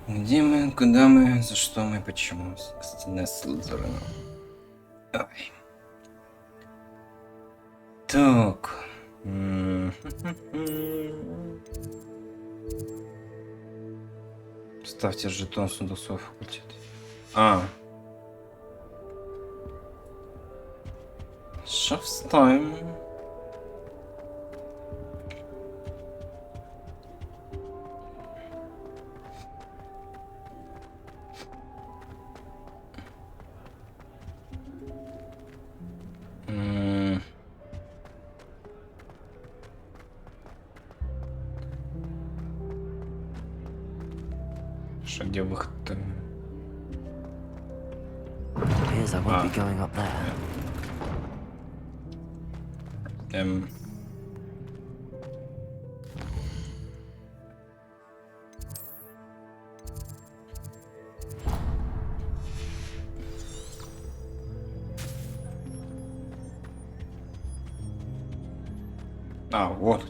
Где мы, куда мы, за что мы, почему? Стена Слизерина. Ой. Так. Ставьте жетон сундуков факультета. Що вставим? Что, где выход-то? Appears I won't be going up there. Вот.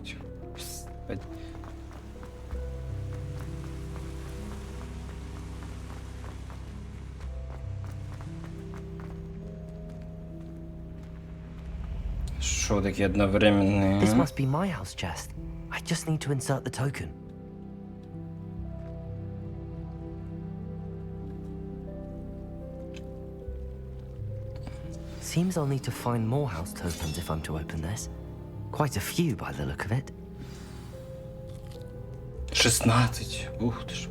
Шо такие одновременные? This must be my house chest. I just need to insert the token. Seems I'll need to find more house tokens if I'm to open this. Quite a few by the look of it. 16. Ух ты ж.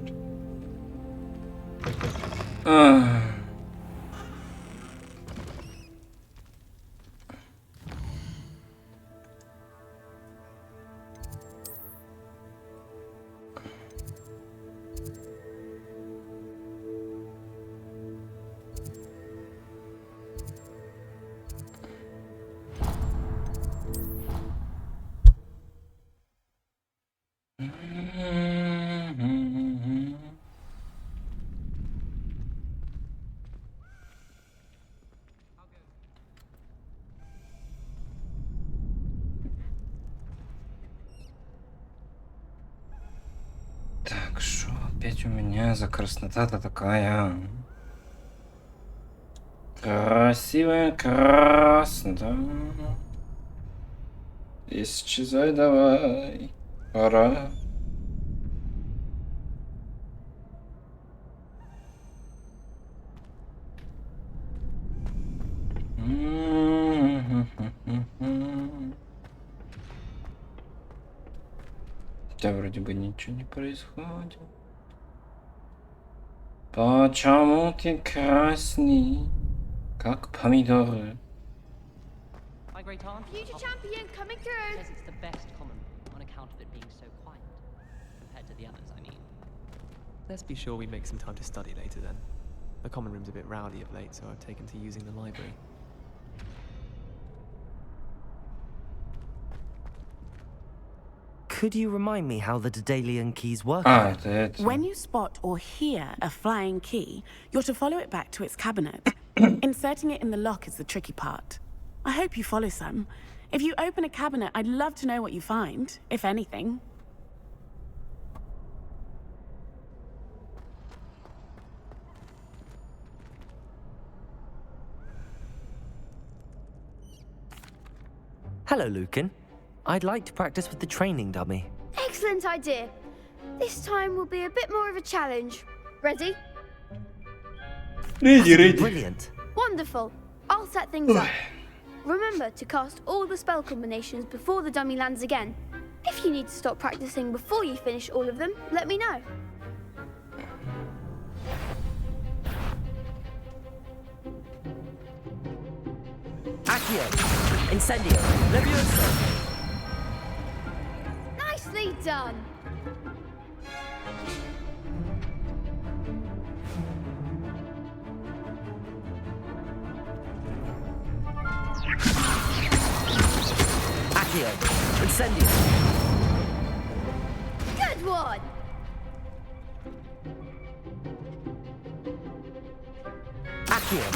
Так, что опять у меня за краснота-то такая? Красивая краснота. Исчезай давай. Пора. Хотя вроде бы ничего не происходит. Почему ты красный, как помидоры? My great aunt. Future champion coming through. Says it's the best common room on account of it being so quiet. Compared to the others, I mean. Let's be sure we make some time to study later then. The common room's a bit rowdy of late, so I've taken to using the library. Could you remind me how the Daedalian keys work? Это. When you spot or hear a flying key, you're to follow it back to its cabinet. Inserting it in the lock is the tricky part. I hope you follow some. If you open a cabinet, I'd love to know what you find, if anything. Hello, Lucan. I'd like to practice with the training dummy. Excellent idea. This time will be a bit more of a challenge. Ready? Brilliant. Wonderful. I'll set things up. Remember to cast all the spell combinations before the dummy lands again. If you need to stop practicing before you finish all of them, let me know. Accio. Incendio. Levioso. Nicely done. Accio. Incendio. Good one. Accio.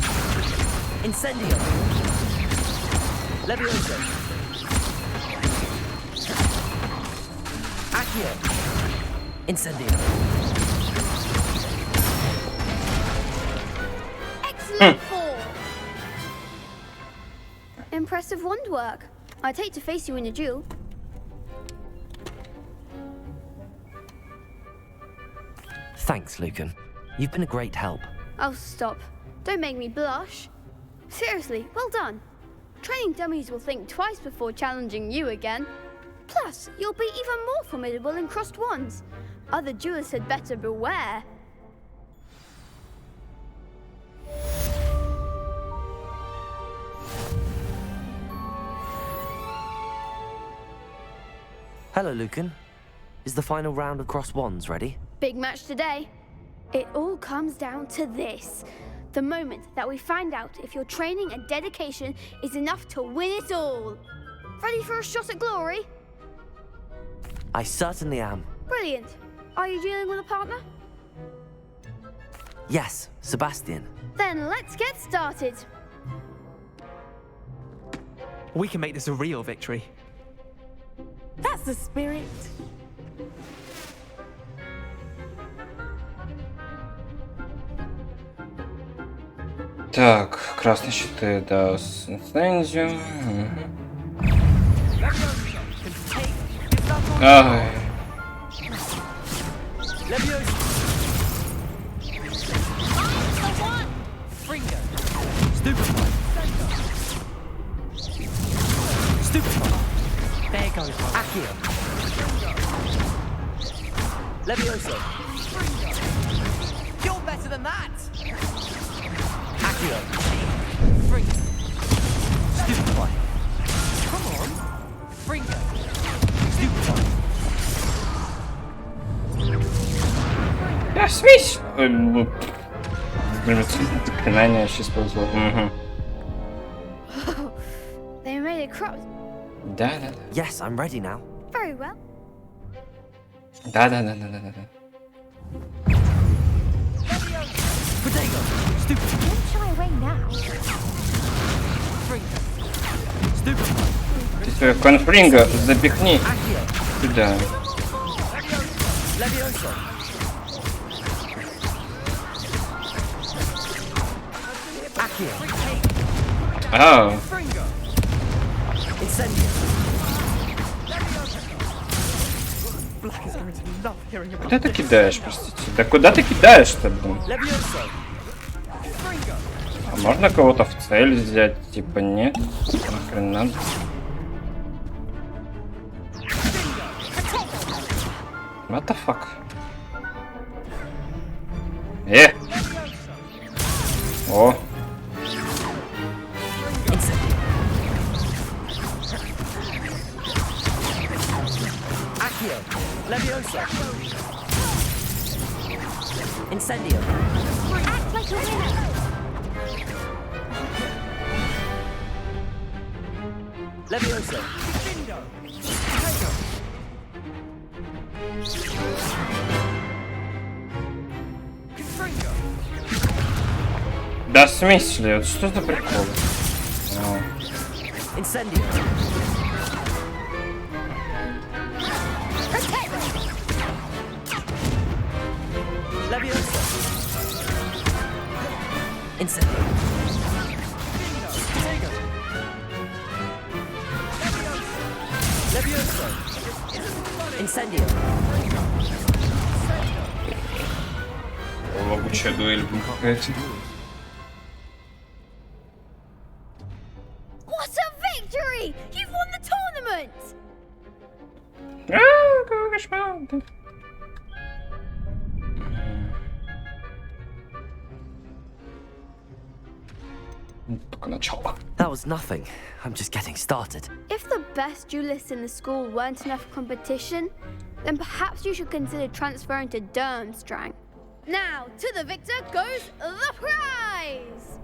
Incendio. Levioso. Accio. Incendio. Excellent fall. Impressive wand work. I'd hate to face you in a duel. Thanks, Lucan. You've been a great help. Oh, stop. Don't make me blush. Seriously, well done. Training dummies will think twice before challenging you again. Plus, you'll be even more formidable in crossed wands. Other duelists had better beware. Hello, Lucan. Is the final round of cross wands ready? Big match today. It all comes down to this. The moment that we find out if your training and dedication is enough to win it all. Ready for a shot at glory? I certainly am. Brilliant. Are you dealing with a partner? Yes, Sebastian. Then let's get started. We can make this a real victory. That's the spirit. Так, красные щиты, да, с инцидензию. Ай. There goes Accio. Levioso. You're better than that. Accio. Stupefy. Come on. Fringo. Stupefy. Да, смесь! Заклинание сейчас повезло. They made it cross. Да. Yes, I'm ready now. Very well. Да. Protego. Stupefy. Don't shy away now. Fringo. Stupefy. Ты своего конфринга запихни Accio. сюда. Levioso. Accio. Ау. Incendio. Black is going to love hearing about Куда ты кидаешь, простите? Да куда ты кидаешь-то, блин? Levioso. А можно кого-то в цель взять? Типа нет? Нахрен надо? What the fuck? О! Incendio. Accio. Levioso. Incendio. Act like a winner. Levioso. Да в смысле? Вот что за прикол? Incendio. Levioso. Incendio. Incendio. Лагучая дуэль какая-то. What a victory! You've won the tournament! Какой кошмар. Только начало. That was nothing. I'm just getting started. If the best duelists in the school weren't enough competition, then perhaps you should consider transferring to Durmstrang. Now, to the victor goes the prize!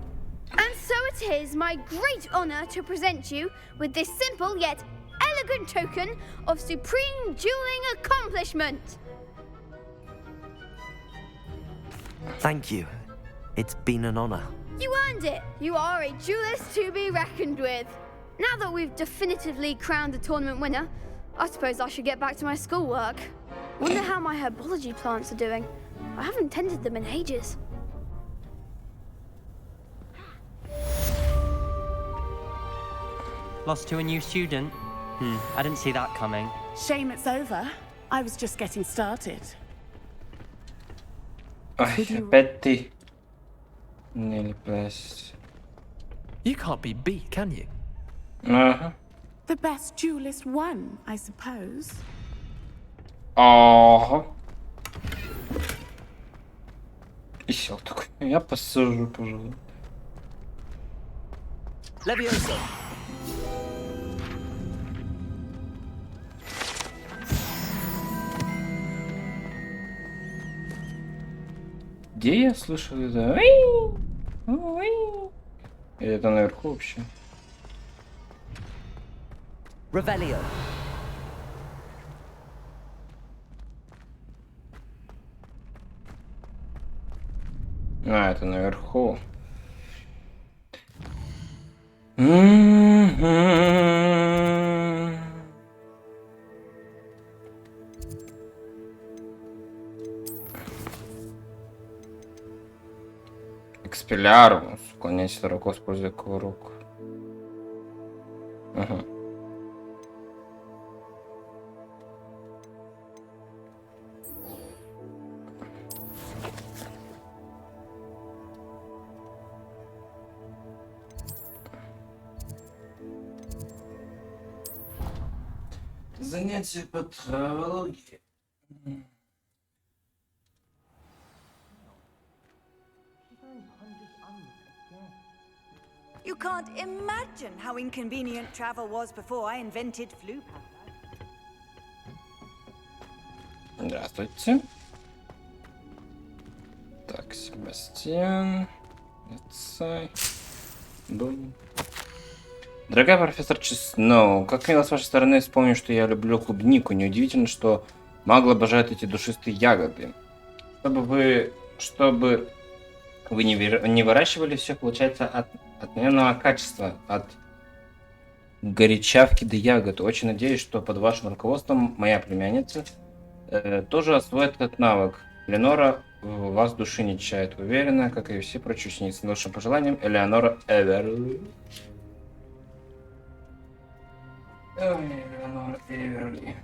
And so it is my great honor to present you with this simple yet elegant token of supreme dueling accomplishment. Thank you. It's been an honor. You earned it. You are a duelist to be reckoned with. Now that we've definitively crowned the tournament winner, I suppose I should get back to my schoolwork. Wonder how my herbology plants are doing. I haven't tended them in ages. Lost to a new student? I didn't see that coming. Shame it's over. I was just getting started. Ой, опять ты. Не леплясь. You can't be beat, can you? Ага. The best duelist won, I suppose. Ага. И сел такой. Я посажу, пожалуй. Levioso. Где я слышал это? Или это наверху вообще? Revelio. А, это наверху. Экспеллярмус. Уклоняйся широко, используя кувырок. Ага. Занятие по травологии. You can't imagine how inconvenient travel was before I invented flu. Здравствуйте. Так, Себастьян. Отцай. Бум. Дорогая профессор Чесноу, как мило с вашей стороны вспомнить, что я люблю клубнику. Неудивительно, что маглы обожают эти душистые ягоды. Чтобы вы не выращивали все, получается, от отменного качества, от горячавки до ягод. Очень надеюсь, что под вашим руководством моя племянница тоже освоит этот навык. Ленора в вас души не чает. Уверена, как и все прочие ученицы. С лучшим пожеланием, Элеонора Эверли. Элеонора Эверли.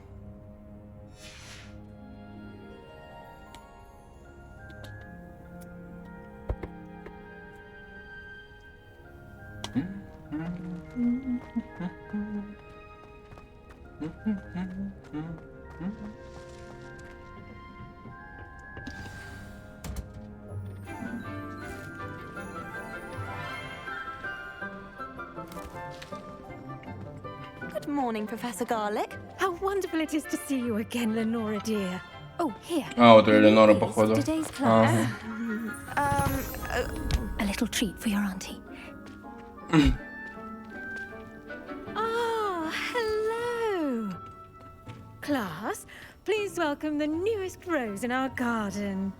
Good morning, Professor Garlick. How wonderful it is to see you again, Lenora dear. Oh, here. А, вот Элеонора, походу. Today's class. Ага. A little treat for your auntie. Ah, hello. Class, please welcome the newest rose in our garden.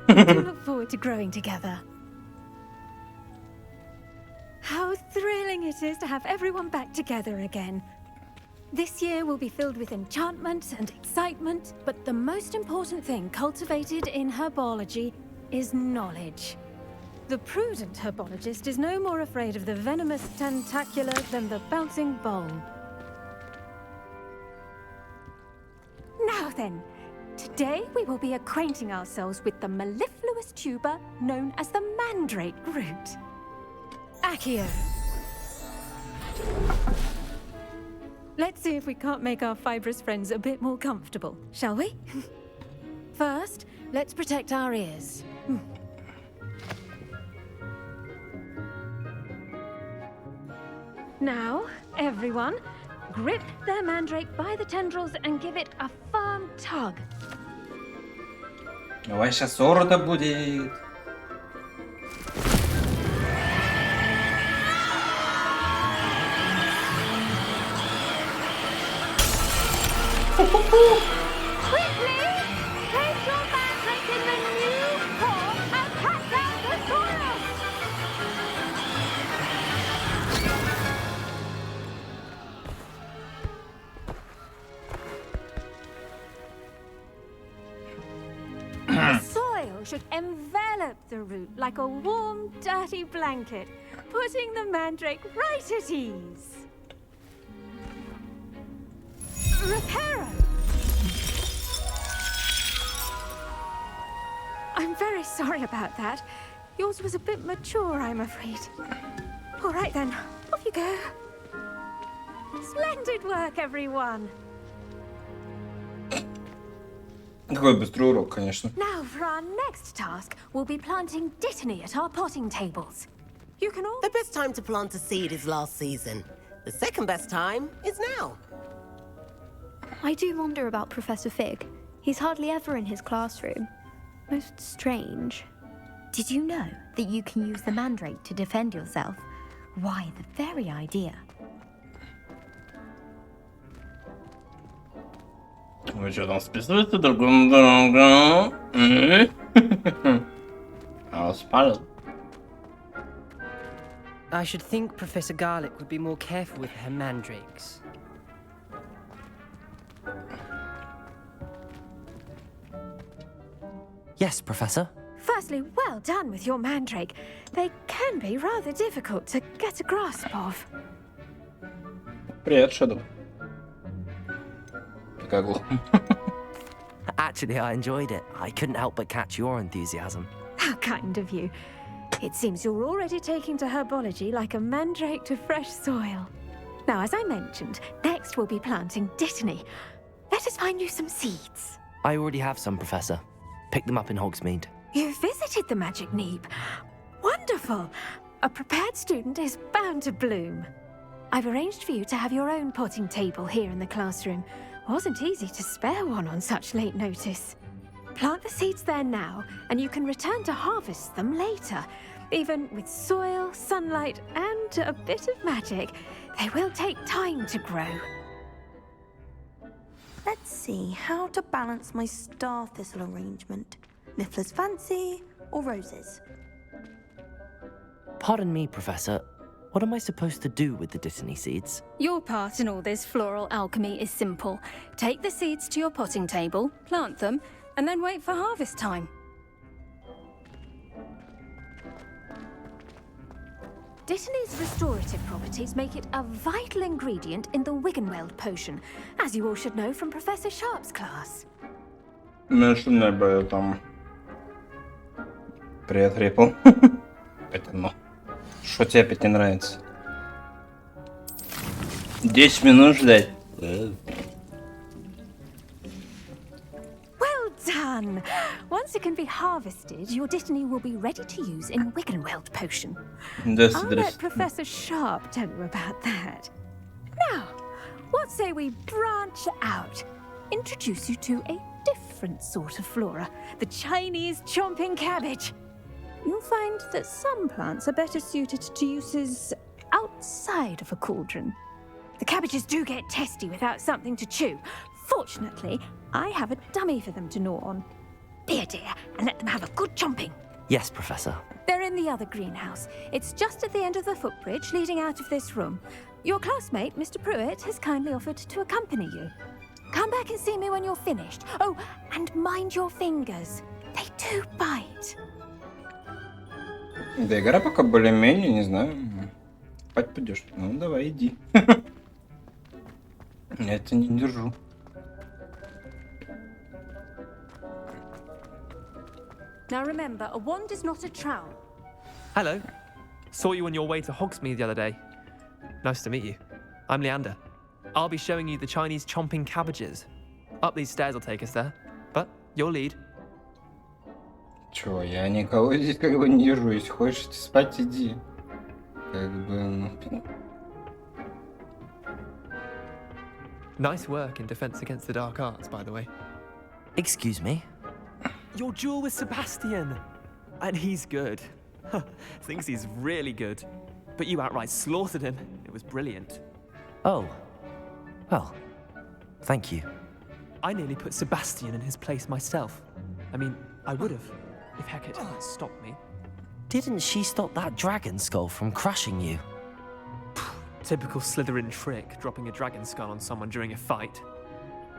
We do look forward to growing together. How thrilling it is to have everyone back together again. This year will be filled with enchantment and excitement, but the most important thing cultivated in herbology is knowledge. The prudent herbologist is no more afraid of the venomous tentacula than the bouncing bowl. then, today we will be acquainting ourselves with the mellifluous tuber known as the mandrake root. Accio. Let's see if we can't make our fibrous friends a bit more comfortable, shall we? First, let's protect our ears. Now, everyone, grip their mandrake by the tendrils and give it a firm tug. Давай сейчас орда будет. Quickly! Place your mandrake in the new form and cut down the soil! The soil should envelop the root like a warm, dirty blanket, putting the mandrake right at ease. Reparo! I'm very sorry about that. Yours was a bit mature, I'm afraid. All right then, off you go. Splendid work, everyone. Какой быстрый урок, конечно. Now for our next task, we'll be planting dittany at our potting tables. You can all... The best time to plant a seed is last season. The second best time is now. I do wonder about Professor Fig. He's hardly ever in his classroom. Most strange. Did you know that you can use the mandrake to defend yourself? Why, the very idea. Вы что там списываете другому другу? I was spotted. I should think Professor Garlic would be more careful with her mandrakes. Yes, Professor. Firstly, well done with your mandrake. They can be rather difficult to get a grasp of. Привет, Шэдоу. Какая глупая. Actually, I enjoyed it. I couldn't help but catch your enthusiasm. How kind of you. It seems you're already taking to herbology like a mandrake to fresh soil. Now, as I mentioned, next we'll be planting dittany. Let us find you some seeds. I already have some, Professor. Picked them up in Hogsmeade. You visited the Magic Neeb. Wonderful. A prepared student is bound to bloom. I've arranged for you to have your own potting table here in the classroom. Wasn't easy to spare one on such late notice. Plant the seeds there now, and you can return to harvest them later. Even with soil, sunlight, and a bit of magic, they will take time to grow. Let's see how to balance my star thistle arrangement. Niffler's fancy or roses? Pardon me, Professor. What am I supposed to do with the dittany seeds? Your part in all this floral alchemy is simple. Take the seeds to your potting table, plant them, and then wait for harvest time. Dittany's restorative properties make it a vital ingredient in the Wiggenweld potion, as you all should know from Professor Sharp's class. Меньше не было там. Привет, Рипл. Опять одно. Что тебе опять не нравится? 10 минут ждать. Well done! Once it can be harvested, your dittany will be ready to use in Wiggenweld potion. I'll let Professor Sharp tell you about that. Now, what say we branch out? Introduce you to a different sort of flora, the Chinese chomping cabbage. You'll find that some plants are better suited to uses outside of a cauldron. The cabbages do get testy without something to chew. Fortunately, I have a dummy for them to gnaw on. Be a dear and let them have a good chomping. Yes, Professor. They're in the other greenhouse. It's just at the end of the footbridge leading out of this room. Your classmate, Mr. Pruitt, has kindly offered to accompany you. Come back and see me when you're finished. Oh, and mind your fingers. They do bite. Да, игра пока более-менее, не знаю. Спать пойдешь? Ну, давай, иди. Я тебя не держу. Now remember, a wand is not a trowel. Hello. Saw you on your way to Hogsmeade the other day. Nice to meet you. I'm Leander. I'll be showing you the Chinese chomping cabbages. Up these stairs will take us there. But you'll lead. Чё, я никого здесь как бы не вижу. Если хочешь спать, иди. Как бы, ну... Nice work in Defense Against the Dark Arts, by the way. Excuse me? Your duel with Sebastian! And he's good. Thinks he's really good. But you outright slaughtered him. It was brilliant. Oh. Well, thank you. I nearly put Sebastian in his place myself. I mean, I would have, if Hecate hadn't stopped me. Didn't she stop that dragon skull from crushing you? Typical Slytherin trick, dropping a dragon skull on someone during a fight.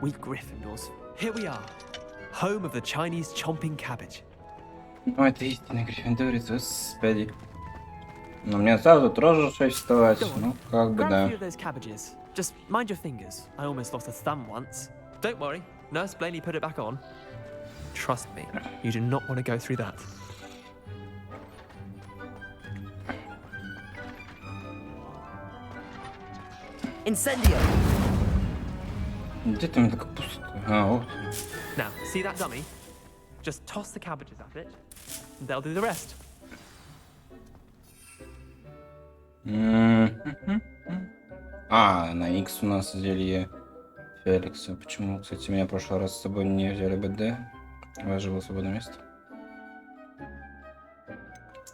We Gryffindors. Here we are. Home of the Chinese chomping cabbage. Ну, это истинный гриффиндорец, господи. Но мне сразу тоже 6 вставать. Ну, как бы Grab a да. few of those cabbages. Just mind your fingers. I almost lost a thumb once. Don't worry. Nurse Blaney put it back on. Trust me, you do not want to go through that. Incendio! Где там так пусто? А, вот. Now, see that dummy? Just toss the cabbages at it, and they'll do the rest. А, на X у нас зелье Феликса. Почему, кстати, меня в прошлый раз с собой не взяли БД? У вас же было свободное место.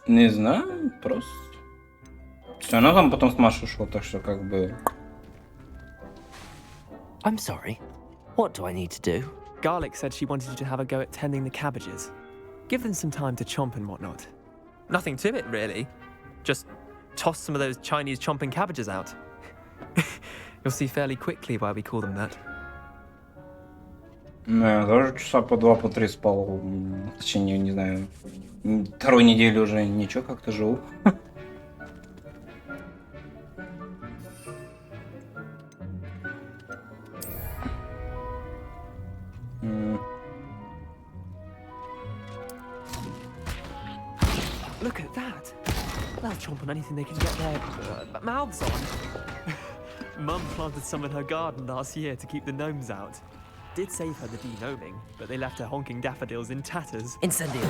Не знаю, просто. Все равно там потом с Машей ушел, так что как бы... I'm sorry. What do I need to do? Garlic said she wanted you to have a go at tending the cabbages. Give them some time to chomp and whatnot. Nothing to it, really. Just toss some of those Chinese chomping cabbages out. You'll see fairly quickly why we call them that. Ну, я тоже часа по 2, по 3 спал. В течение, не знаю, второй недели уже ничего, как-то живу. Look at that. They'll chomp on anything they can get their mouths on. Mum planted some in her garden last year to keep the gnomes out. Did save her the de-gnoming, but they left her honking daffodils in tatters. Incendio!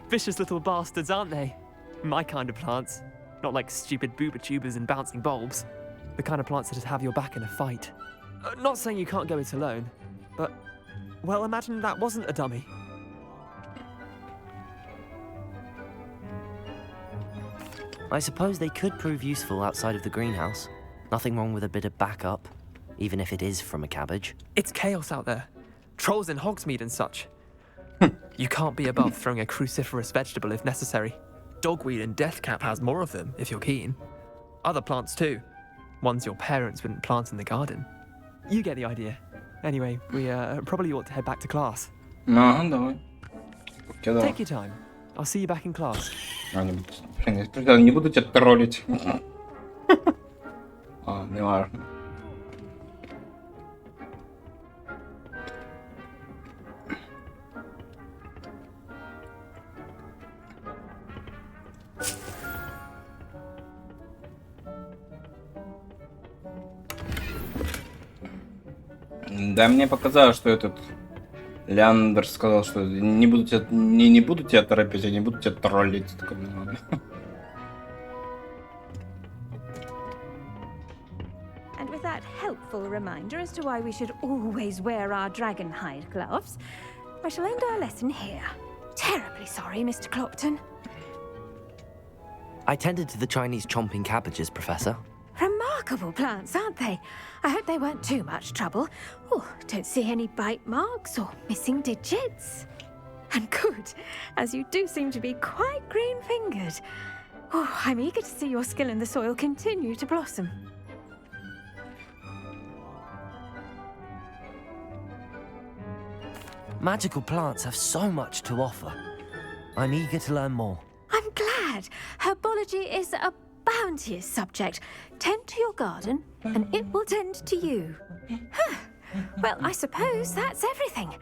Vicious little bastards, aren't they? My kind of plants. Not like stupid booba tubers and bouncing bulbs. The kind of plants that'd have your back in a fight. Not saying you can't go it alone, but... Well, imagine that wasn't a dummy. I suppose they could prove useful outside of the greenhouse. Nothing wrong with a bit of backup, even if it is from a cabbage. It's chaos out there. Trolls in Hogsmeade and such. You can't be above throwing a cruciferous vegetable if necessary. Dogweed and deathcap has more of them, if you're keen. Other plants too. Ones your parents wouldn't plant in the garden. You get the idea. Anyway, we probably ought to head back to class. Ну, давай. Take your time. I'll see you back in class. Блин, не буду тебя троллить. А, не важно. Да, мне показалось, что этот Леандр сказал, что не буду тебя торопить, я не буду тебя троллить. Такой, ну ладно. And with that helpful reminder as to why we should always wear our dragon hide gloves, I shall end our lesson here. Terribly sorry, Mr. Clopton. I tended to the Chinese chomping cabbages, Professor. Remarkable plants, aren't they? I hope they weren't too much trouble. Oh, don't see any bite marks or missing digits. And good, as you do seem to be quite green-fingered. Oh, I'm eager to see your skill in the soil continue to blossom. Magical plants have so much to offer. I'm eager to learn more. I'm glad. Herbology is a bounteous subject. Tend to your garden, and it will tend to you. Well, I suppose that's everything.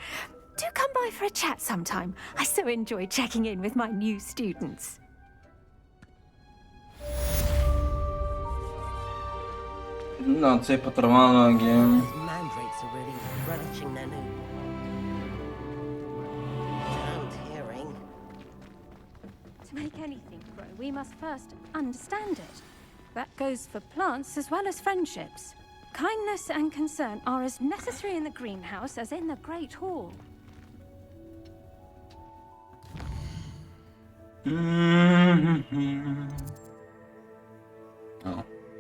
Do come by for a chat sometime. I so enjoy checking in with my new students. Нации по травологии. Mandrakes are really relishing their new sound hearing. To make anything grow, we must first understand it. That goes for plants as well as friendships. Kindness and concern are as necessary in the greenhouse as in the Great Hall.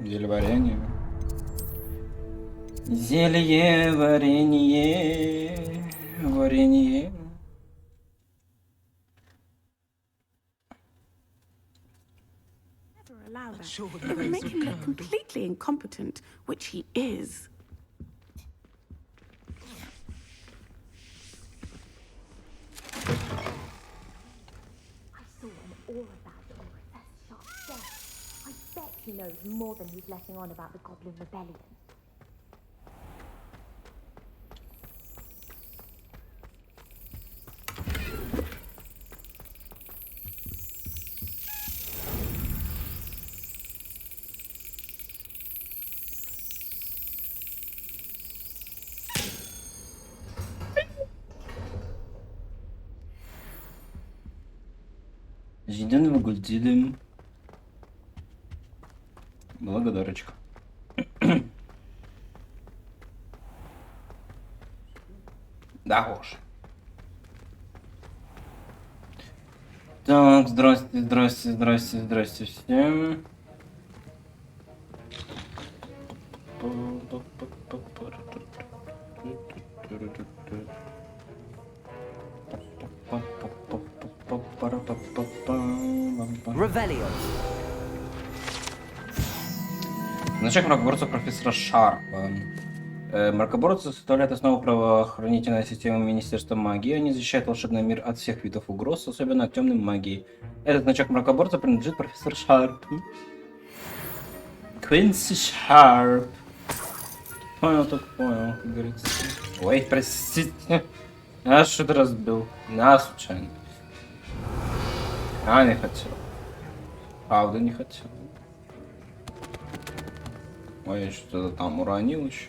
Зелье варенье. Зелье варенье. Варенье. Never allow that. It would make him look completely incompetent, which he is. I saw him all about on Professor Sharp's desk. I bet he knows more than he's letting on about the Goblin Rebellion. Зеленого гульдилем. Благодарочка. Да уж. Так, здрасте всем. Revelio. Значок мракоборца профессора Шарпа. Мракоборцы составляют основу правоохранительной системы Министерства магии. Они защищают волшебный мир от всех видов угроз, особенно от темной магии. Этот значок мракоборца принадлежит профессору Шарпу. Квинси Шарп. Понял, так понял, как говорится. Ой, простите. Я что-то разбил. На, случайно. Не хотел. Правда, не хотел. Ой, я что-то там уронил еще.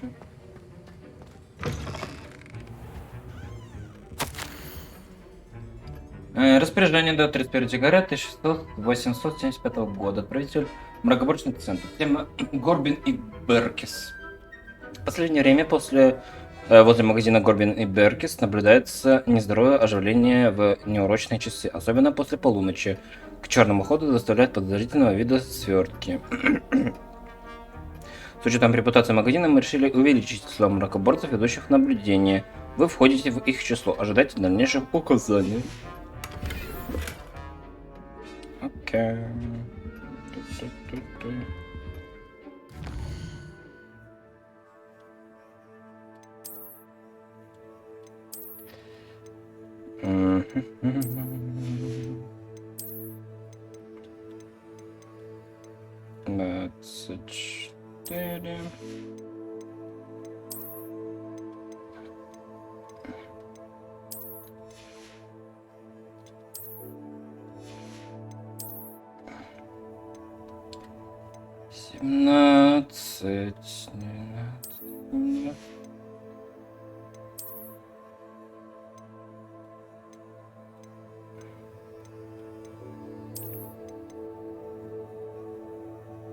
Распоряжение до 31 декабря 1875 года. Отправитель мракоборчный центр. Тема Горбин и Беркис. В последнее время возле магазина Горбин и Беркис наблюдается нездоровое оживление в неурочные часы, особенно после полуночи. К черному ходу доставляют подозрительного вида свертки. С учетом репутации магазина мы решили увеличить число мракоборцев, ведущих наблюдение. Вы входите в их число. Ожидайте дальнейших указаний. Окей. Двадцать четыре. Семнадцать.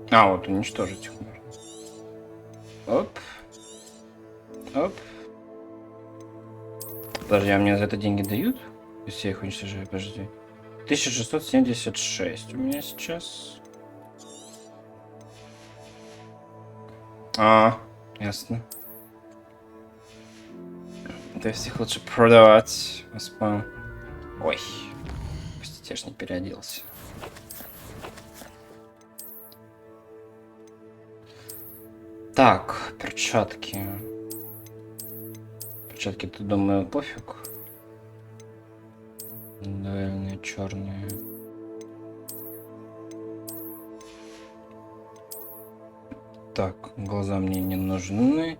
12. Вот уничтожить их можно. Оп. Оп. Подожди, а мне за это деньги дают? Если я их уничтожаю, подожди. 1676 у меня сейчас. Ясно. То есть их лучше продавать. Господи. Ой. Пусть я ж не переоделся. Так, перчатки. Перчатки, тут, думаю, пофиг. Дуэльные, черные. Так, глаза мне не нужны.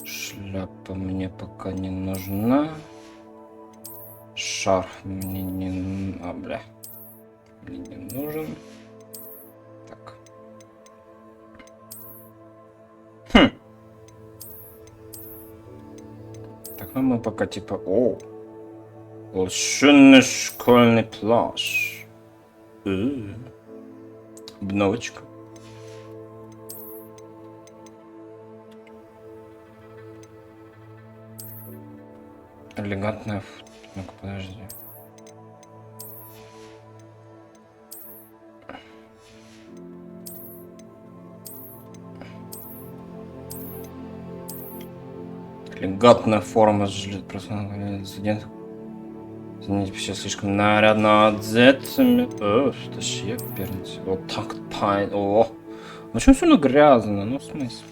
Шляпа мне пока не нужна. шар мне не... А, бля. Мне не нужен. Так. Так, ну мы пока типа... О! Волшебный школьный плащ. Обновочка. Элегантная... Ну-ка, подожди. Элегантная форма просто студентов. Извините, сейчас слишком нарядно одетыми. Что ж я пернуть. Вот так пай. О! Ну что все грязно? Ну в смысле?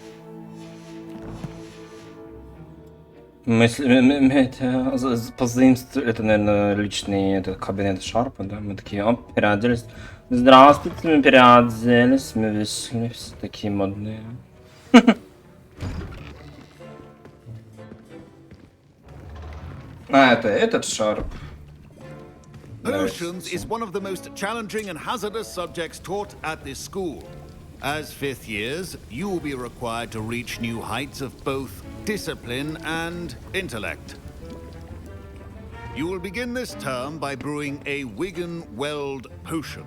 Это позаимствовали, это, наверное, личный этот кабинет Шарпа, да? Мы такие, о, переоделись. Здравствуйте, мы переоделись, мы вышли, все такие модные. А, это этот Шарп. Potions is one of the most challenging and hazardous subjects taught at this school. As fifth years, you will be required to reach new heights of both discipline and intellect. You will begin this term by brewing a Wigan-Weld potion.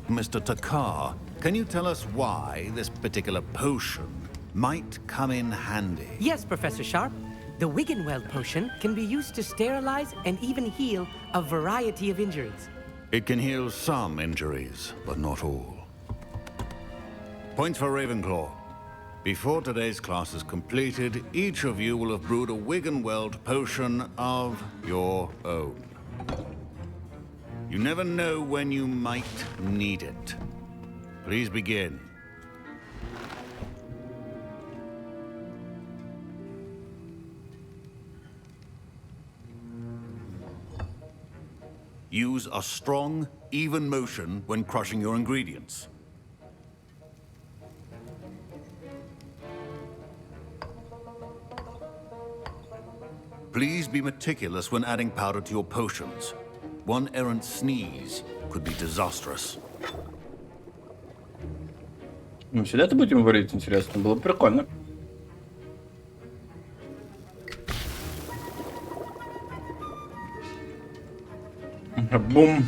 Mr. Takar, can you tell us why this particular potion might come in handy? Yes, Professor Sharp. The Wigan-Weld potion can be used to sterilize and even heal a variety of injuries. It can heal some injuries, but not all. Points for Ravenclaw. Before today's class is completed, each of you will have brewed a Wigan-Weld potion of your own. You never know when you might need it. Please begin. Use a strong, even motion when crushing your ingredients. Please be meticulous when adding powder to your potions. One errant sneeze could be disastrous. Мы всегда это будем варить, интересно, было бы прикольно. Бум.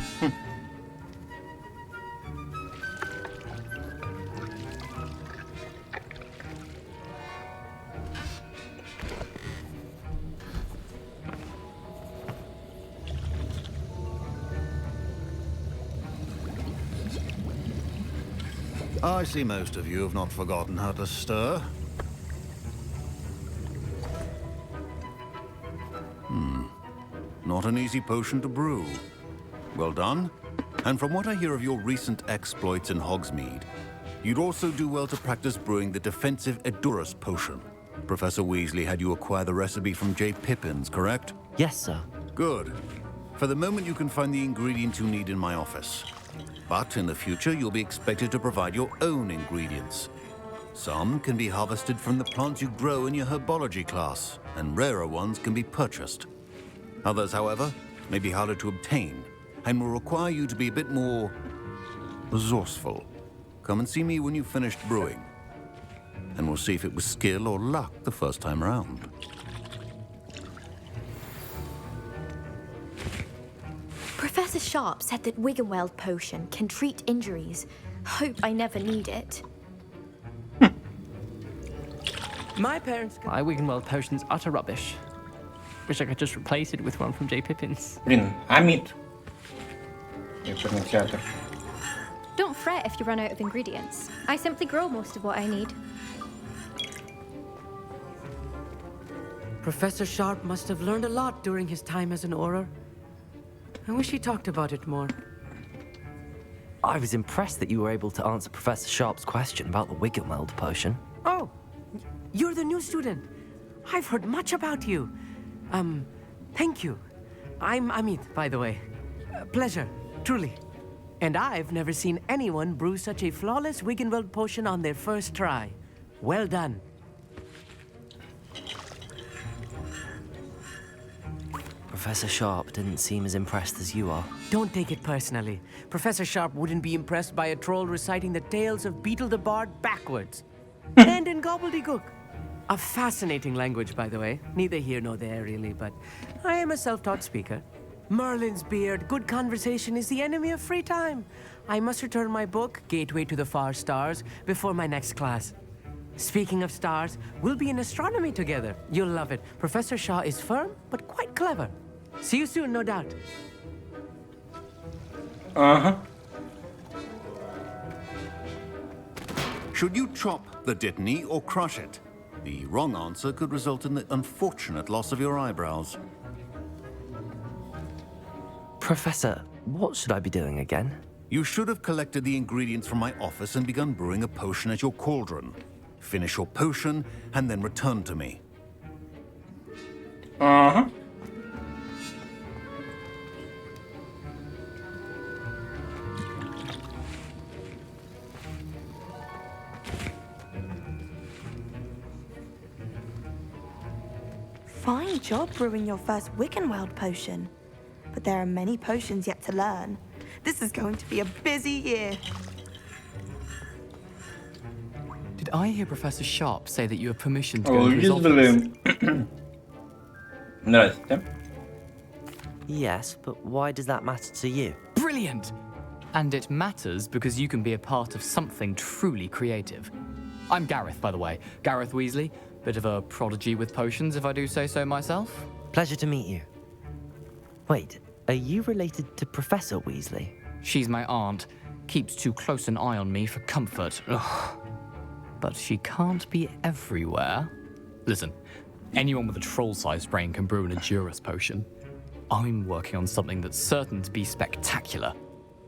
I see most of you have not forgotten how to stir. Not an easy potion to brew. Well done. And from what I hear of your recent exploits in Hogsmeade, you'd also do well to practice brewing the defensive Edurus potion. Professor Weasley had you acquire the recipe from J. Pippin's, correct? Yes, sir. Good. For the moment, you can find the ingredients you need in my office. But in the future, you'll be expected to provide your own ingredients. Some can be harvested from the plants you grow in your herbology class, and rarer ones can be purchased. Others, however, may be harder to obtain, and will require you to be a bit more resourceful. Come and see me when you've finished brewing, and we'll see if it was skill or luck the first time around. Professor Sharp said that Wigan-Weld potion can treat injuries. Hope I never need it. My parents... My Wigan-Weld potion's utter rubbish. Wish I could just replace it with one from J. Pippin's. Блин, Амид. Оперный театр. Don't fret if you run out of ingredients. I simply grow most of what I need. Professor Sharp must have learned a lot during his time as an Auror. I wish he talked about it more. I was impressed that you were able to answer Professor Sharp's question about the Wigan-Weld potion. Oh, you're the new student. I've heard much about you. Thank you. I'm Amit, by the way. Pleasure, truly. And I've never seen anyone brew such a flawless Wigan-Weld potion on their first try. Well done. Professor Sharp didn't seem as impressed as you are. Don't take it personally. Professor Sharp wouldn't be impressed by a troll reciting the tales of Beetle the Bard backwards. And in gobbledygook. A fascinating language, by the way. Neither here nor there, really, but I am a self-taught speaker. Merlin's beard, good conversation is the enemy of free time. I must return my book, Gateway to the Far Stars, before my next class. Speaking of stars, we'll be in astronomy together. You'll love it. Professor Shaw is firm, but quite clever. See you soon, no doubt. Uh-huh. Should you chop the Dittany or crush it? The wrong answer could result in the unfortunate loss of your eyebrows. Professor, what should I be doing again? You should have collected the ingredients from my office and begun brewing a potion at your cauldron. Finish your potion and then return to me. Uh-huh. Fine job brewing your first Wickenweld potion. But there are many potions yet to learn. This is going to be a busy year. Did I hear Professor Sharp say that you have permission to go into his office? Здрасте. Yes, but why does that matter to you? Brilliant! And it matters because you can be a part of something truly creative. I'm Gareth, by the way. Gareth Weasley. Bit of a prodigy with potions, if I do say so myself. Pleasure to meet you. Wait, are you related to Professor Weasley? She's my aunt. Keeps too close an eye on me for comfort. Ugh. But she can't be everywhere. Listen, anyone with a troll-sized brain can brew an Edurus potion. I'm working on something that's certain to be spectacular.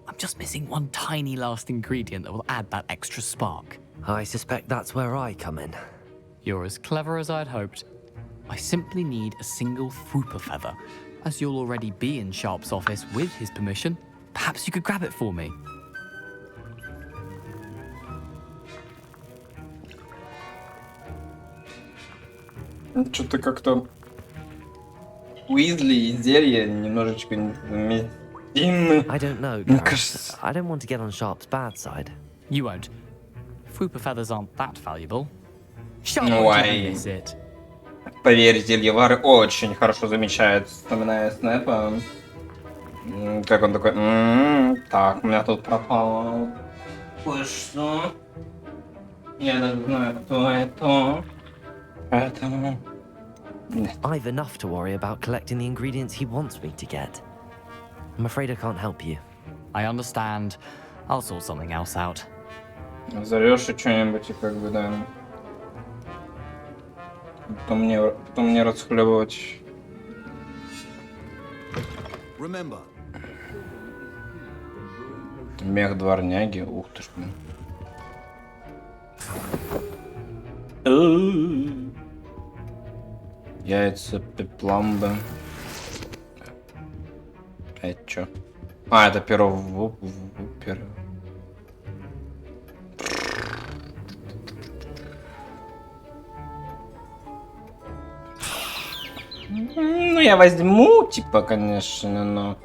I'm just missing one tiny last ingredient that will add that extra spark. I suspect that's where I come in. You're as clever as I'd hoped. I simply need a single Fwooper feather. As you'll already be in Sharp's office with his permission, perhaps you could grab it for me. Что-то как-то Уизли и зелье немножечко несовместимы. I don't know, Мне Gareth. кажется... I don't want to get on Sharp's bad side. You won't. Fwooper feathers aren't that valuable. Sharp Ну, won't ай. even miss it. Поверь, зельевары очень хорошо замечают, вспоминая Снэпа. Как он такой, так, у меня тут пропало кое-что. Я даже знаю, кто это. Поэтому... Нет. I've enough to worry about collecting the ingredients he wants me to get. I'm afraid I can't help you. I understand. I'll sort something else out. Взорвешь и что-нибудь, и как бы, да. Потом мне расхлебывать. Remember. Мех дворняги, ух ты ж, блин. Яйца пепламбы. Это чё? А, это перо перо. Ну, я возьму, типа, конечно,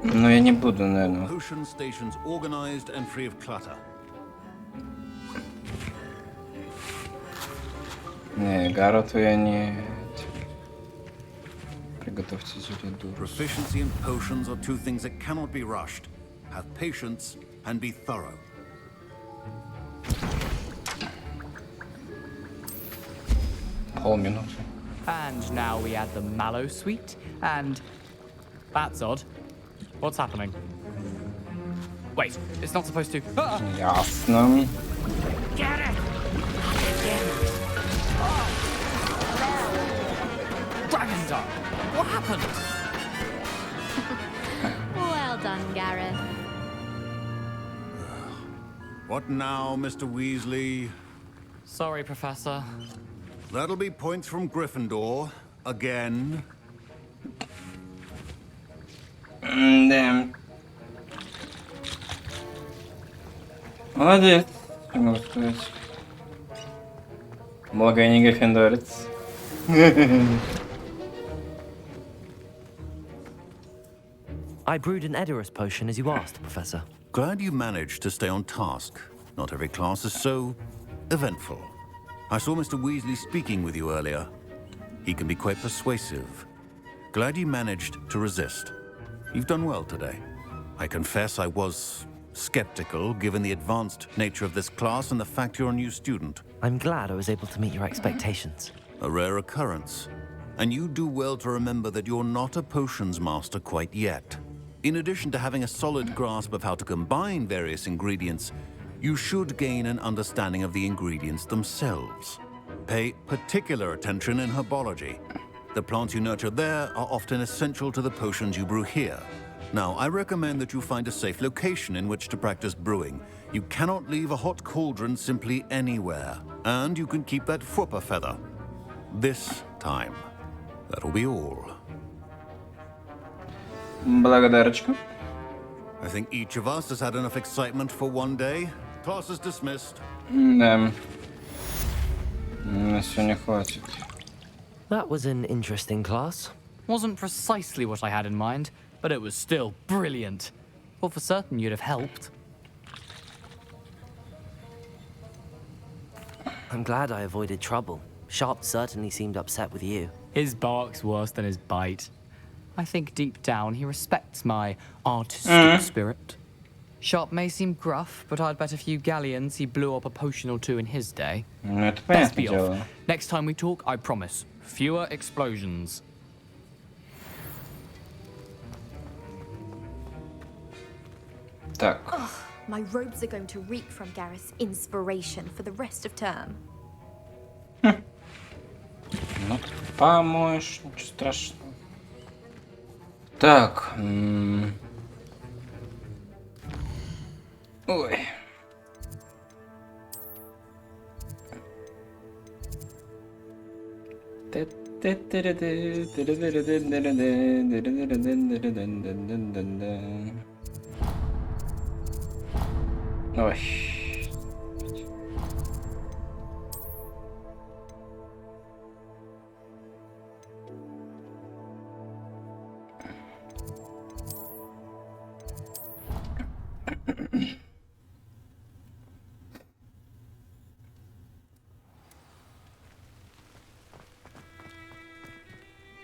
но я не буду, наверное. Potion stations organized and free of clutter. Не, Гароту я не... Приготовьте заряду. Proficiency and potions are two things that cannot be rushed. Have patience and be thorough. Полминуты. And now we add the mallow sweet, and... That's odd. What's happening? Wait, it's not supposed to... Ah! Ясно. Get it! Dragon Dog! What happened? Well done, Gareth. What now, Mr. Weasley? Sorry, Professor. That'll be points from Gryffindor. Again. Да. Молодец, что могу сказать. Благо я не гриффиндорец. I brewed an Edorus potion as you asked, Professor. Glad you managed to stay on task. Not every class is so eventful. I saw Mr. Weasley speaking with you earlier. He can be quite persuasive. Glad you managed to resist. You've done well today. I confess I was skeptical, given the advanced nature of this class and the fact you're a new student. I'm glad I was able to meet your expectations. A rare occurrence. And you do well to remember that you're not a potions master quite yet. In addition to having a solid grasp of how to combine various ingredients, you should gain an understanding of the ingredients themselves. Pay particular attention in herbology. The plants you nurture there are often essential to the potions you brew here. Now, I recommend that you find a safe location in which to practice brewing. You cannot leave a hot cauldron simply anywhere. And you can keep that Fwooper feather. This time. That'll be all. Благодарочка. I think each of us has had enough excitement for one day. Class is dismissed. Да. На сегодня хватит. That was an interesting class. Wasn't precisely what I had in mind, but it was still brilliant. Well, for certain you'd have helped. I'm glad I avoided trouble. Sharp certainly seemed upset with you. His bark's worse than his bite. I think deep down he respects my artistic spirit. Sharp may seem gruff, but I'd bet a few galleons he blew up a potion or two in his day. Ну, это Best понятное be дело. off. Next time we talk, I promise, fewer explosions. Так. Ugh, my robes are going to reek from Gareth's inspiration for the rest of term. Ну, помоешь, ничего страшного. Так. Ой. Ой.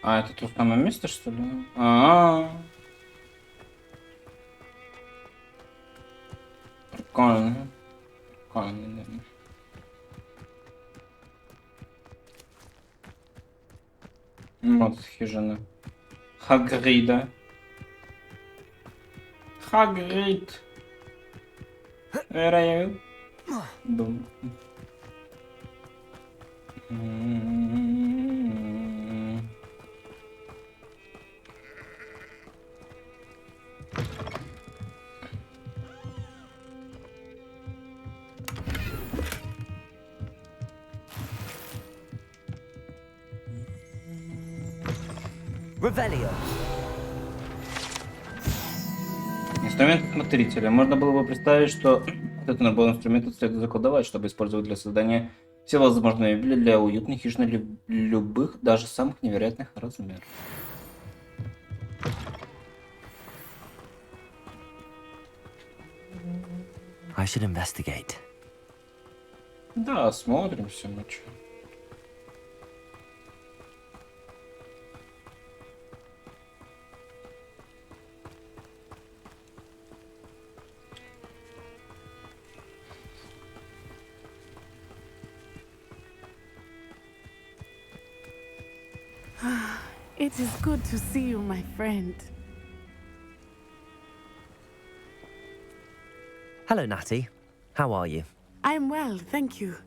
А, это то самое место, что ли? Прикольно. Прикольно, да. Вот хижина. Хагрида. Хагрид. Where are you? Дом. Revelio. Инструмент смотрителя. Можно было бы представить, что этот набор инструментов следует заколдовать, чтобы использовать для создания всевозможной мебели для уютных хижин любых, даже самых невероятных размеров. I should investigate. Да, смотрим все, ну чё. It is good to see you, my friend. Hello, Natty. How are you? I am well, thank you.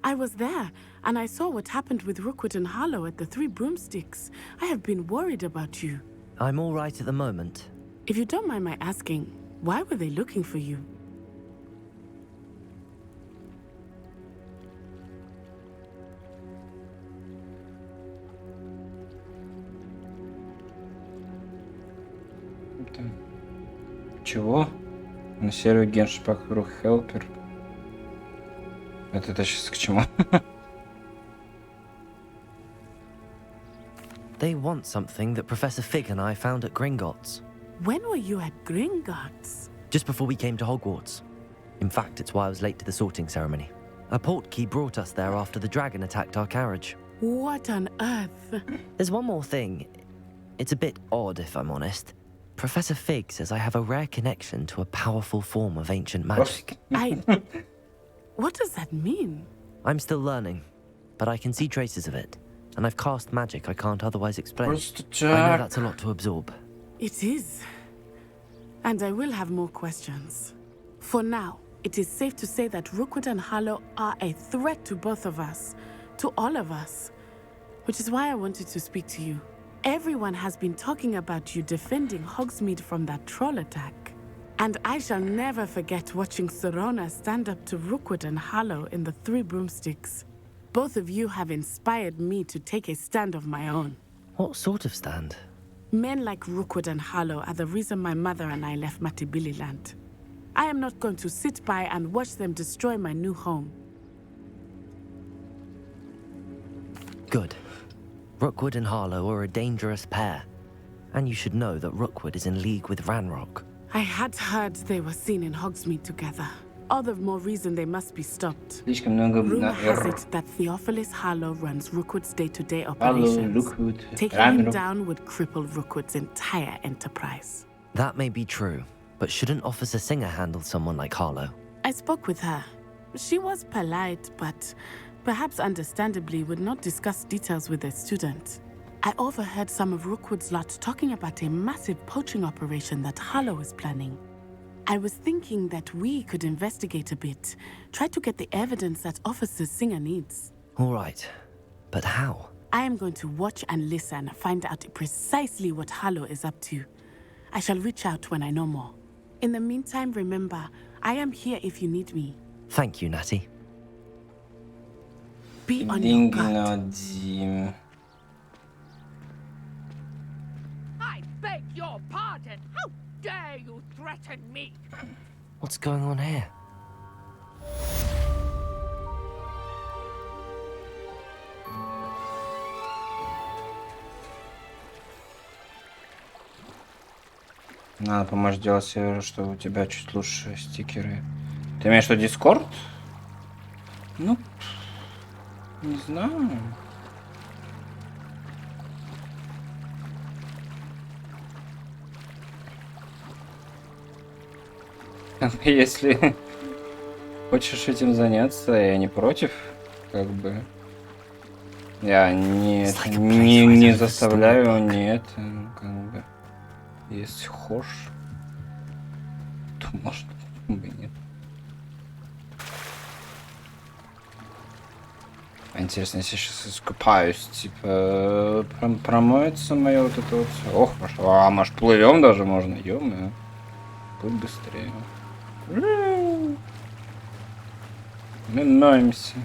I was there, and I saw what happened with Rookwood and Harlow at the Three Broomsticks. I have been worried about you. I'm all right at the moment. If you don't mind my asking, why were they looking for you? Чего? На серию Геншпак Рух Хелпер. Это сейчас к чему? They want something that Professor Fig and I found at Gringotts. When were you at Gringotts? Just before we came to Hogwarts. In fact, it's why I was late to the sorting ceremony. A portkey brought us there after the dragon attacked our carriage. What on earth? There's one more thing. It's a bit odd, if I'm honest. Professor Fig says I have a rare connection to a powerful form of ancient magic. What does that mean? I'm still learning, but I can see traces of it. And I've cast magic I can't otherwise explain. I know that's a lot to absorb. It is. And I will have more questions. For now, it is safe to say that Rookwood and Harlow are a threat to both of us. To all of us. Which is why I wanted to speak to you. Everyone has been talking about you defending Hogsmeade from that troll attack. And I shall never forget watching Serona stand up to Rookwood and Harlow in the Three Broomsticks. Both of you have inspired me to take a stand of my own. What sort of stand? Men like Rookwood and Harlow are the reason my mother and I left Matabeleland. I am not going to sit by and watch them destroy my new home. Good. Rookwood and Harlow are a dangerous pair. And you should know that Rookwood is in league with Ranrock. I had heard they were seen in Hogsmeade together. All the more reason they must be stopped. Rumor has it that Theophilus Harlow runs Rookwood's day-to-day operations. Taking him down would cripple Rookwood's entire enterprise. That may be true, but shouldn't Officer Singer handle someone like Harlow? I spoke with her. She was polite, but perhaps understandably would not discuss details with a student. I overheard some of Rookwood's lot talking about a massive poaching operation that Harlow is planning. I was thinking that we could investigate a bit, try to get the evidence that Officer Singer needs. All right, but how? I am going to watch and listen, find out precisely what Harlow is up to. I shall reach out when I know more. In the meantime, remember, I am here if you need me. Thank you, Natty. Be on your guard. I beg your pardon. How dare you threaten me? What's going on here? Надо помочь делать серверу, чтобы у тебя чуть лучше стикеры. Ты имеешь в виду Discord? Ну, не знаю. Если хочешь этим заняться, я не против, как бы. Я не заставляю, нет, как бы. Если хочешь, то может, бы нет. Интересно, если я сейчас искупаюсь, типа, промоется мое вот это вот. Ох, может плывем даже можно, ё-моё. Будь быстрее. Мы моемся.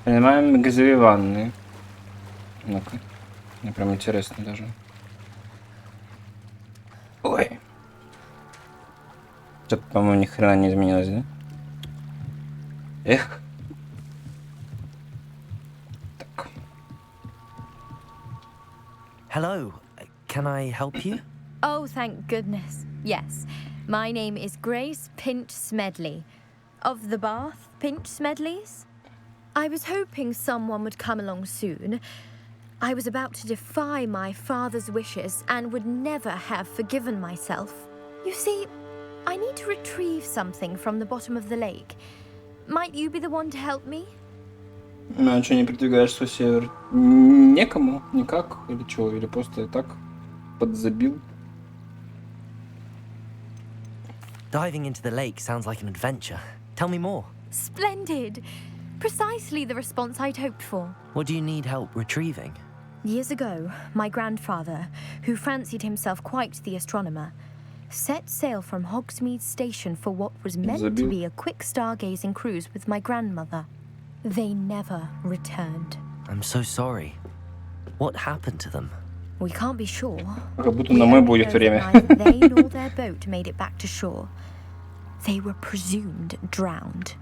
Принимаем газовые ванны. Ну-ка. Мне прям интересно даже. Ой. Что-то, по-моему, ни хрена не изменилось, да? Эх. Так. Hello. Can I help you? Oh, thank goodness. Yes. My name is Grace Pinch Smedley. Of the Bath Pinch Smedleys? I was hoping someone would come along soon. I was about to defy my father's wishes and would never have forgiven myself. You see, I need to retrieve something from the bottom of the lake. Might you be the one to help me? А что, не продвигаешь свой сервер? Некому? Никак? Или что? Или просто так подзабил? Diving into the lake sounds like an adventure. Tell me more. Splendid! Precisely the response I'd hoped for. What do you need help retrieving? Years ago, my grandfather, who fancied himself quite the astronomer, set sail from Hogsmeade Station for what was meant to be a quick stargazing cruise with my grandmother. They never returned. I'm so sorry. What happened to them? We can't be sure. Как будто на мой будет время. Neither they nor their boat made it back to shore. They were presumed drowned.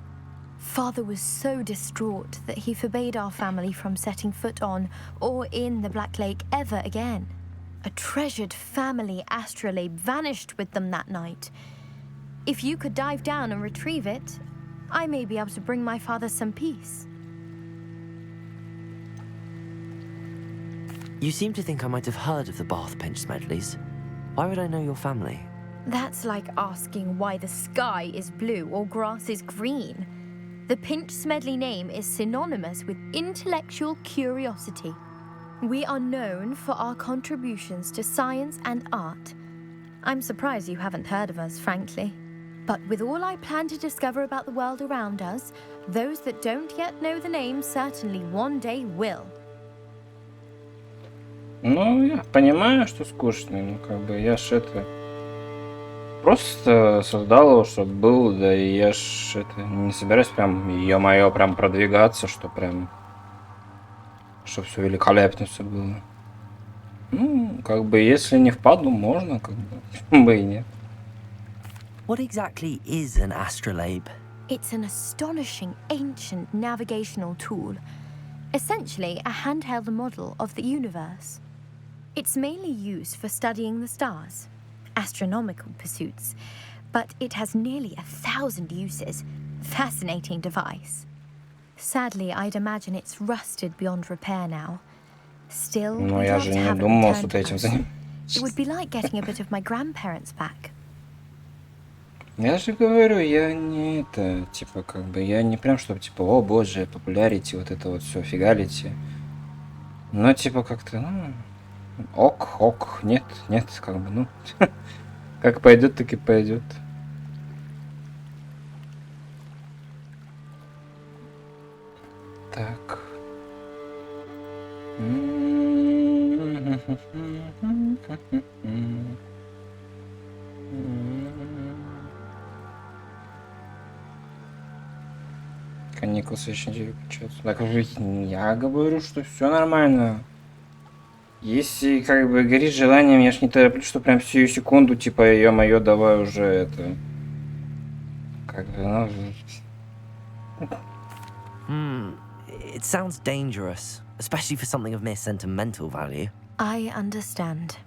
Father was so distraught that he forbade our family from setting foot on or in the Black Lake ever again. A treasured family astrolabe vanished with them that night. If you could dive down and retrieve it, I may be able to bring my father some peace. You seem to think I might have heard of the Bath Pinch Smedleys. Why would I know your family? That's like asking why the sky is blue or grass is green. The Pinch Smedley name is synonymous with intellectual curiosity. We are known for our contributions to science and art. I'm surprised you haven't heard of us, frankly. But with all I plan to discover about the world around us, those that don't yet know the name certainly one day will. Ну, я понимаю, что скучно, ну, как бы, я ж это... Просто создал его, чтобы был, да и я ж это... Не собираюсь прям, ё-моё, прям продвигаться, что прям... Чтобы все великолепно все было. Ну, как бы, если не впаду, можно, как бы, бы и нет. What exactly is an astrolabe? It's an astonishing ancient navigational tool. Essentially, a handheld model of the universe. It's mainly used for studying the stars, astronomical pursuits, but it has nearly 1,000 uses. Fascinating device. Sadly, I'd imagine it's rusted beyond repair now. Still, Ну, we'd я love же to не have it думал, returned что to ты этим us. занимаешься. It would be like getting a bit of my grandparents back. Я же говорю, я не это, типа, как бы, я не прям, чтобы, типа, о боже, популярити, вот это вот все, фигалити. Но, типа, как-то, ну, ок, нет, как бы, ну, как пойдет, так и пойдет. Так. Каникулы следующей недели включаются. Так, я говорю, что все нормально. Если как бы горит желанием, я ж не тороплю, что прям сию секунду, типа, ё-моё, давай уже это. Как бы, ну... It sounds dangerous, especially for something of mere sentimental value. I understand.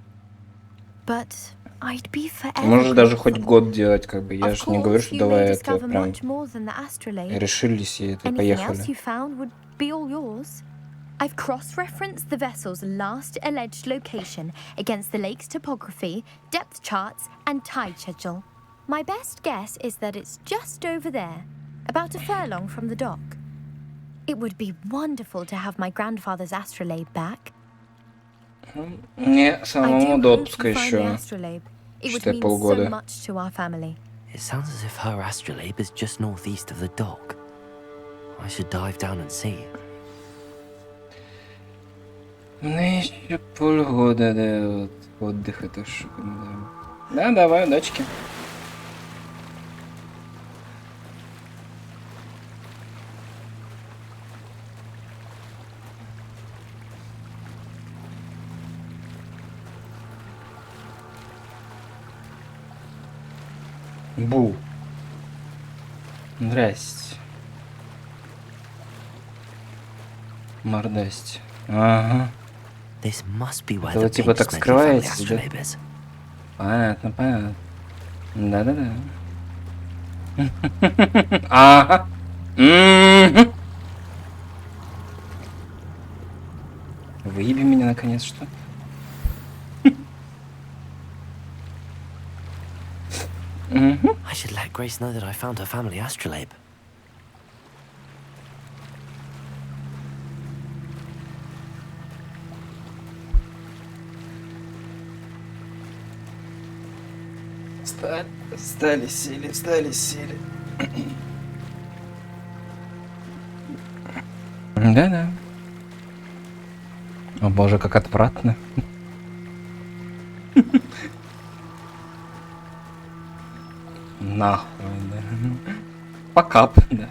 But I'd be forever. Можешь даже хоть год делать, как бы. Я Of же не говорю, course, что you давай may это discover прям much more than the astrolabe. решились и это Anything поехали. else you found would be all yours. I've cross-referenced the vessel's last alleged location against the lake's topography, depth charts, and tide schedule. My best guess is that it's just over there, about a furlong from the dock. It would be wonderful to have my grandfather's astrolabe back. Мне самому до отпуска еще. It would Считай, mean so полгода. much to our family. It sounds as if her astrolabe is just northeast of the dock. I should dive down and see. Мне еще полгода, да, вот, отдых это шикарно. Да, давай, удачки. Бу. Здрасте. Мордасти. Ага. This must be where Это the вы типа Pinch так Smedley family скрываетесь, да? astrolabe is. Понятно, понятно. Да-да-да. Ага. Мгм. Выеби меня наконец, что? I should let Grace know that I found her family astrolabe. Встали, сели. Да-да. О боже, как отвратно. Нахуй, да. Покап, да.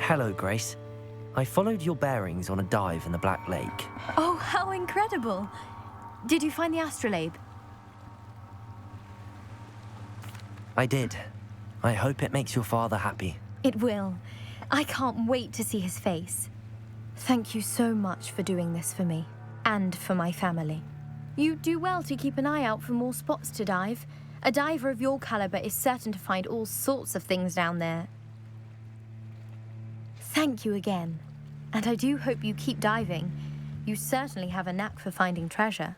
Hello, Grace. I followed your bearings on a dive in the Black Lake. Oh, how incredible! Did you find the astrolabe? I did. I hope it makes your father happy. It will. I can't wait to see his face. Thank you so much for doing this for me, and for my family. You do well to keep an eye out for more spots to dive. A diver of your caliber is certain to find all sorts of things down there. Thank you again. And I do hope you keep diving. You certainly have a knack for finding treasure.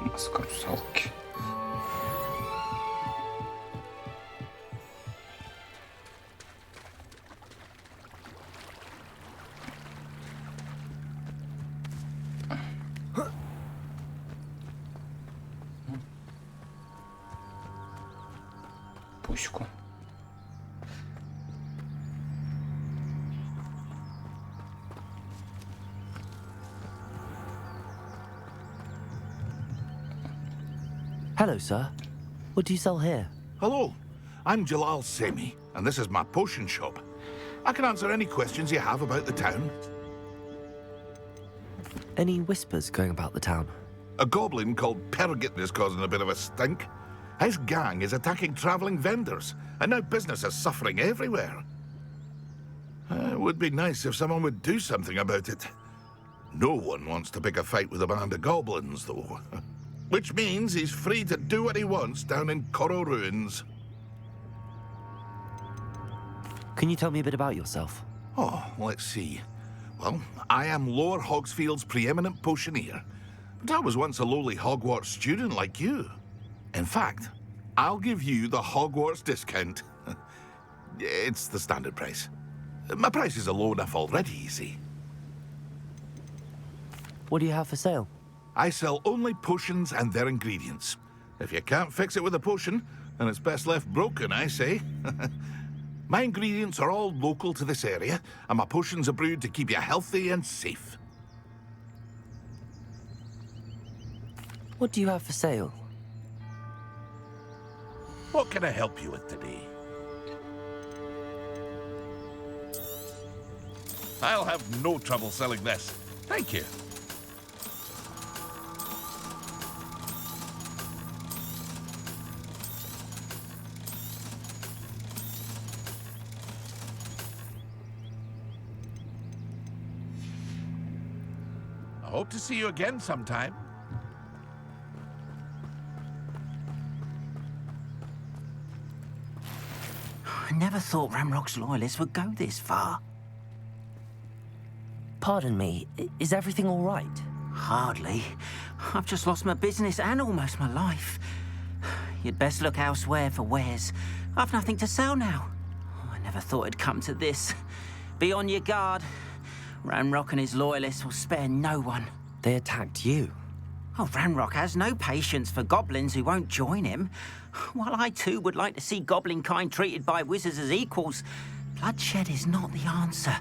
Маска русалки. Пуську. Hello, sir. What do you sell here? Hello, I'm Jalal Semi, and this is my potion shop. I can answer any questions you have about the town. Any whispers going about the town? A goblin called Pergit is causing a bit of a stink. His gang is attacking travelling vendors, and now business is suffering everywhere. It would be nice if someone would do something about it. No one wants to pick a fight with a band of goblins, though. Which means he's free to do what he wants down in Coral Ruins. Can you tell me a bit about yourself? Oh, let's see. Well, I am Lower Hogsfield's preeminent potioneer, but I was once a lowly Hogwarts student like you. In fact, I'll give you the Hogwarts discount. It's the standard price. My prices are low enough already, you see. What do you have for sale? I sell only potions and their ingredients. If you can't fix it with a potion, then it's best left broken, I say. My ingredients are all local to this area, and my potions are brewed to keep you healthy and safe. What do you have for sale? What can I help you with today? I'll have no trouble selling this. Thank you. I hope to see you again sometime. I never thought Ramrock's loyalists would go this far. Pardon me, is everything all right? Hardly. I've just lost my business and almost my life. You'd best look elsewhere for wares. I've nothing to sell now. I never thought it'd come to this. Be on your guard. Ranrock and his loyalists will spare no one. They attacked you? Oh, Ranrock has no patience for goblins who won't join him. While I too would like to see goblin kind treated by wizards as equals, bloodshed is not the answer.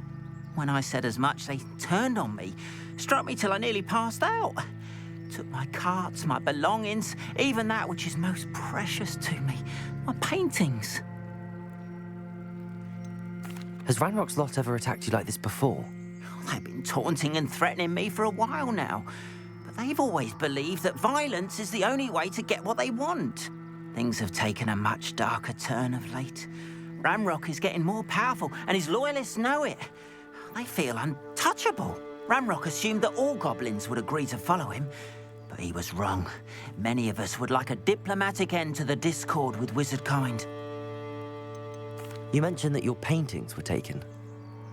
When I said as much, they turned on me, struck me till I nearly passed out. Took my carts, my belongings, even that which is most precious to me, my paintings. Has Ranrock's lot ever attacked you like this before? They've been taunting and threatening me for a while now, but they've always believed that violence is the only way to get what they want. Things have taken a much darker turn of late. Ranrock is getting more powerful, and his loyalists know it. They feel untouchable. Ranrock assumed that all goblins would agree to follow him, but he was wrong. Many of us would like a diplomatic end to the discord with wizard kind. You mentioned that your paintings were taken.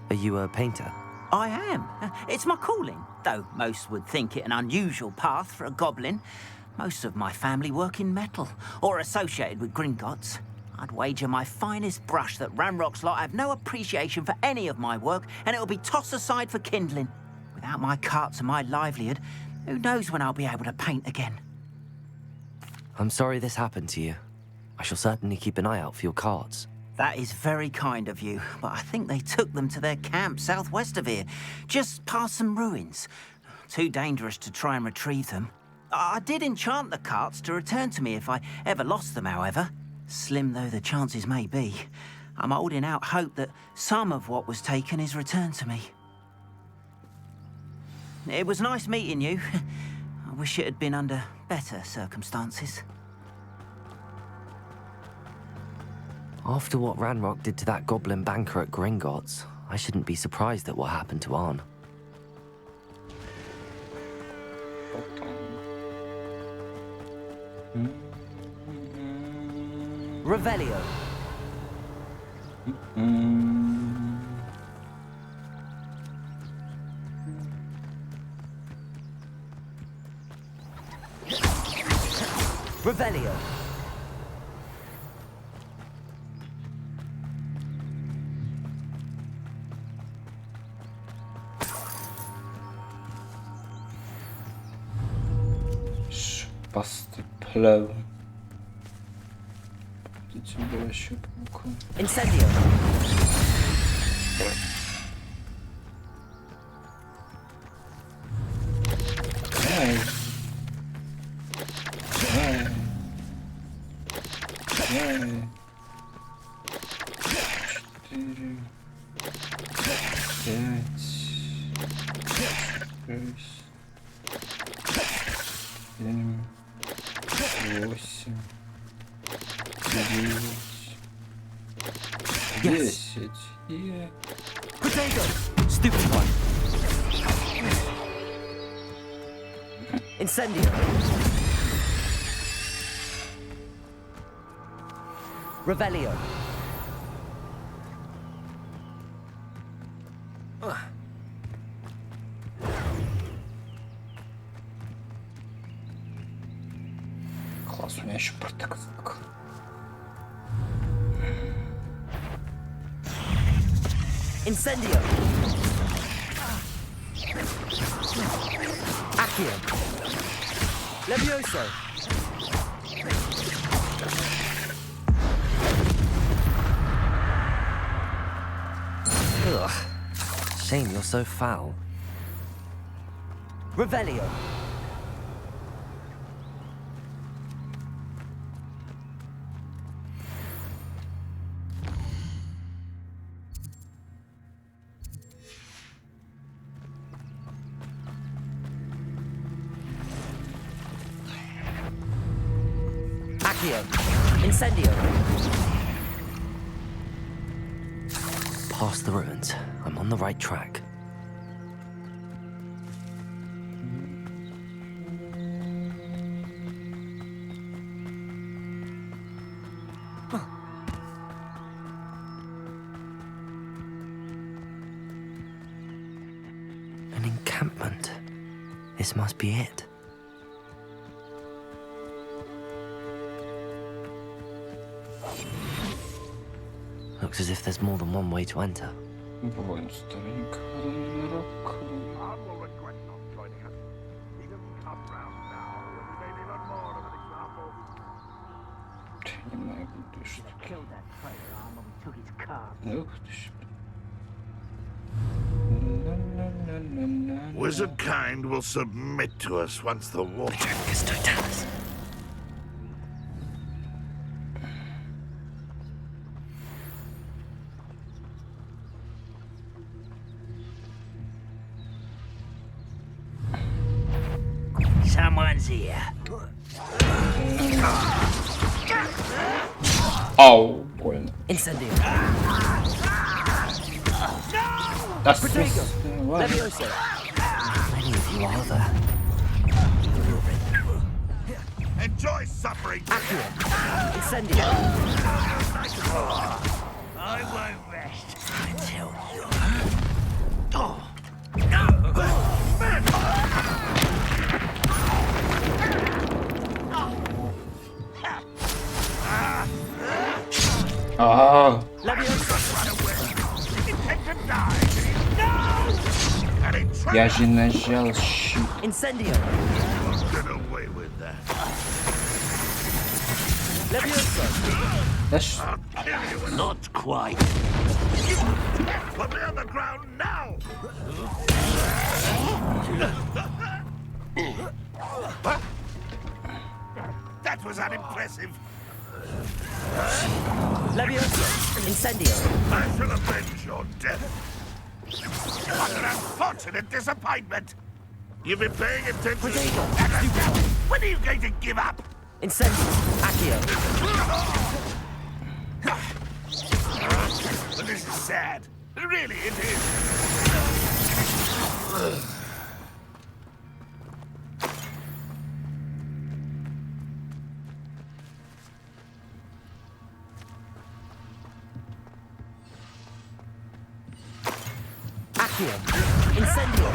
Are you a painter? I am. It's my calling, though most would think it an unusual path for a goblin. Most of my family work in metal, or associated with Gringotts. I'd wager my finest brush that Ranrock's lot have no appreciation for any of my work, and it'll be tossed aside for kindling. Without my carts and my livelihood, who knows when I'll be able to paint again. I'm sorry this happened to you. I shall certainly keep an eye out for your carts. That is very kind of you, but I think they took them to their camp southwest of here, just past some ruins. Too dangerous to try and retrieve them. I did enchant the carts to return to me if I ever lost them, however. Slim though the chances may be, I'm holding out hope that some of what was taken is returned to me. It was nice meeting you. I wish it had been under better circumstances. After what Ranrock did to that goblin banker at Gringotts, I shouldn't be surprised at what happened to Arn. Revelio. Revelio. Pasty plew. Widzicie, było się półką. Incendio. Ej. Ej. Ej. 4, 5, 6, 7, 8, 9, 10. Yeah. Potato. Stupid one. Incendio. Revelio. Класс, у меня еще протекцик. Incendio. Accio. Levioso. Ugh. Shame you're so foul. Revelio. Accio. Incendio. Past the ruins. I'm on the right track. An encampment. This must be it. Looks as if there's more than one way to enter. Воин старенького Ранрока. Не могу, ты что? Ух ты ж. Wizard kind will submit to us once the water. Someone's here. Ау, больно. Incendio. Да Potato. Levioso. Many of you are there. Enjoy suffering. Accio. Incendio. I won't rest until you. Ah. Я же нажал щит. Incendio. Get away with that. Levioso. Да ш... Not quite. Put me on the ground now. That was unimpressive. Levioso. Incendio. I shall avenge your death. What an unfortunate disappointment. You've been paying attention. When are you going to give up? Incendium. Accio. Well, this is sad. Really, it is. Accio. Incendium.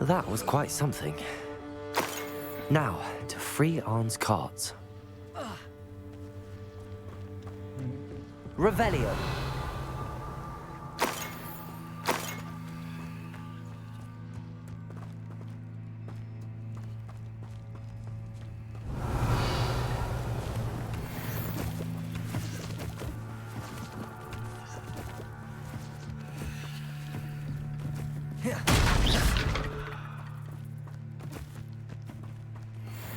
That was quite something. Now, to free Arn's cards. Revelio.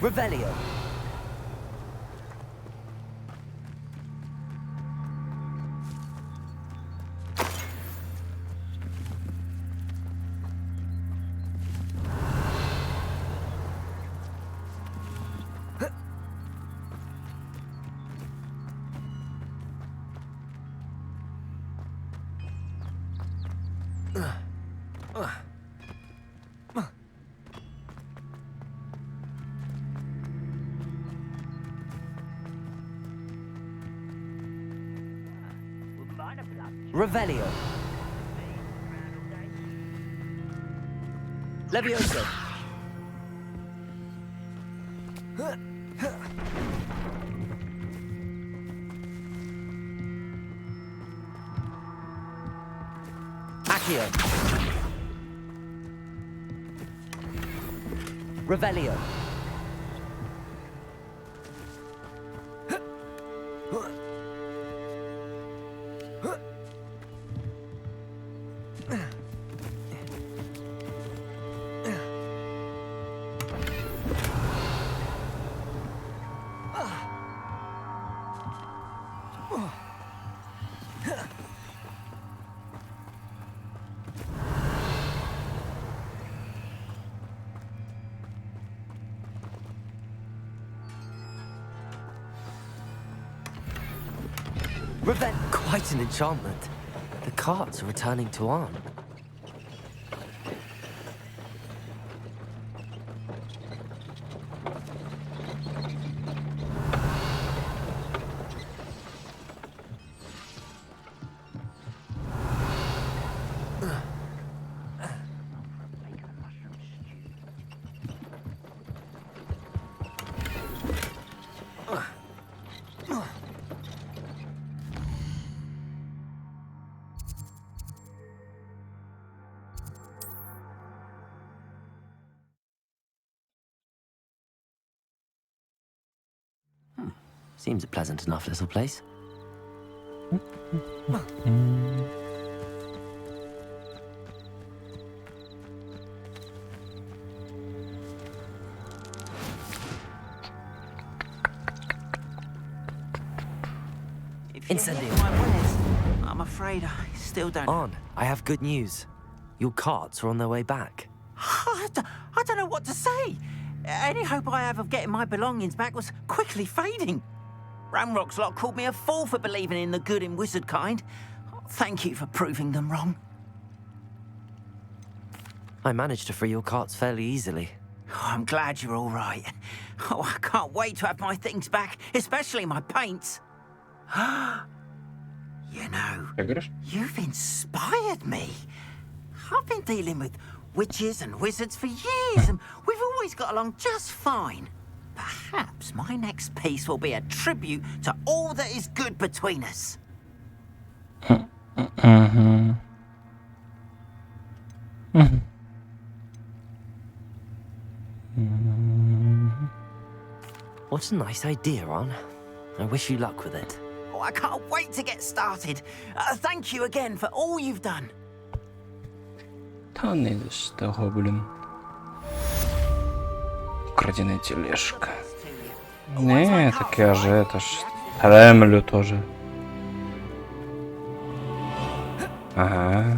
Revelio. Revelio. Levioso. Accio. Revelio. Quite an enchantment. The carts are returning to Arn. Seems a pleasant enough little place. Incendium. I'm afraid I still don't... Arn, I have good news. Your carts are on their way back. I don't know what to say. Any hope I have of getting my belongings back was quickly fading. Ramrock's lot called me a fool for believing in the good in wizard kind. Thank you for proving them wrong. I managed to free your carts fairly easily. Oh, I'm glad you're all right. Oh, I can't wait to have my things back, especially my paints. You know, you've inspired me. I've been dealing with witches and wizards for years, and we've always got along just fine. Perhaps my next piece will be a tribute to all that is good between us. What a nice idea, Arn. I wish you luck with it. Oh, I can't wait to get started. Thank you again for all you've done. Та не за того, блин. Украденная тележка. Не, так я же это ж ремлю тоже. Ага.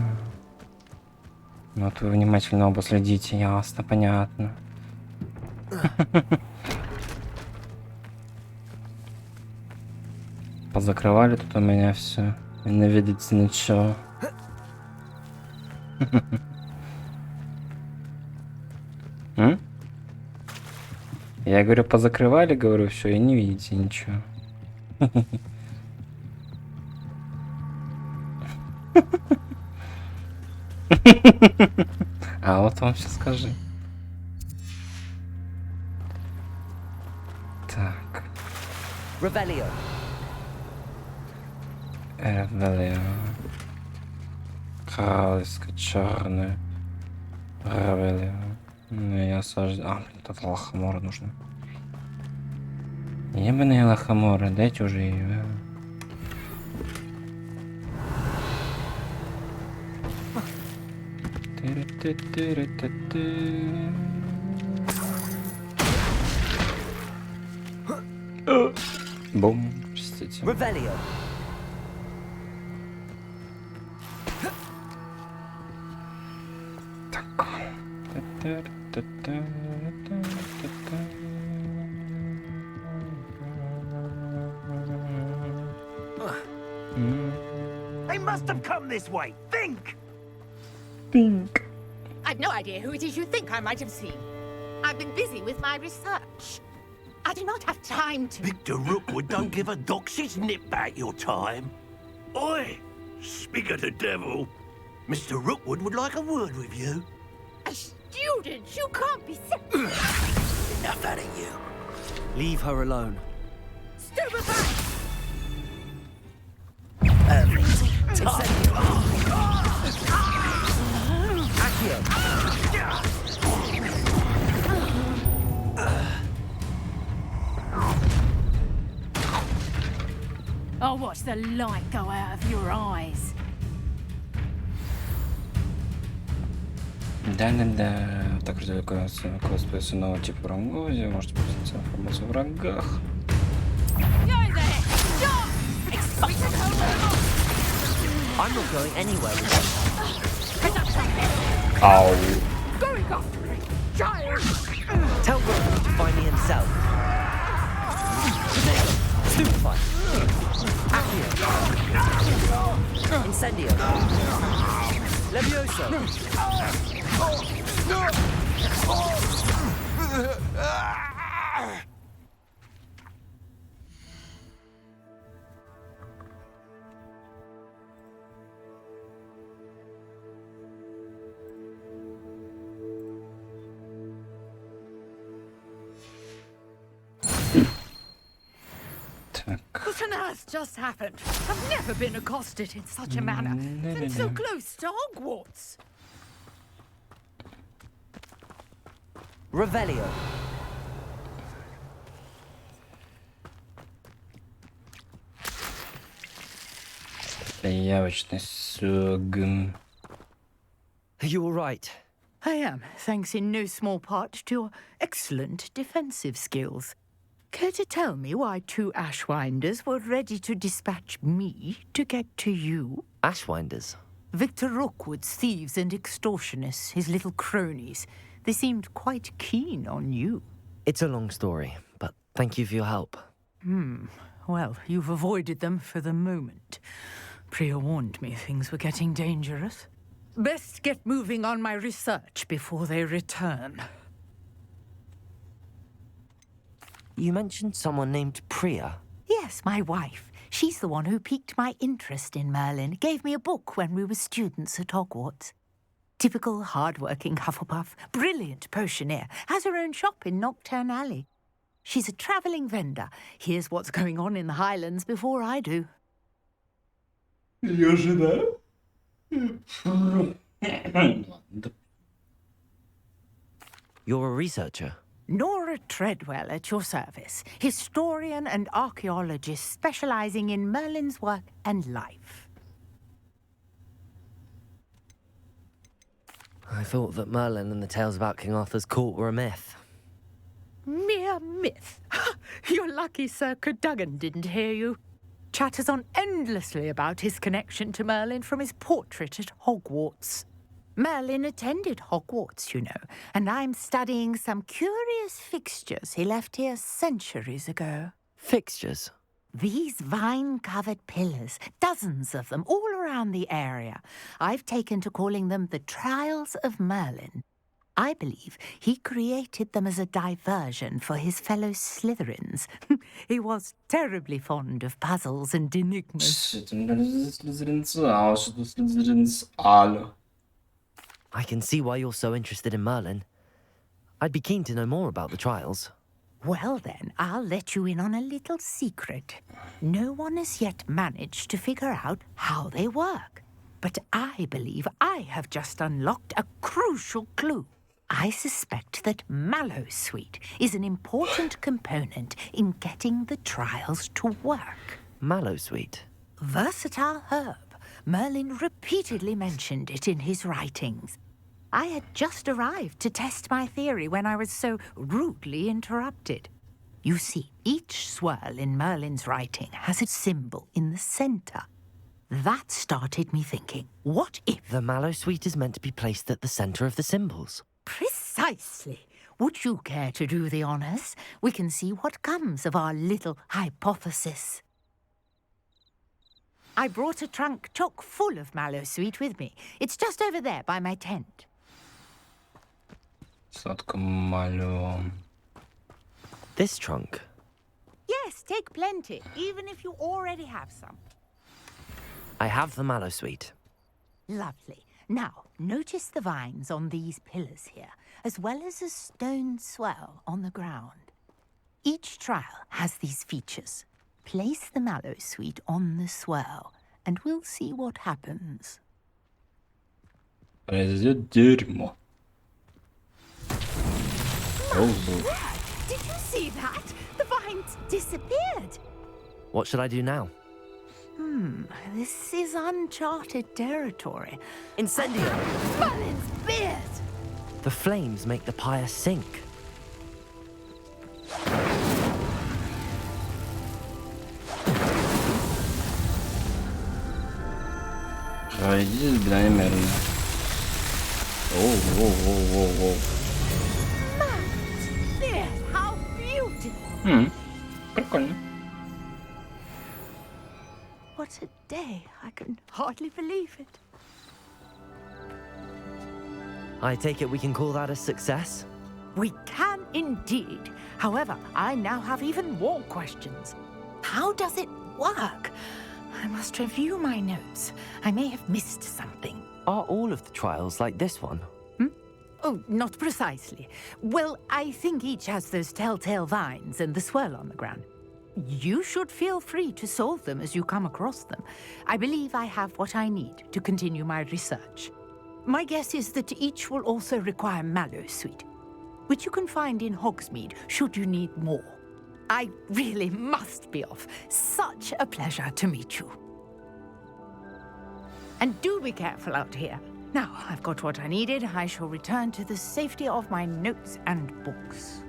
Вот вы внимательно оба следите, ясно, понятно. Позакрывали тут у меня все. И не видите ничего. Я говорю, позакрывали, говорю, все, и не видите ничего. А вот вам все скажи. Так. Revelio. Ревелио. Королевское черное. Ревелио. Ну, я сажу. А, блин, тут лохомора нужно. Ебаные лохоморы, дайте уже ее. Бум, простите. Revelio. They must have come this way. Think! Think. I've no idea who it is you think I might have seen. I've been busy with my research. I do not have time to... Victor Rookwood don't give a doxy's nip back your time. Oi! Speak of the devil. Mr. Rookwood would like a word with you. A student? You can't be... Enough out of you. Leave her alone. Stupefy! I'll watch the light go out of your eyes. Да-да-да. Так развлекаются нового типа врагов. Можете пользоваться информацией о врагах. I'm not going anywhere with them. Ow. Going after it, child! Tell Rookwood to find me himself. Stupefy. Accio. Incendio. Levioso. What on earth just happened? I've never been accosted in such a manner. And so close to Hogwarts. Revelio. Явочный согм. Are you all right? I am, thanks in no small part to your excellent defensive skills. Care to tell me why two Ashwinders were ready to dispatch me to get to you? Ashwinders? Victor Rookwood's thieves and extortionists, his little cronies. They seemed quite keen on you. It's a long story, but thank you for your help. Well, you've avoided them for the moment. Priya warned me things were getting dangerous. Best get moving on my research before they return. You mentioned someone named Priya. Yes, my wife. She's the one who piqued my interest in Merlin. Gave me a book when we were students at Hogwarts. Typical hard-working Hufflepuff. Brilliant potioneer. Has her own shop in Knockturn Alley. She's a travelling vendor. Hears what's going on in the Highlands before I do. Я ожидаю. You're a researcher? Nora Treadwell at your service. Historian and archaeologist specialising in Merlin's work and life. I thought that Merlin and the tales about King Arthur's court were a myth. Mere myth. You're lucky Sir Cadogan didn't hear you. Chatters on endlessly about his connection to Merlin from his portrait at Hogwarts. Merlin attended Hogwarts, you know, and I'm studying some curious fixtures he left here centuries ago. Fixtures? These vine-covered pillars, dozens of them, all around the area. I've taken to calling them the Trials of Merlin. I believe he created them as a diversion for his fellow Slytherins. He was terribly fond of puzzles and enigmas. I can see why you're so interested in Merlin. I'd be keen to know more about the trials. Well then, I'll let you in on a little secret. No one has yet managed to figure out how they work. But I believe I have just unlocked a crucial clue. I suspect that Mallowsweet is an important component in getting the trials to work. Mallowsweet? Versatile herb. Merlin repeatedly mentioned it in his writings. I had just arrived to test my theory when I was so rudely interrupted. You see, each swirl in Merlin's writing has a symbol in the center. That started me thinking, what if... The Mallowsweet is meant to be placed at the center of the symbols. Precisely. Would you care to do the honors? We can see what comes of our little hypothesis. I brought a trunk chock full of Mallowsweet with me. It's just over there by my tent. This trunk? Yes, take plenty, even if you already have some. I have the Mallowsweet. Lovely. Now, notice the vines on these pillars here, as well as a stone swell on the ground. Each trial has these features. Place the Mallowsweet on the swell, and we'll see what happens. Произойдет дерьмо. Did you see that? The vines disappeared. What should I do now? This is uncharted territory. Incendio! Merlin's beard! The flames make the pyre sink. Пройди намеренно. Воу. There, how beautiful! Прикольно. What a day. I can hardly believe it. I take it we can call that a success? We can indeed. However, I now have even more questions. How does it work? I must review my notes. I may have missed something. Are all of the trials like this one? Oh, not precisely. Well, I think each has those telltale vines and the swirl on the ground. You should feel free to solve them as you come across them. I believe I have what I need to continue my research. My guess is that each will also require Mallowsweet, which you can find in Hogsmeade should you need more. I really must be off. Such a pleasure to meet you. And do be careful out here. Now, I've got what I needed. I shall return to the safety of my notes and books.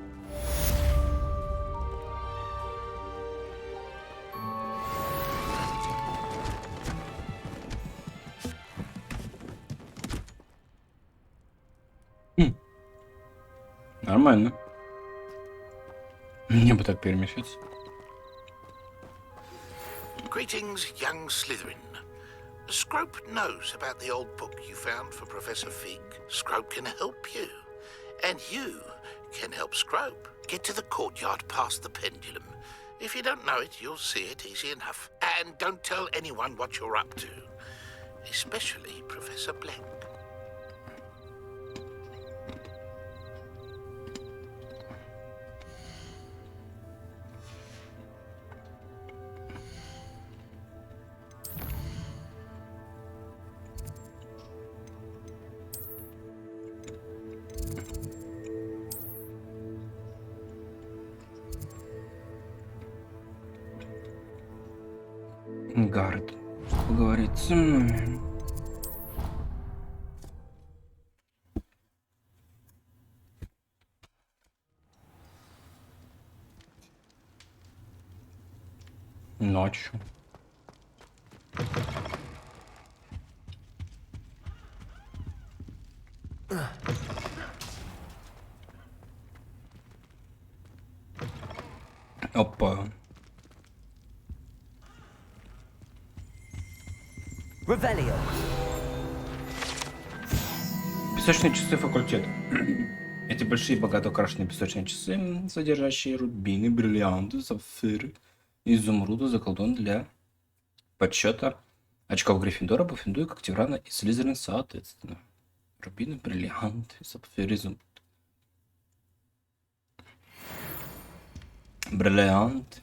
Нормально. Мне бы так перемещаться. Greetings, young Slytherin. Scrope knows about the old book you found for Professor Fig. Scrope can help you. And you can help Scrope. Get to the courtyard past the pendulum. If you don't know it, you'll see it easy enough. And don't tell anyone what you're up to. Especially Professor Black. Гард. Поговорить со мной. Ночью. Revelio. Песочные часы факультета. Эти большие, богато украшенные песочные часы, содержащие рубины, бриллианты, сапфиры, изумруды, заколдованы для подсчета очков Гриффиндора, Пуффиндуя, Когтеврана и Слизерина соответственно. Рубины, бриллианты, сапфиры, изумруды. Бриллианты.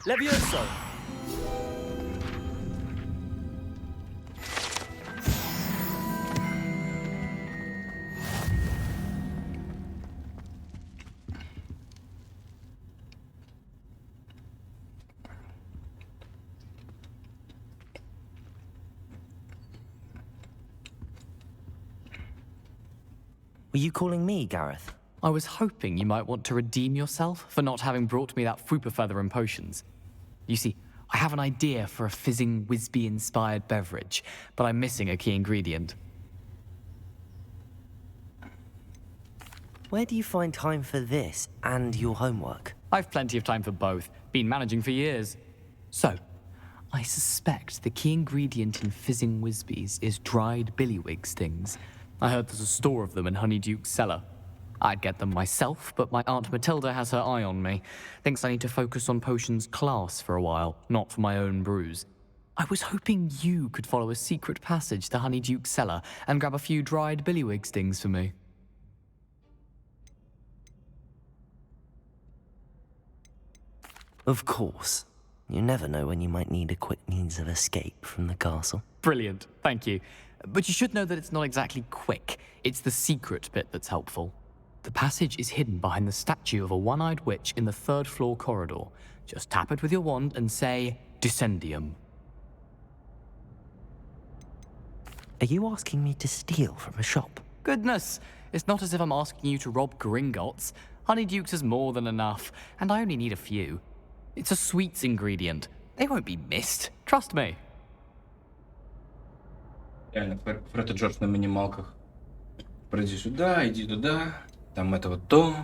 Levioso. Were you calling me, Gareth? I was hoping you might want to redeem yourself for not having brought me that Fooper feather and potions. You see, I have an idea for a fizzing Wisby-inspired beverage, but I'm missing a key ingredient. Where do you find time for this and your homework? I've plenty of time for both. Been managing for years. So, I suspect the key ingredient in fizzing Wisbies is dried billywig stings. I heard there's a store of them in Honeyduke's cellar. I'd get them myself, but my Aunt Matilda has her eye on me. Thinks I need to focus on potions class for a while, not for my own brews. I was hoping you could follow a secret passage to Honeyduke's cellar and grab a few dried billywig stings for me. Of course. You never know when you might need a quick means of escape from the castle. Brilliant, thank you. But you should know that it's not exactly quick. It's the secret bit that's helpful. The passage is hidden behind the statue of a one-eyed witch in the third-floor corridor. Just tap it with your wand and say, Descendium. Are you asking me to steal from a shop? Goodness, it's not as if I'm asking you to rob Gringotts. Honeyduke's has more than enough, and I only need a few. It's a sweets ingredient. They won't be missed. Trust me. Реально, Фред и Джордж на минималках. Пройди сюда, иди туда, там это вот то.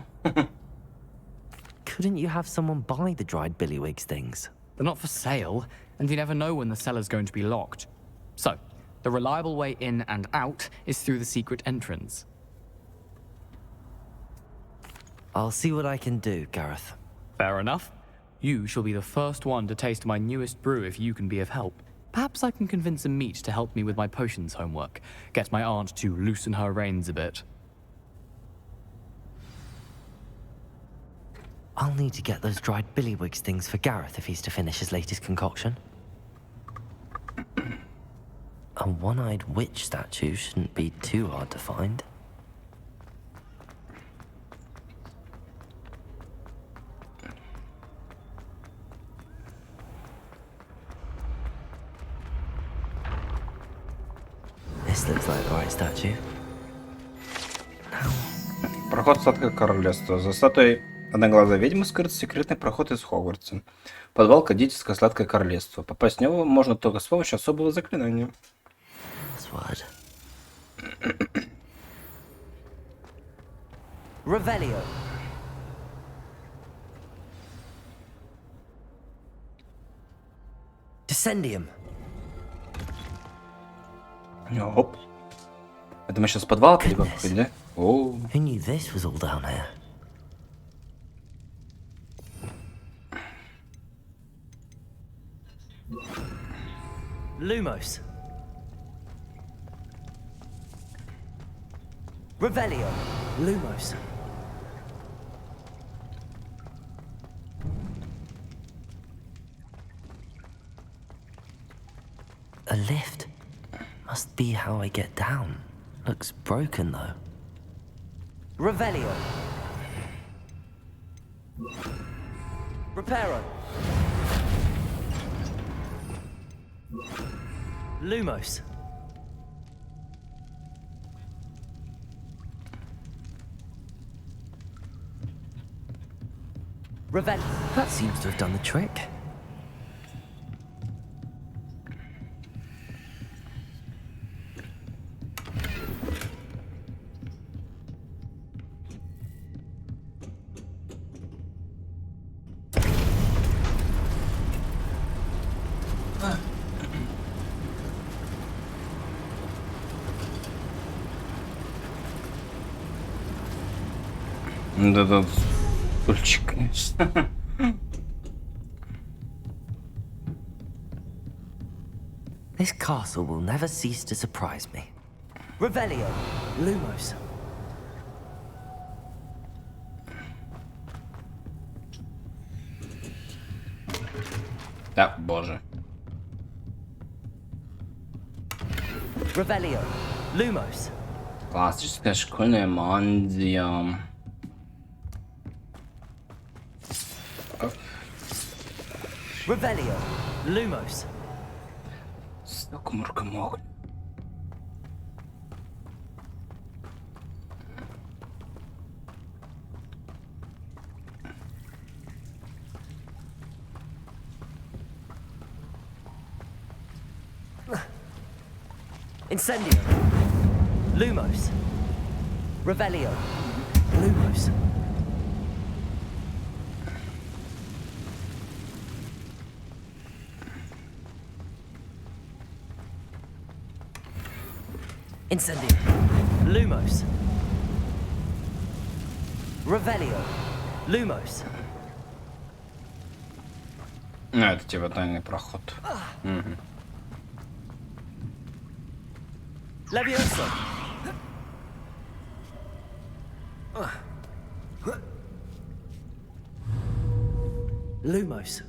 Couldn't you have someone buy the dried billywig stings? They're not for sale, and you never know when the cellar's going to be locked. So, the reliable way in and out is through the secret entrance. I'll see what I can do, Gareth. Fair enough. You shall be the first one to taste my newest brew if you can be of help. Perhaps I can convince a meat to help me with my potions homework. Get my aunt to loosen her reins a bit. I'll need to get those dried billywig stings for Gareth if he's to finish his latest concoction. A one-eyed witch statue shouldn't be too hard to find. This looks like the right statue. Проход в сладкое королевство. За статуей одноглазой ведьмы скрыт секретный проход из Хогвартса. Подвал кондитерское сладкое королевство. Попасть в него можно только с помощью особого заклинания. Revelio. Descendium. Оп. Это мы сейчас в подвал переходим, да? О. Who knew this was all down here? Lumos. Revelio. Lumos. A lift. Must be how I get down. Looks broken though. Revelio. Reparo. Lumos. Revelio. That seems to have done the trick. Да-да, стульчик, конечно. This castle will never cease to surprise me. Revelio. Lumos. Да, боже. Revelio. Lumos. Классическая школьная мантия. Revelio. Lumos. Столько мурка-мог. Incendio. Lumos. Revelio. Lumos. Incendio. Lumos. Revelio. Lumos. Ну, это типа тайный проход. Угу. Levioso. Lumos.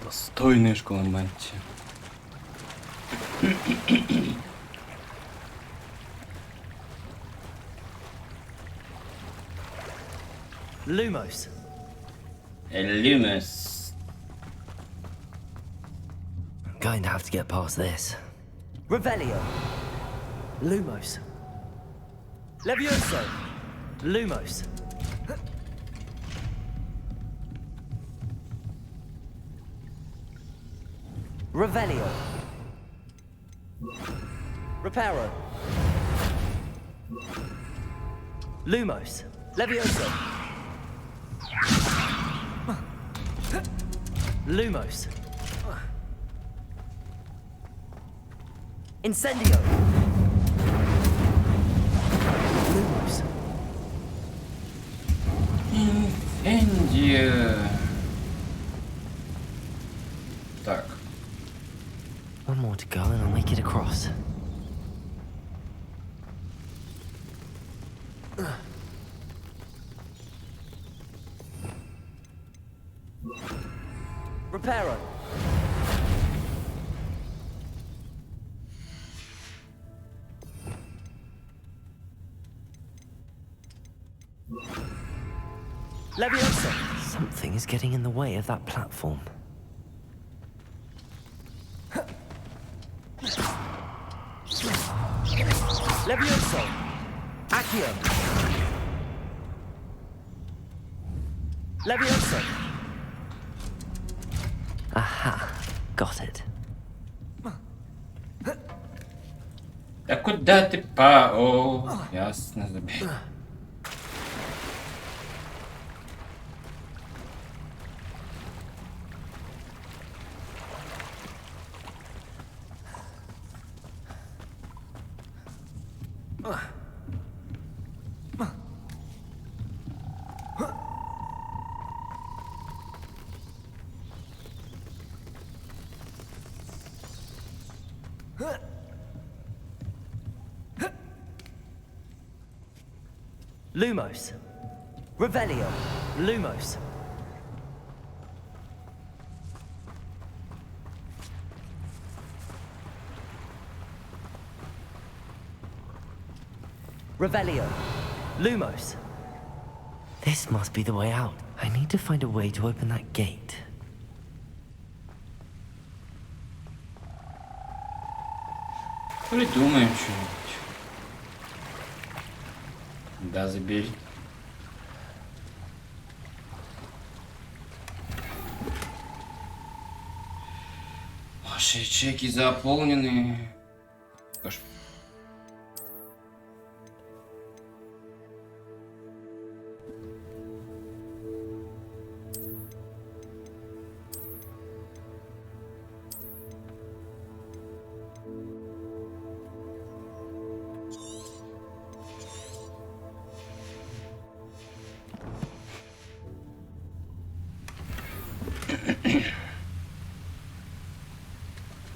Достойная школа мантии. Lumos. Lumos. Going to have to get past this. Revelio. Lumos. Levioso. Lumos. Revelio. Reparo. Lumos. Levioso. Lumos. Incendio. Lumos. Инфендия. Так. One more to go and I'll make it across. Reparo. Levioso. Something is getting in the way of that platform. Levioso. Accio. Levioso. Aha, got it. Да куда ты по... О, ясно, забей. Lumos. Revelio. Lumos. Revelio. Lumos. This must be the way out. I need to find a way to open that gate. Придумаем что-нибудь. Да, забей. Ваши ячейки заполнены.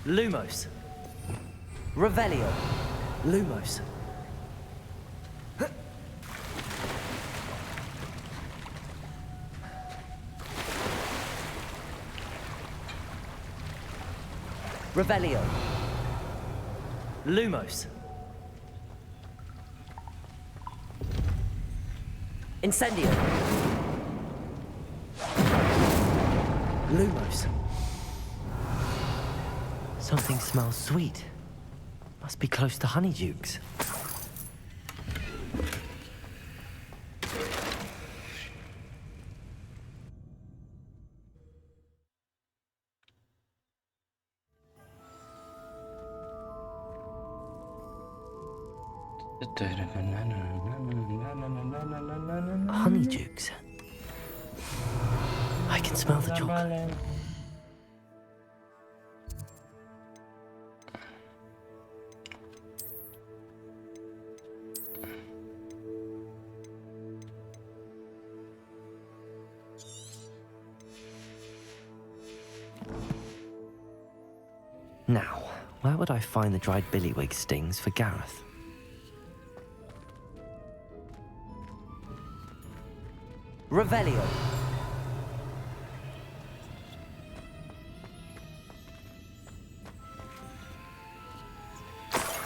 Lumos. Revelio. Lumos. Revelio. Lumos. Incendio. Lumos. Something smells sweet. Must be close to Honeydukes. Honeydukes. I can smell the chocolate. Now, where would I find the dried billywig stings for Gareth? Revelio.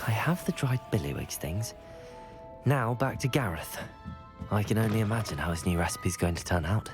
I have the dried billywig stings. Now back to Gareth. I can only imagine how his new recipe's going to turn out.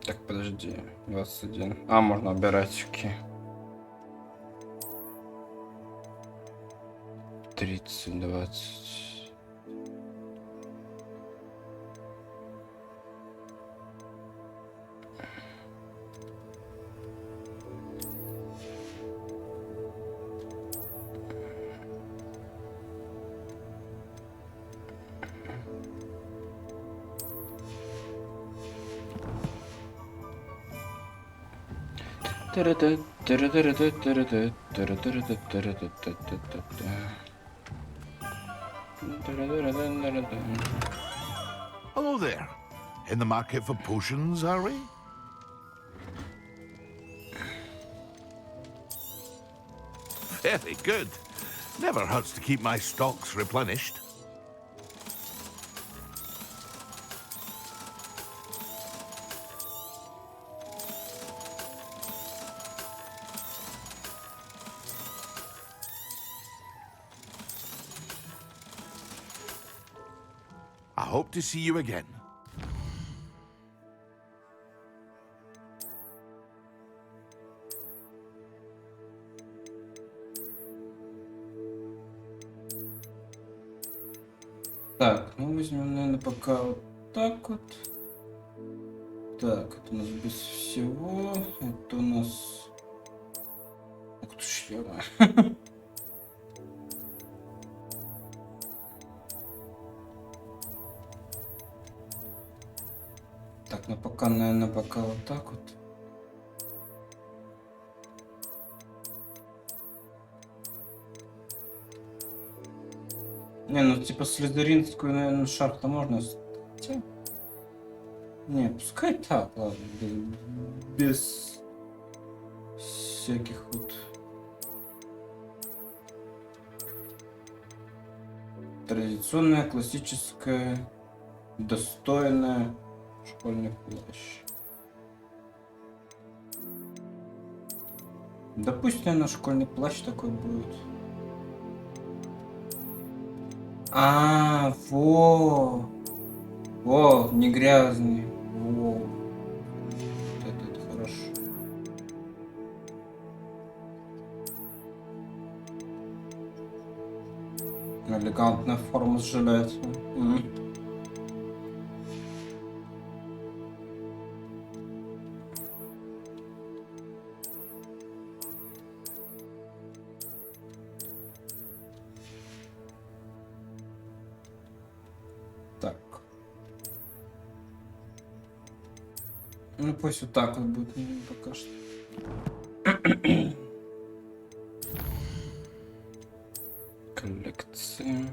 Так, подожди. 21. А, можно убирать, окей. 30, 20. Hello there. In the market for potions, are we? Very good. Never hurts to keep my stocks replenished. hope to see you again. Так, ну возьмем, наверное, пока вот так вот. Так, это у нас без всего. Это у нас... Ух ты, шлема. Так, ну пока, наверное, пока вот так вот. Не, ну типа слизеринскую, наверное, шар-то можно. Хотя... Не, пускай так, ладно. Без всяких вот... Традиционная, классическая, достойная школьный плащ. Да пусть, наверное, школьный плащ такой будет. Во! Во, не грязный. Во. Вот это хорошо. Элегантная форма с жилетом. Так. Ну пусть вот так вот будет пока что. Коллекция.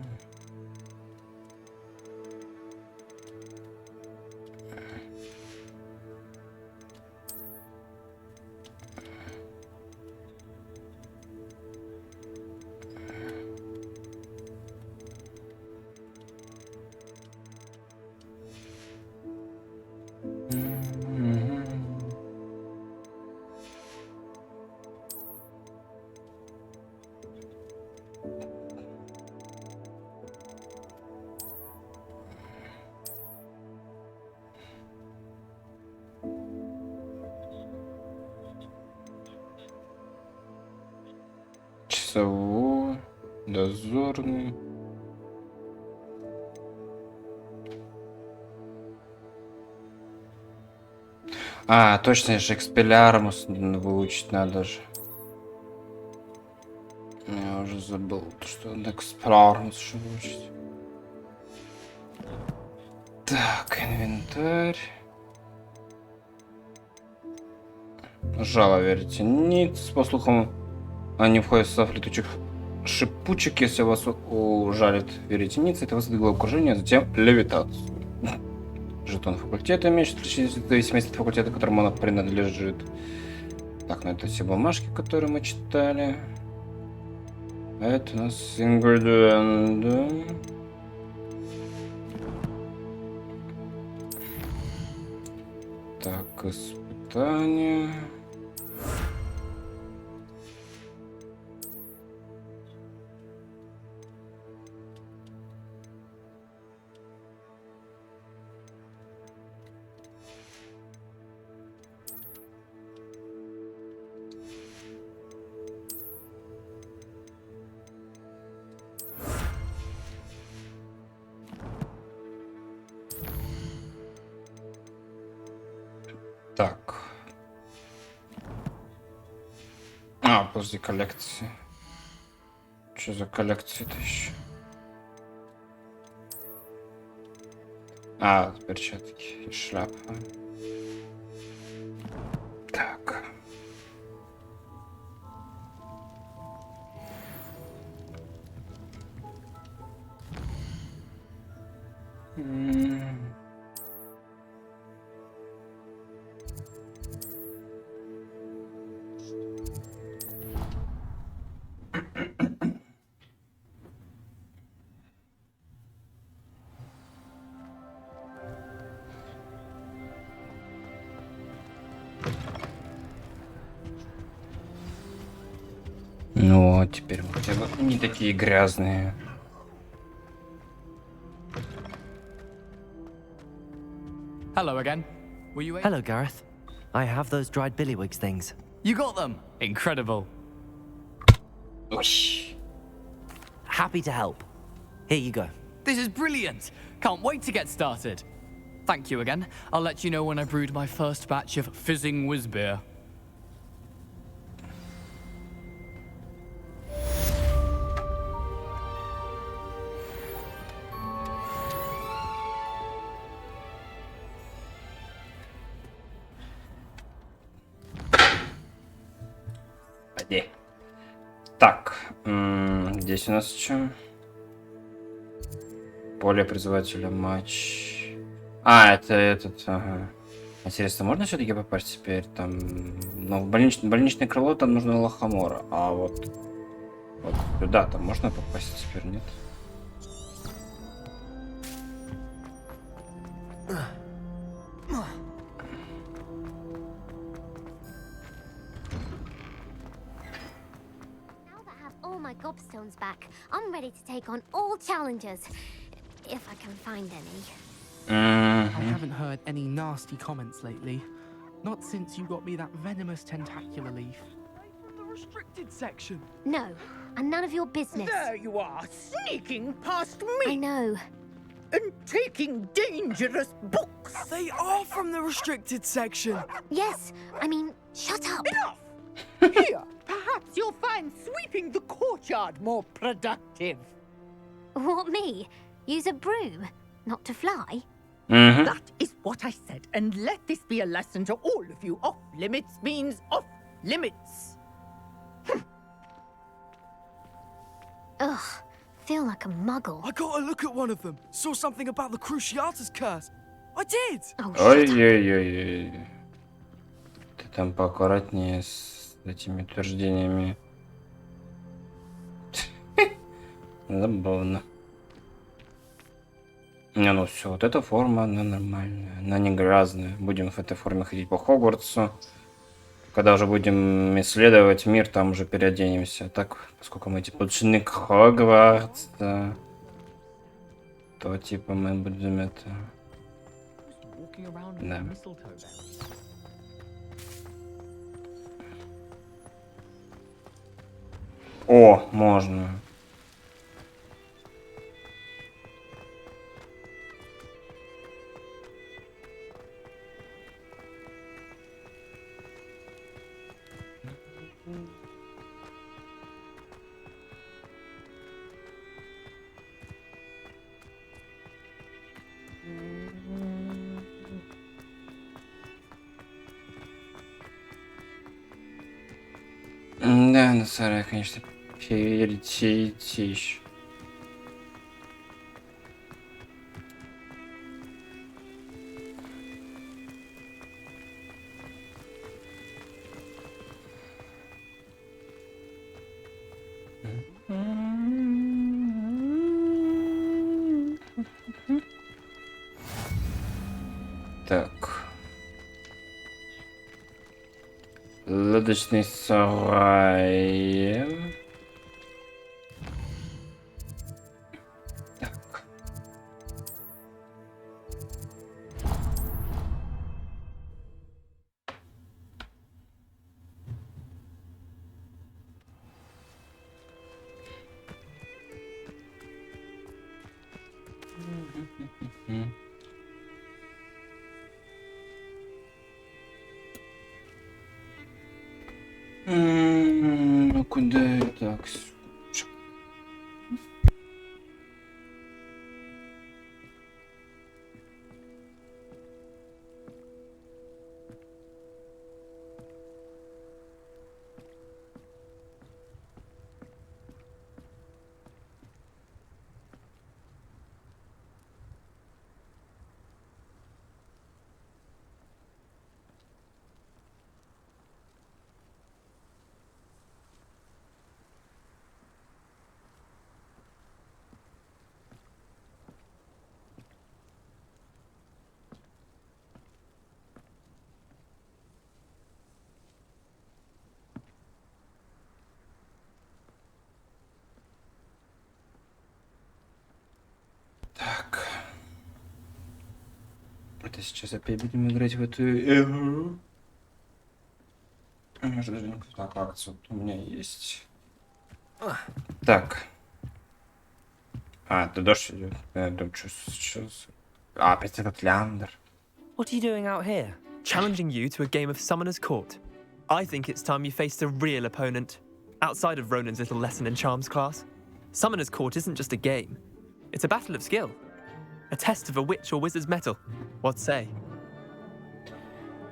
Часовой, дозорный. А, точно, же экспеллярмус выучить надо же. Я уже забыл, что надо экспеллярмус выучить. Так, инвентарь. Жало веретениц. По слухам, они входят в состав летучих шипучек. Если вас ужалит веретеница, это вызовет головокружение, а затем левитацию. Жетон факультета имеет в зависимости от факультета, которому она принадлежит. Так, ну это все бумажки, которые мы читали. А это у нас ингредиенты. Так, испытания. Так. А, подожди, коллекции. Что за коллекции-то еще? А, перчатки и шляпа. Так. Ну, а теперь мы хотя бы не такие грязные. Hello again. Were you Hello, Gareth. I have those dried billywigs things. You got them! Incredible. Whoosh. Happy to help. Here you go. This is brilliant! Can't wait to get started. Thank you again. I'll let you know when I brewed my first batch of fizzing whiz beer. Пойди. Так, здесь у нас что? Поле призывателя матч. А, это этот, ага. Интересно, можно все-таки попасть теперь там? Ну, в больничное крыло там нужно лохомора, а вот сюда там можно попасть теперь, нет? Gobstones back. I'm ready to take on all challengers, if I can find any. I haven't heard any nasty comments lately. Not since you got me that venomous tentacular leaf. From the restricted section. No, and none of your business. There you are, sneaking past me. I know. And taking dangerous books. They are from the restricted section. Yes, I mean, shut up. Enough! Here, perhaps you'll find sweeping the courtyard more productive. What, me? Use a broom, not to fly? That is what I said, and let this be a lesson to all of you. Off limits means off limits. Ugh, feel like a muggle. I got a look at one of them. Saw something about the Cruciatus curse. I did. Ой-ой-ой-ой. Ты там поаккуратнее с этими утверждениями. Забавно. Не, ну все, вот эта форма, она нормальная, она не грязная. Будем в этой форме ходить по Хогвартсу. Когда уже будем исследовать мир, там уже переоденемся. Так, поскольку мы типа ученик Хогвартса, то типа мы будем это... Да. О, можно. Да, на сарай, конечно, перейти еще. Так. Лодочный сарай. Так. Ну куда я так? ребята, сейчас опять будем играть в эту игру. Может даже не так, акцию у меня есть. Так. А, это дождь идет. Я думаю, что... А, опять этот Леандр. What are you doing out here? Challenging you to a game of Summoner's Court. I think it's time you faced a real opponent, outside of Ronan's little lesson in charms class. Summoner's Court isn't just a game. It's a battle of skill. A test of a witch or wizard's mettle. What say?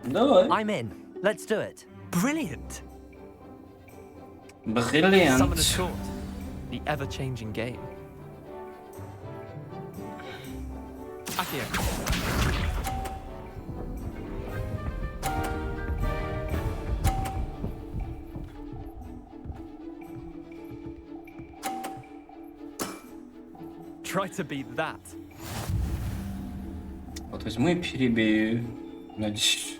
No. I'm in. Let's do it. Brilliant. Brilliant. Summoner's Court. The ever-changing game. Akio. Try to beat that. Вот возьму и перебью. Надеюсь.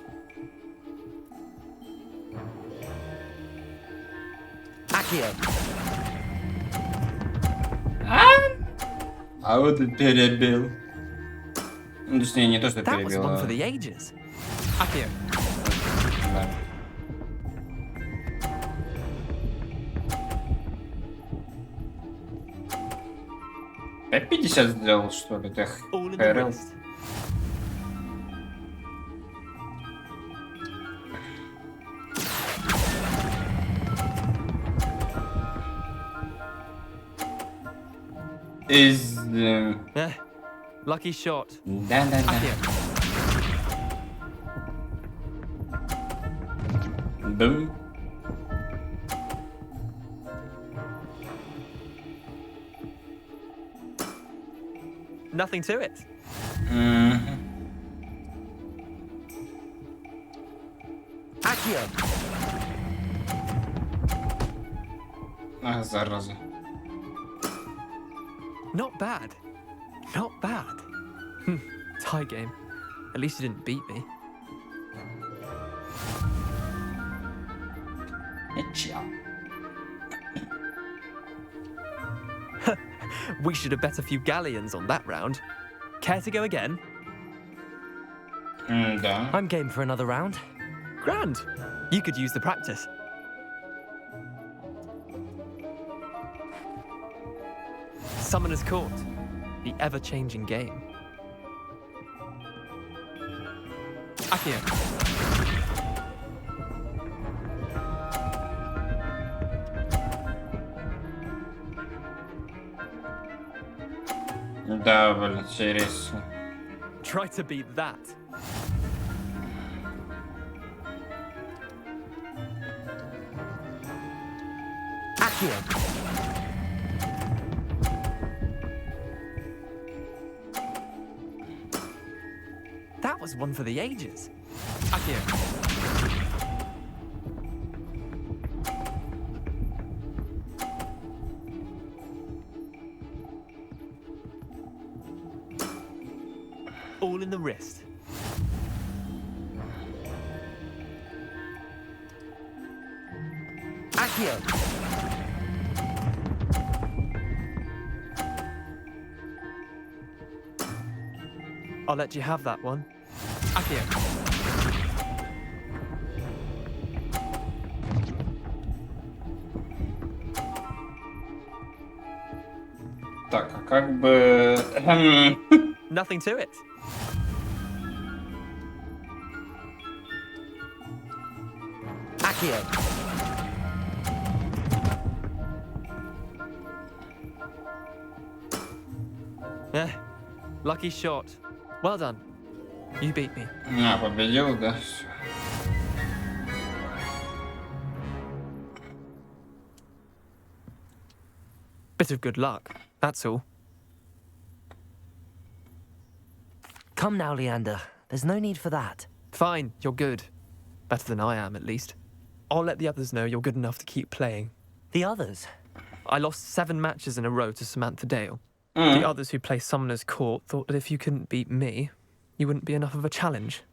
Akio. А вот и перебил. Ну, точнее, не то, что That was перебил, one а... for the ages. Akio. Да. Я 50 сделал, что ли? Ты All in the ХРЛ? wrist. Из... Lucky shot. Да. Akio. Бум. Nothing to it. Akio. А, зараза. Not bad. Not bad. Tie game. At least you didn't beat me. We should have bet a few galleons on that round. Care to go again? Да. I'm game for another round. Grand. You could use the practice. Summoner's Court. The ever-changing game. Akio. Да, блин, интересно. Try to beat that. Akio. That was one for the ages. Akio. All in the wrist. Akio. I'll let you have that one. Akio. Так, а как бы... Nothing to it. Akio. Lucky shot. Well done. You beat me. А, победил, да? Всё. Bit of good luck, that's all. Come now, Leander. There's no need for that. Fine, you're good. Better than I am, at least. I'll let the others know you're good enough to keep playing. The others? I lost 7 matches in a row to Samantha Dale. The others who play Summoner's Court thought that if you couldn't beat me, you wouldn't be enough of a challenge.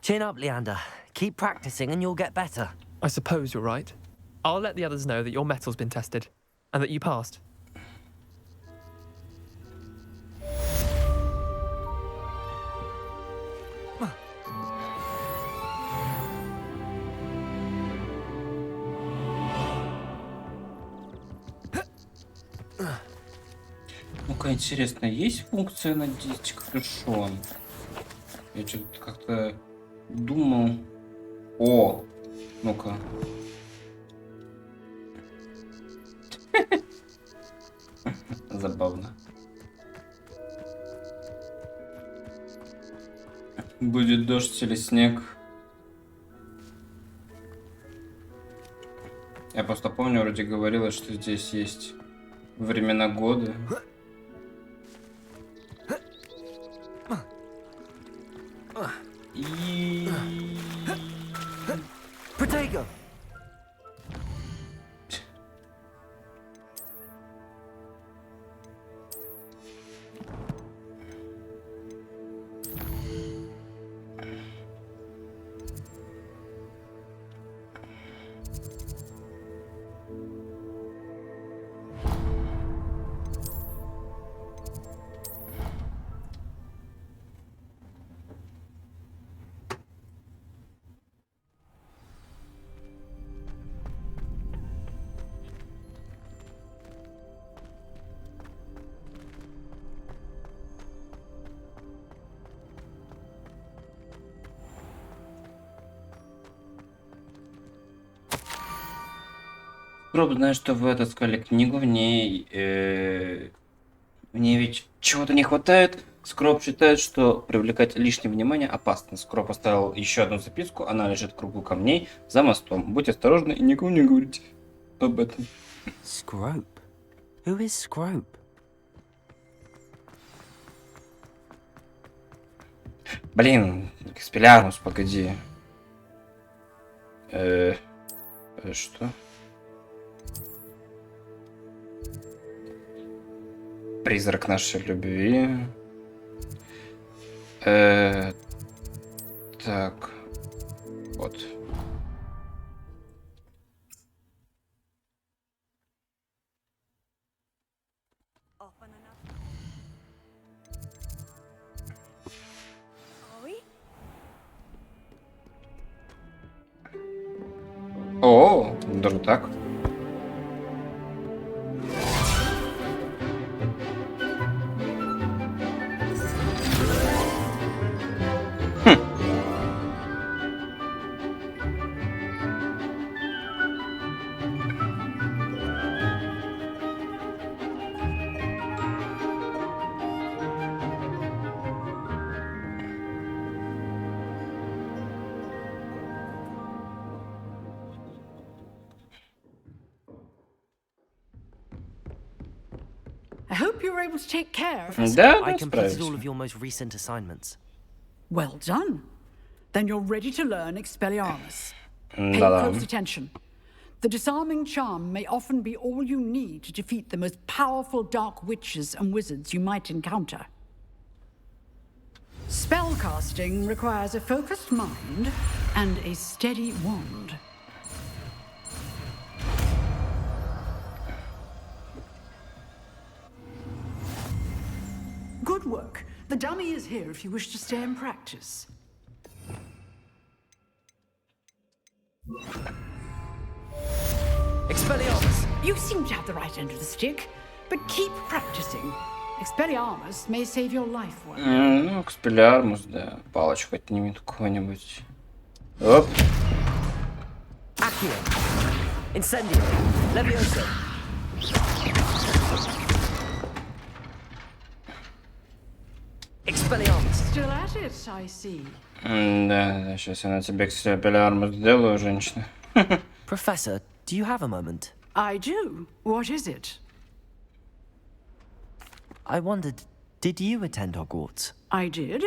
Chin up, Leander. Keep practicing and you'll get better. I suppose you're right. I'll let the others know that your metal's been tested, and that you passed. Ну-ка, интересно, есть функция надеть капюшон? Я что-то как-то думал. О, ну-ка. Забавно. Будет дождь или снег? Я просто помню, вроде говорилось, что здесь есть времена года. И... Protego! Роб, знаешь, что вы отыскали книгу, в ней ведь чего-то не хватает. Скроб считает, что привлекать лишнее внимание опасно. Скроб оставил еще одну записку, она лежит в кругу камней за мостом. Будьте осторожны и никому не говорите об этом. Scrope? Who is Scrope? Блин, Экспеллиармус, погоди. Что? Призрак нашей любви. Так. Вот. О, даже так. I hope you were able to take care of I completed all of your most recent assignments. Well done. Then you're ready to learn Expelliarmus. Pay Да-да. close attention. The disarming charm may often be all you need to defeat the most powerful dark witches and wizards you might encounter. Spellcasting requires a focused mind and a steady wand. Good work. The dummy is here if you wish to stay and practice. Expelliarmus! You seem to have the right end of the stick, but keep practicing. Expelliarmus may save your life one day. Ну, Экспеллиармус, да. Палочку отнимет какого-нибудь. Оп. Accio. Incendio. Levioso. Expelliarmus. Still at it, I see. Да, сейчас я на тебе Экспеллиармус сделаю, женщина. Professor, do you have a moment? I do. What is it? I wondered, did you attend Hogwarts? I did.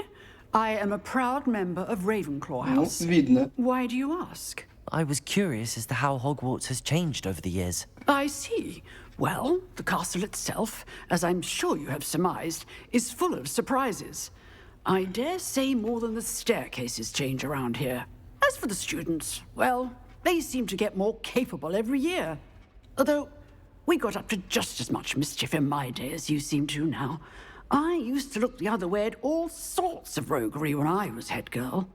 I am a proud member of Ravenclaw House. Видно. Why do you ask? I was curious as to how Hogwarts has changed over the years. I see. Well, the castle itself, as I'm sure you have surmised, is full of surprises. I dare say more than the staircases change around here. As for the students, well, they seem to get more capable every year. Although, we got up to just as much mischief in my day as you seem to now. I used to look the other way at all sorts of roguery when I was head girl.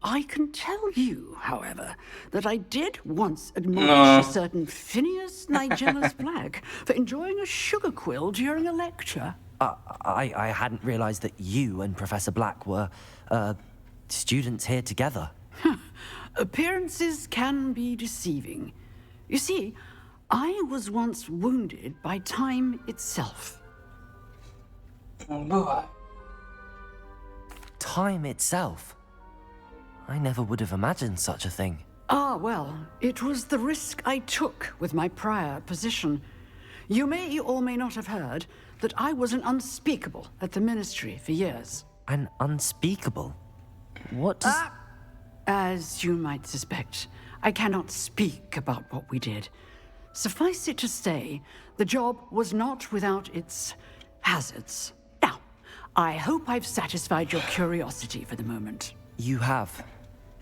I can tell you, however, that I did once admonish a certain Phineas Nigella's Black for enjoying a sugar quill during a lecture. I hadn't realized that you and Professor Black were, students here together. Appearances can be deceiving. You see, I was once wounded by time itself. Time itself? I never would have imagined such a thing. Ah, well, it was the risk I took with my prior position. You may or may not have heard that I was an unspeakable at the Ministry for years. An unspeakable? What does... As you might suspect, I cannot speak about what we did. Suffice it to say, the job was not without its hazards. Now, I hope I've satisfied your curiosity for the moment. You have.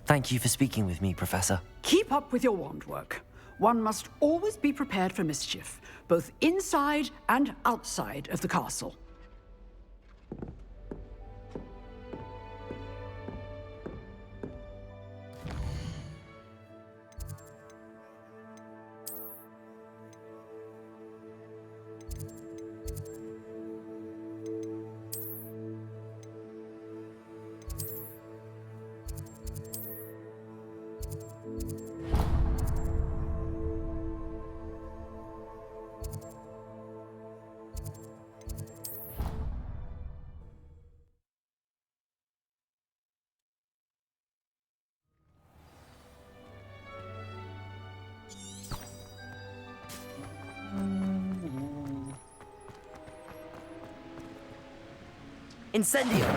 Thank you for speaking with me, Professor. Keep up with your wand work. One must always be prepared for mischief, both inside and outside of the castle. Incendio!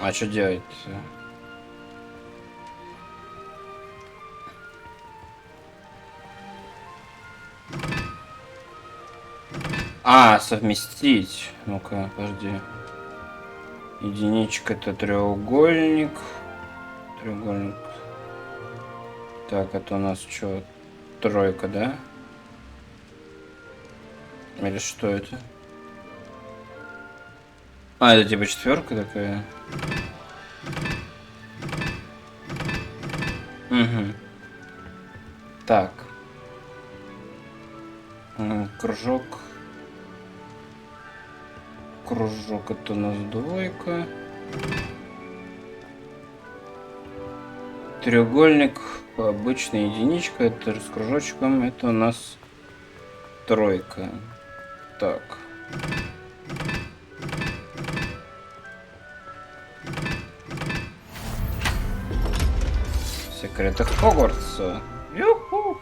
А что делать? Совместить. Ну-ка, подожди. Единичка это треугольник. Треугольник. Так, это у нас что? Тройка, да? Или что это? Это типа четверка такая. Угу. Так. Кружок. Кружок это у нас двойка. Треугольник обычная единичка, это с кружочком, это у нас тройка. Так. Секреты Хогвартса. Ю-ху!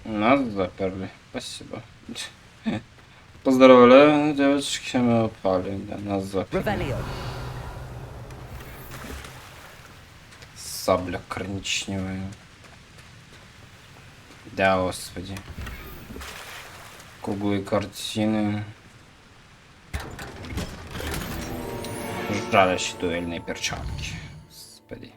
Нас заперли. Спасибо. Поздравляю, девочки, мы упали. Да, нас заперли. Сабля коричневая. Да, господи. Круглые картины. Жалящие дуэльные перчатки. Господи.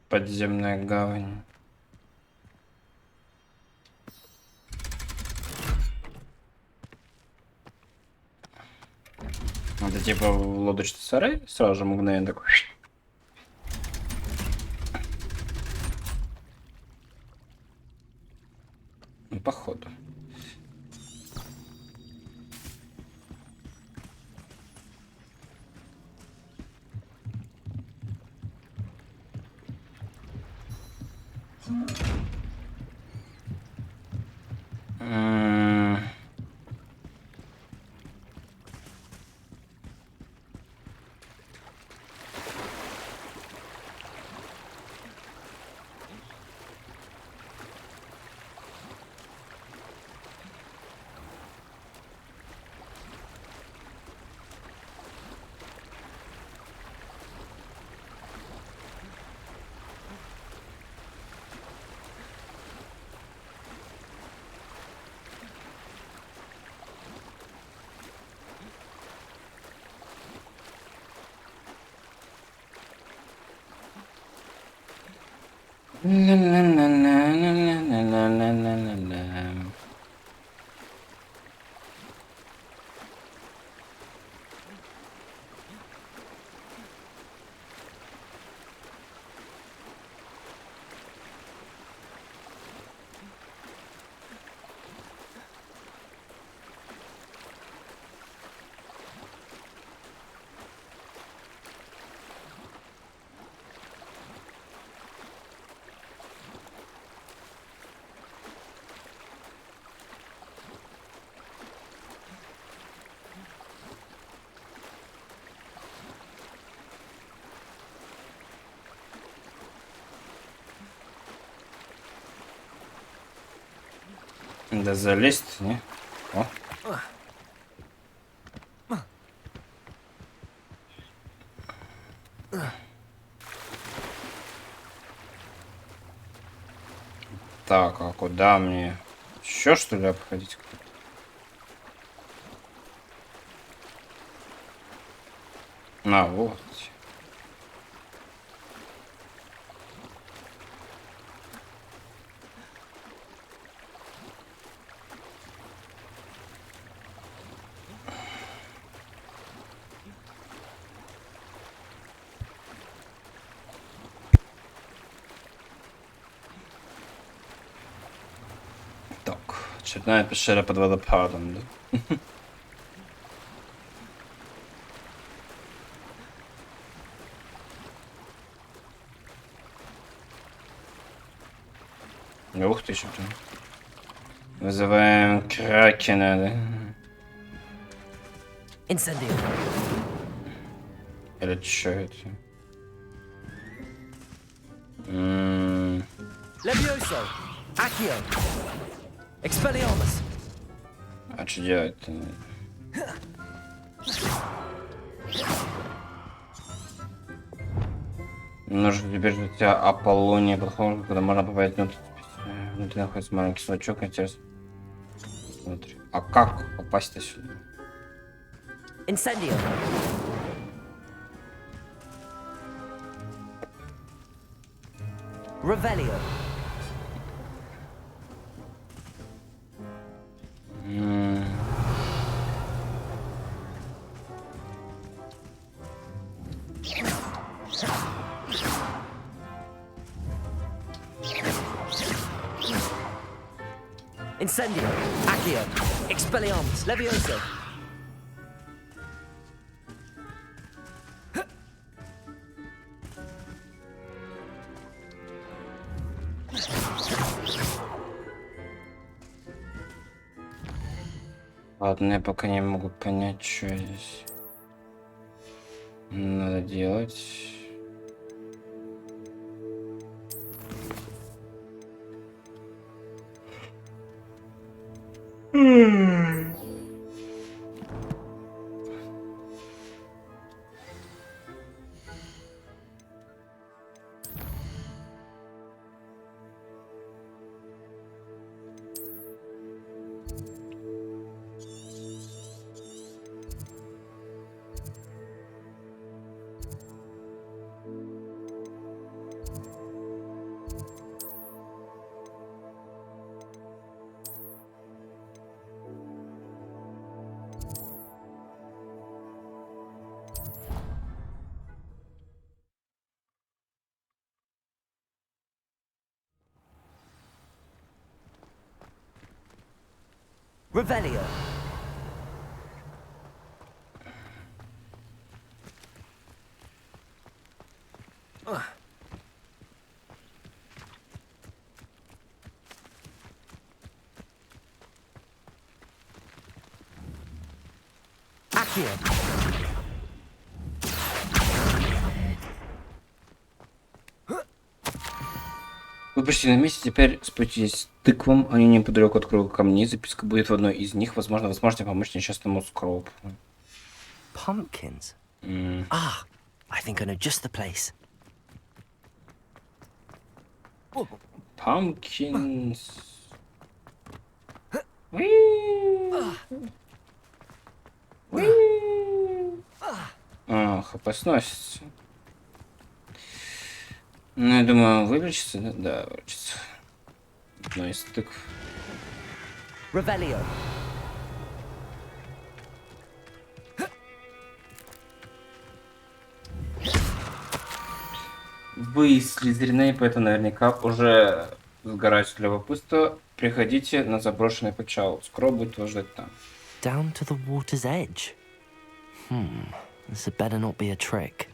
Подземная гавань. Это типа лодочный сарай, сразу же мгновенно такой. Ну, походу. Да залезть, не? О. Так, а куда мне? Еще что ли обходить? А, вот. Так, очередная пещера под водопадом, да? Ух ты, что-то. Вызываем кракена, да? Incendio. Или что это? Levioso. Accio. Expelliarmus. А что делать-то? Нужно теперь у тебя Аполлония подходит, когда можно попасть внутри находится маленький сундучок, интересно. Смотри. А как попасть-то сюда? Incendio. Revelio. Incendio. Accio. Expelliarmus. Levioso. Ладно, я пока не могу понять, что здесь надо делать. Revelio. Accio. Вы почти на месте, теперь спуститесь к тыквам, они неподалеку от круга камней, записка будет в одной из них, возможно, вы сможете помочь несчастному скропу. Pumpkins. Ah, I think I know just the place. Pumpkins. Ах, хп сносится. Ну, я думаю, вылечится, да? Да, вылечится. Одно из тыкв. Revelio. Вы из Слизерина, поэтому наверняка уже сгораете от любопытства. Приходите на заброшенный причал. Скоро будет вас ждать там. Down to the water's edge. This had better not be a trick.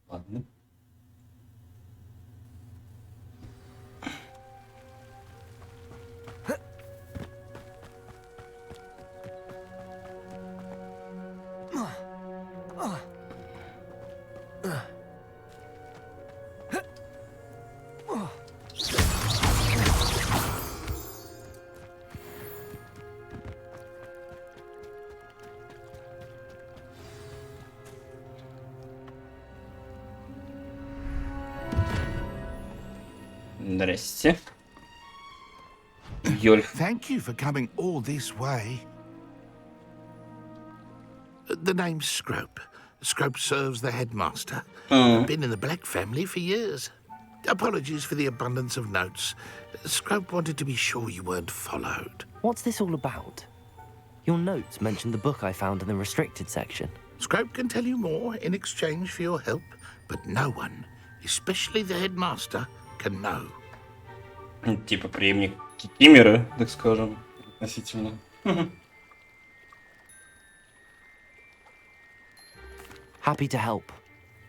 Ладно. Здрасте. Йольф. Thank you for coming all this way. The name's Scrope. Scrope serves the headmaster. Been in the Black family for years. Apologies for the abundance of notes. Scrope wanted to be sure you weren't followed. What's this all about? Your notes mentioned the book I found in the restricted section. Scrope can tell you more in exchange for your help, but no one, especially the headmaster, can know. Типа преемник Кикимеры, так скажем, относительно. Happy to help,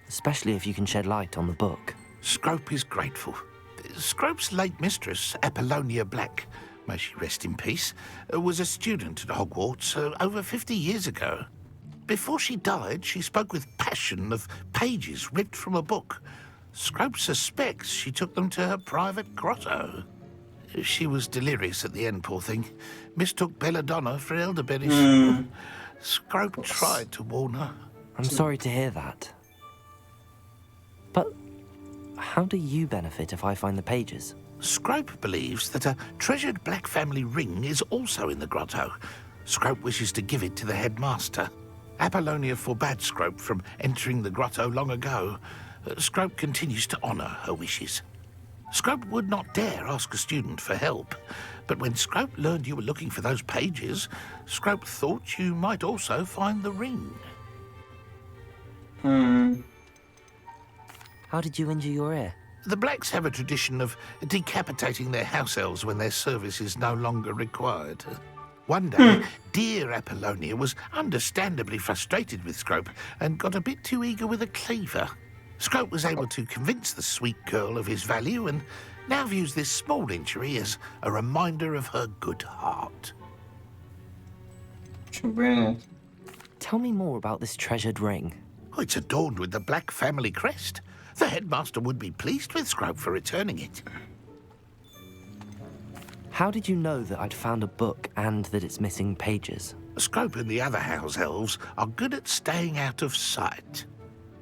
especially if you can shed light on the book. Scrope is grateful. Scrope's late mistress, Apollonia Black, may she rest in peace, was a student at Hogwarts over 50 years ago. Before she died, she spoke with passion of pages ripped from a book. Scrope suspects she took them to her private grotto. She was delirious at the end, poor thing. Mistook belladonna for elderberries. Scrope tried to warn her. I'm sorry to hear that. But how do you benefit if I find the pages? Scrope believes that a treasured Black family ring is also in the grotto. Scrope wishes to give it to the headmaster. Apollonia forbade Scrope from entering the grotto long ago. Scrope continues to honour her wishes. Scrope would not dare ask a student for help, but when Scrope learned you were looking for those pages, Scrope thought you might also find the ring. How did you injure your ear? The Blacks have a tradition of decapitating their house elves when their service is no longer required. One day, dear Apollonia was understandably frustrated with Scrope and got a bit too eager with a cleaver. Scrope was able to convince the sweet girl of his value and now views this small injury as a reminder of her good heart. Tell me more about this treasured ring. Oh, it's adorned with the Black family crest. The headmaster would be pleased with Scrope for returning it. How did you know that I'd found a book and that it's missing pages? Scrope and the other house elves are good at staying out of sight.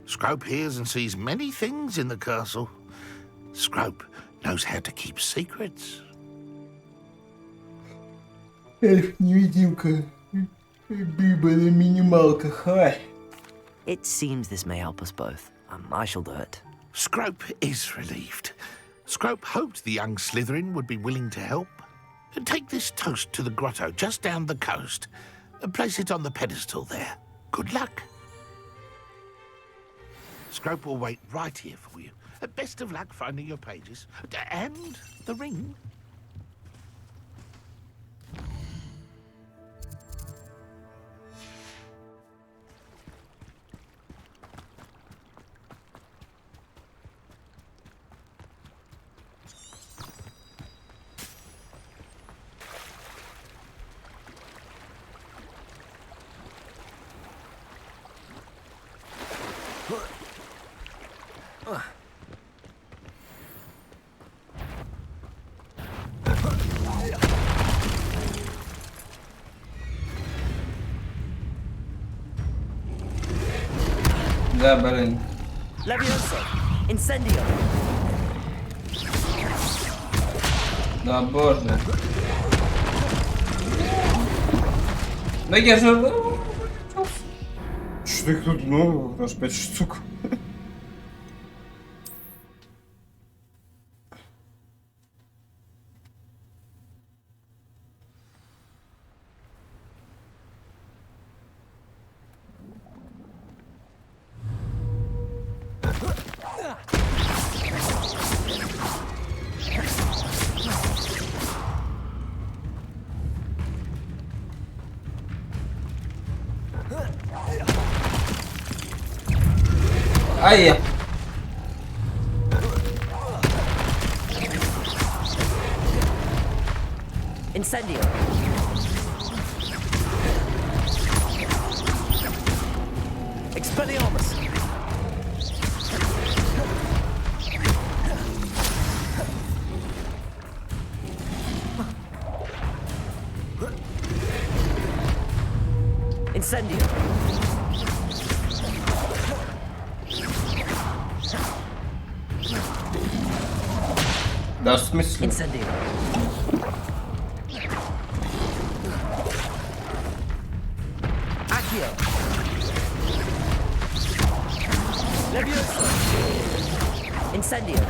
Scrope hears and sees many things in the castle. Scrope knows how to keep secrets. Эльф-невидимка. Биба на минималках, ай. It seems this may help us both. I shall do it. Scrope is relieved. Scrope hoped the young Slytherin would be willing to help. Take this toast to the grotto just down the coast. Place it on the pedestal there. Good luck. Scrope will wait right here for you. Best of luck finding your pages. And the ring. Да, блин. Levioso. Incendio. Да, боже. Да я же... Что их тут много? Аж 5 штук. Ай! Incendio. Expelliarmus. Incendio. Да, в смысле? Incendio. Accio. Levioso. Incendio.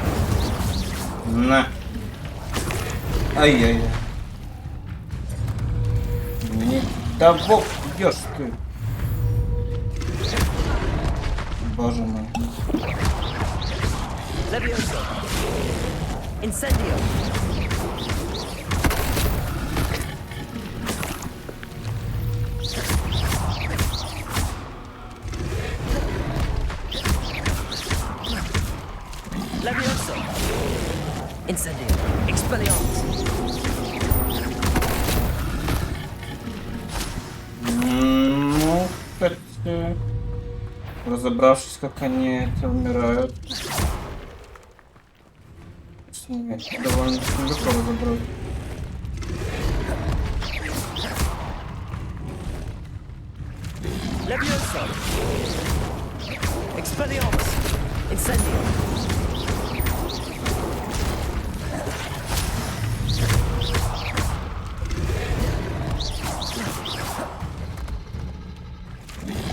На. Ай-яй-яй. Не того бьешь ты. Боже мой. Levioso. Incendio. Levioso. Incendio. Expelliarmus. Ну, кстати, разобравшись, как они умирают, с ними довольно легко разобрать. Levioso. Expelliarmus. Incendio.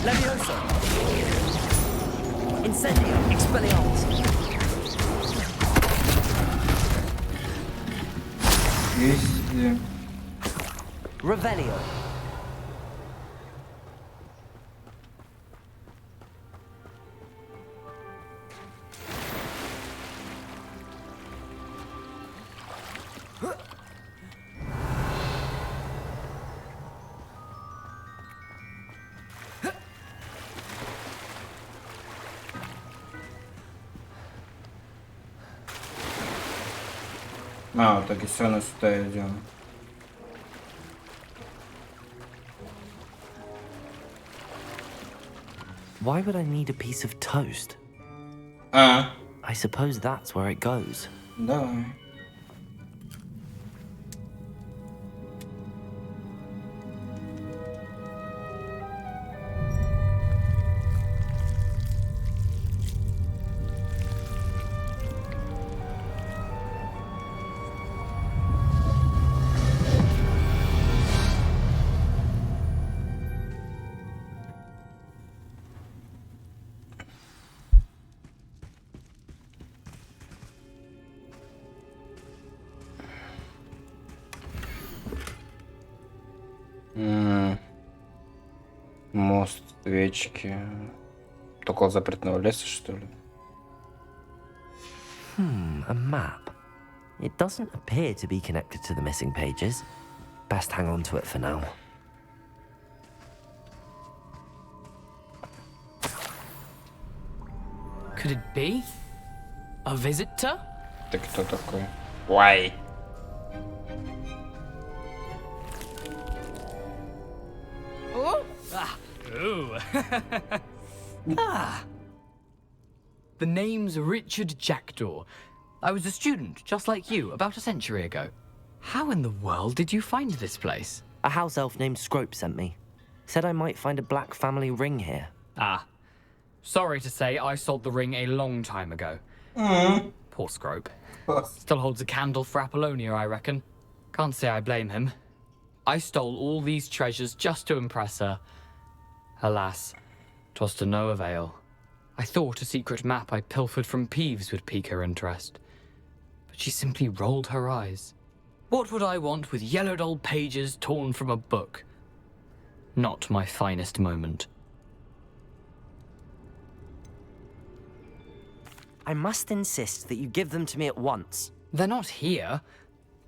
Levioso. Incendio. Expelliarmus. Везде. Revelio. А, так и все, на сюда идем. Why would I need a piece of toast? I suppose that's where it goes. Давай. Мост, свечки. Около запретного леса, что ли? A map. It doesn't appear to be connected to the missing pages. Best hang on to it for now. Could it be? A visitor? Ты кто такой? Why? Oh! Ooh. The name's Richard Jackdaw. I was a student, just like you, about a century ago. How in the world did you find this place? A house elf named Scrope sent me. Said I might find a black family ring here. Ah. Sorry to say, I sold the ring a long time ago. Poor Scrope. Still holds a candle for Apollonia, I reckon. Can't say I blame him. I stole all these treasures just to impress her. Alas, 'twas to no avail. I thought a secret map I pilfered from Peeves would pique her interest. But she simply rolled her eyes. What would I want with yellowed old pages torn from a book? Not my finest moment. I must insist that you give them to me at once. They're not here.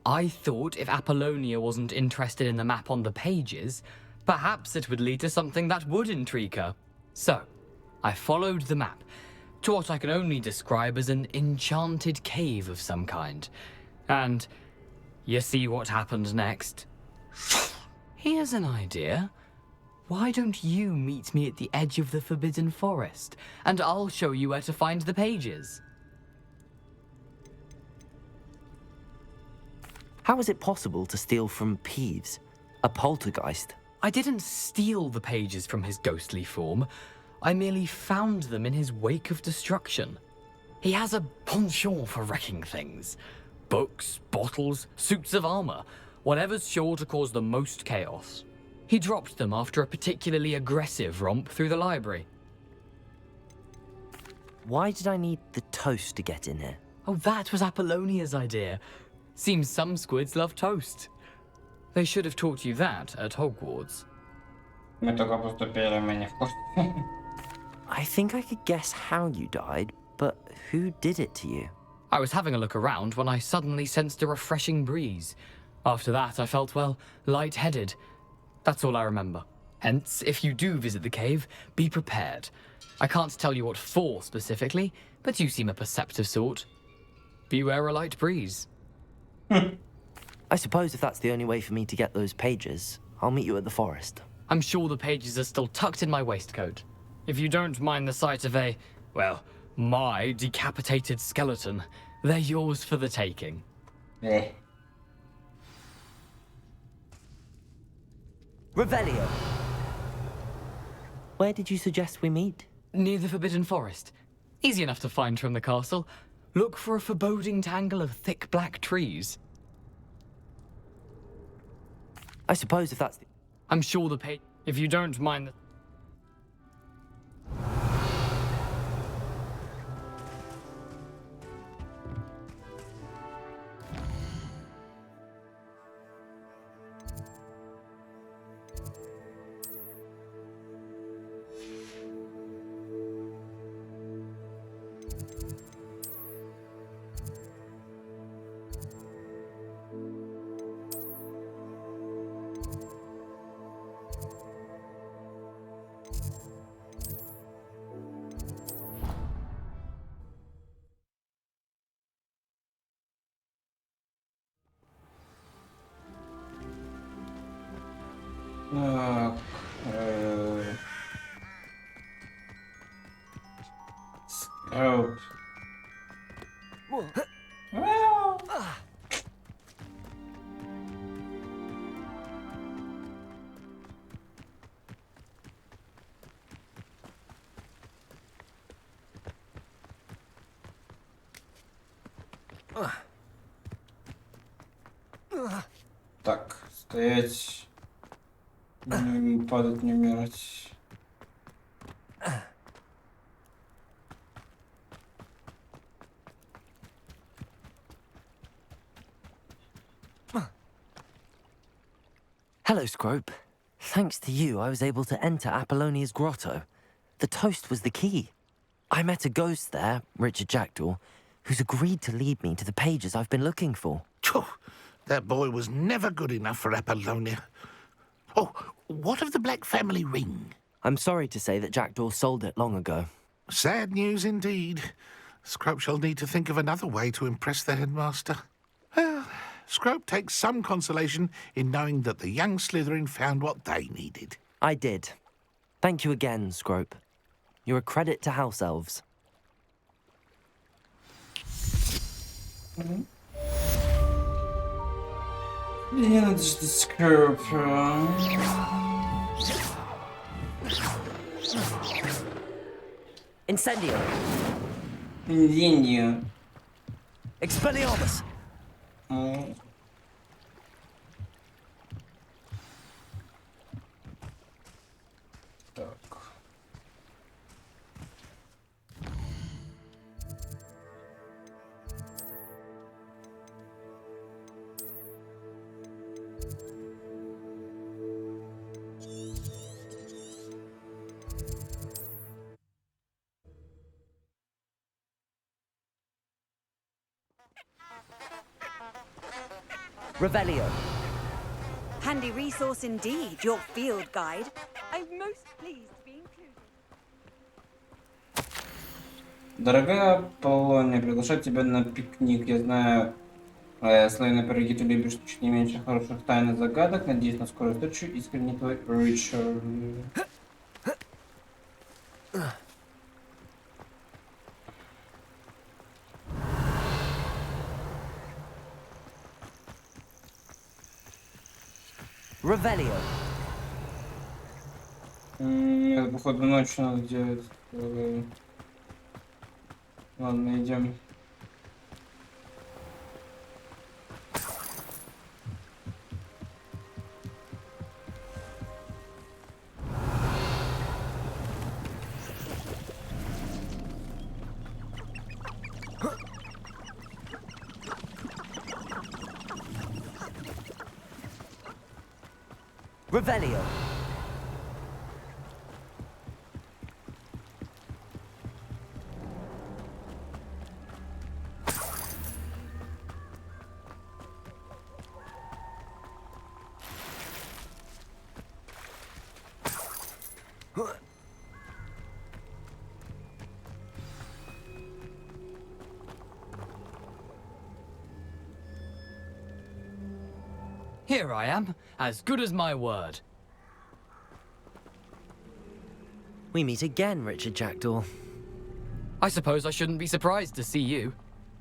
I thought if Apollonia wasn't interested in the map on the pages, perhaps it would lead to something that would intrigue her. So, I followed the map to what I can only describe as an enchanted cave of some kind. And you see what happened next? Here's an idea. Why don't you meet me at the edge of the Forbidden Forest, and I'll show you where to find the pages. How is it possible to steal from Peeves, a poltergeist? I didn't steal the pages from his ghostly form. I merely found them in his wake of destruction. He has a penchant for wrecking things. Books, bottles, suits of armor, whatever's sure to cause the most chaos. He dropped them after a particularly aggressive romp through the library. Why did I need the toast to get in here? Oh, that was Apollonia's idea. Seems some squids love toast. They should have taught you that at Hogwarts. Мы только поступили, мы не в курсе. I think I could guess how you died, but who did it to you? I was having a look around when I suddenly sensed a refreshing breeze. After that, I felt, well, lightheaded. That's all I remember. Hence, if you do visit the cave, be prepared. I can't tell you what for specifically, but you seem a perceptive sort. Beware a light breeze. I suppose if that's the only way for me to get those pages, I'll meet you at the forest. I'm sure the pages are still tucked in my waistcoat. If you don't mind the sight of a, well, my decapitated skeleton, they're yours for the taking. Revelio! Where did you suggest we meet? Near the Forbidden Forest. Easy enough to find from the castle. Look for a foreboding tangle of thick black trees. I suppose if that's the... I'm sure the page... If you don't mind the... Так, Скроуп. Так, стоять. Не падать, не умирать. Hello, Scrope. Thanks to you, I was able to enter Apollonia's grotto. The toast was the key. I met a ghost there, Richard Jackdaw, who's agreed to lead me to the pages I've been looking for. That boy was never good enough for Apollonia. Oh, what of the Black family ring? I'm sorry to say that Jackdaw sold it long ago. Sad news indeed. Scrope shall need to think of another way to impress the headmaster. Well, Scrope takes some consolation in knowing that the young Slytherin found what they needed. I did. Thank you again, Scrope. You're a credit to House Elves. Мне надо ждать Скроупа. Incendio. Incendio. Expelliarmus. Так. Revelio. Handy resource indeed, your field guide. I'm most pleased to be included. Дорогая Полония, приглашаю тебя на пикник. Я знаю, славяные пироги ты любишь чуть не меньше хороших тайн и загадок. Надеюсь на скорую встречу. Искренне твой Ричард. Revelio. Это, походу, ночью надо делать. Ладно, идем. Revelio. Here I am, as good as my word. We meet again, Richard Jackdaw. I suppose I shouldn't be surprised to see you.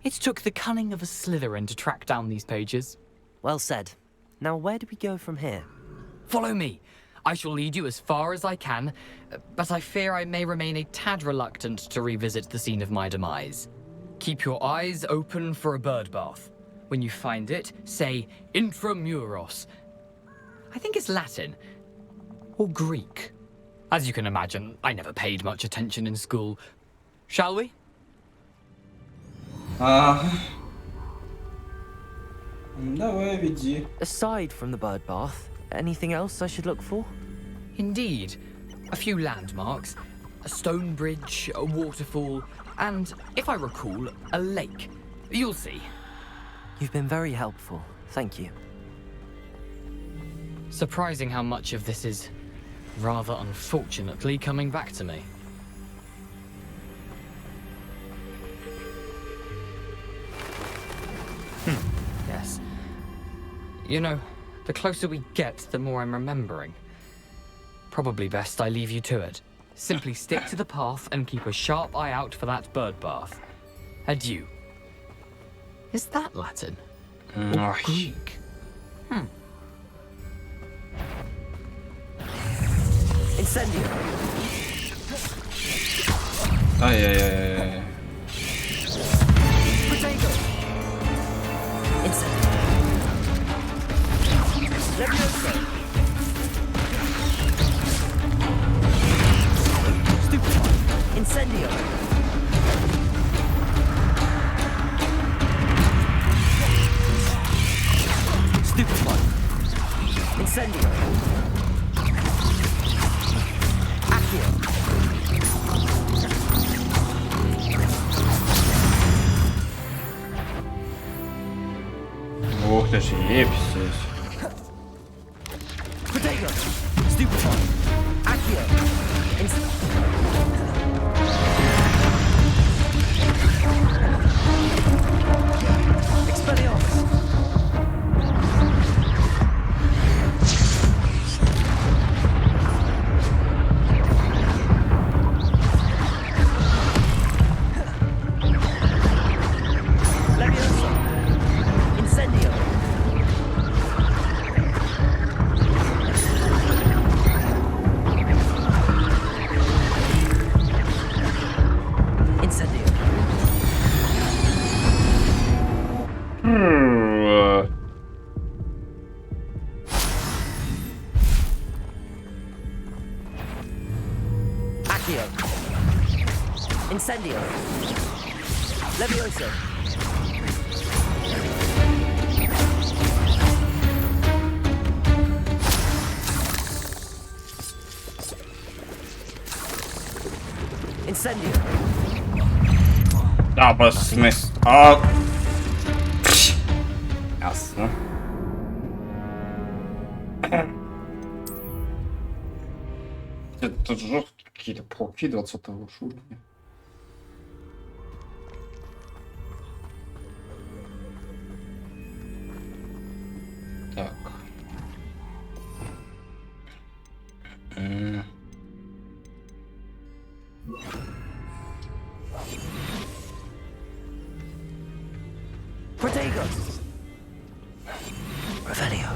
It took the cunning of a Slytherin to track down these pages. Well said. Now where do we go from here? Follow me. I shall lead you as far as I can, but I fear I may remain a tad reluctant to revisit the scene of my demise. Keep your eyes open for a bird bath. When you find it, say intramuros. I think it's Latin. Or Greek. As you can imagine, I never paid much attention in school. Shall we? Давай, веди. Aside from the bird bath, anything else I should look for? Indeed. A few landmarks. A stone bridge, a waterfall, and, if I recall, a lake. You'll see. You've been very helpful. Thank you. Surprising how much of this is, rather unfortunately, coming back to me. Yes. You know, the closer we get, the more I'm remembering. Probably best I leave you to it. Simply stick to the path and keep a sharp eye out for that bird bath. Adieu. Is that Latin? Or Greek? Incendio. Ай-яй-яй-яй. Potato. Incendio. Levioso. Stupefy. Incendio. Stupefy. Incendio. Accio. Ух ты ж, еписись. Potato. Stupefy. Accio. Expelliarmus. Levioso. Incendio. Accio. Incendio. Levioso. Incendio. Да, смысл. А... Ясно. Это жесткие какие-то пауки 20-го уровня. Так. Protego. Revelio.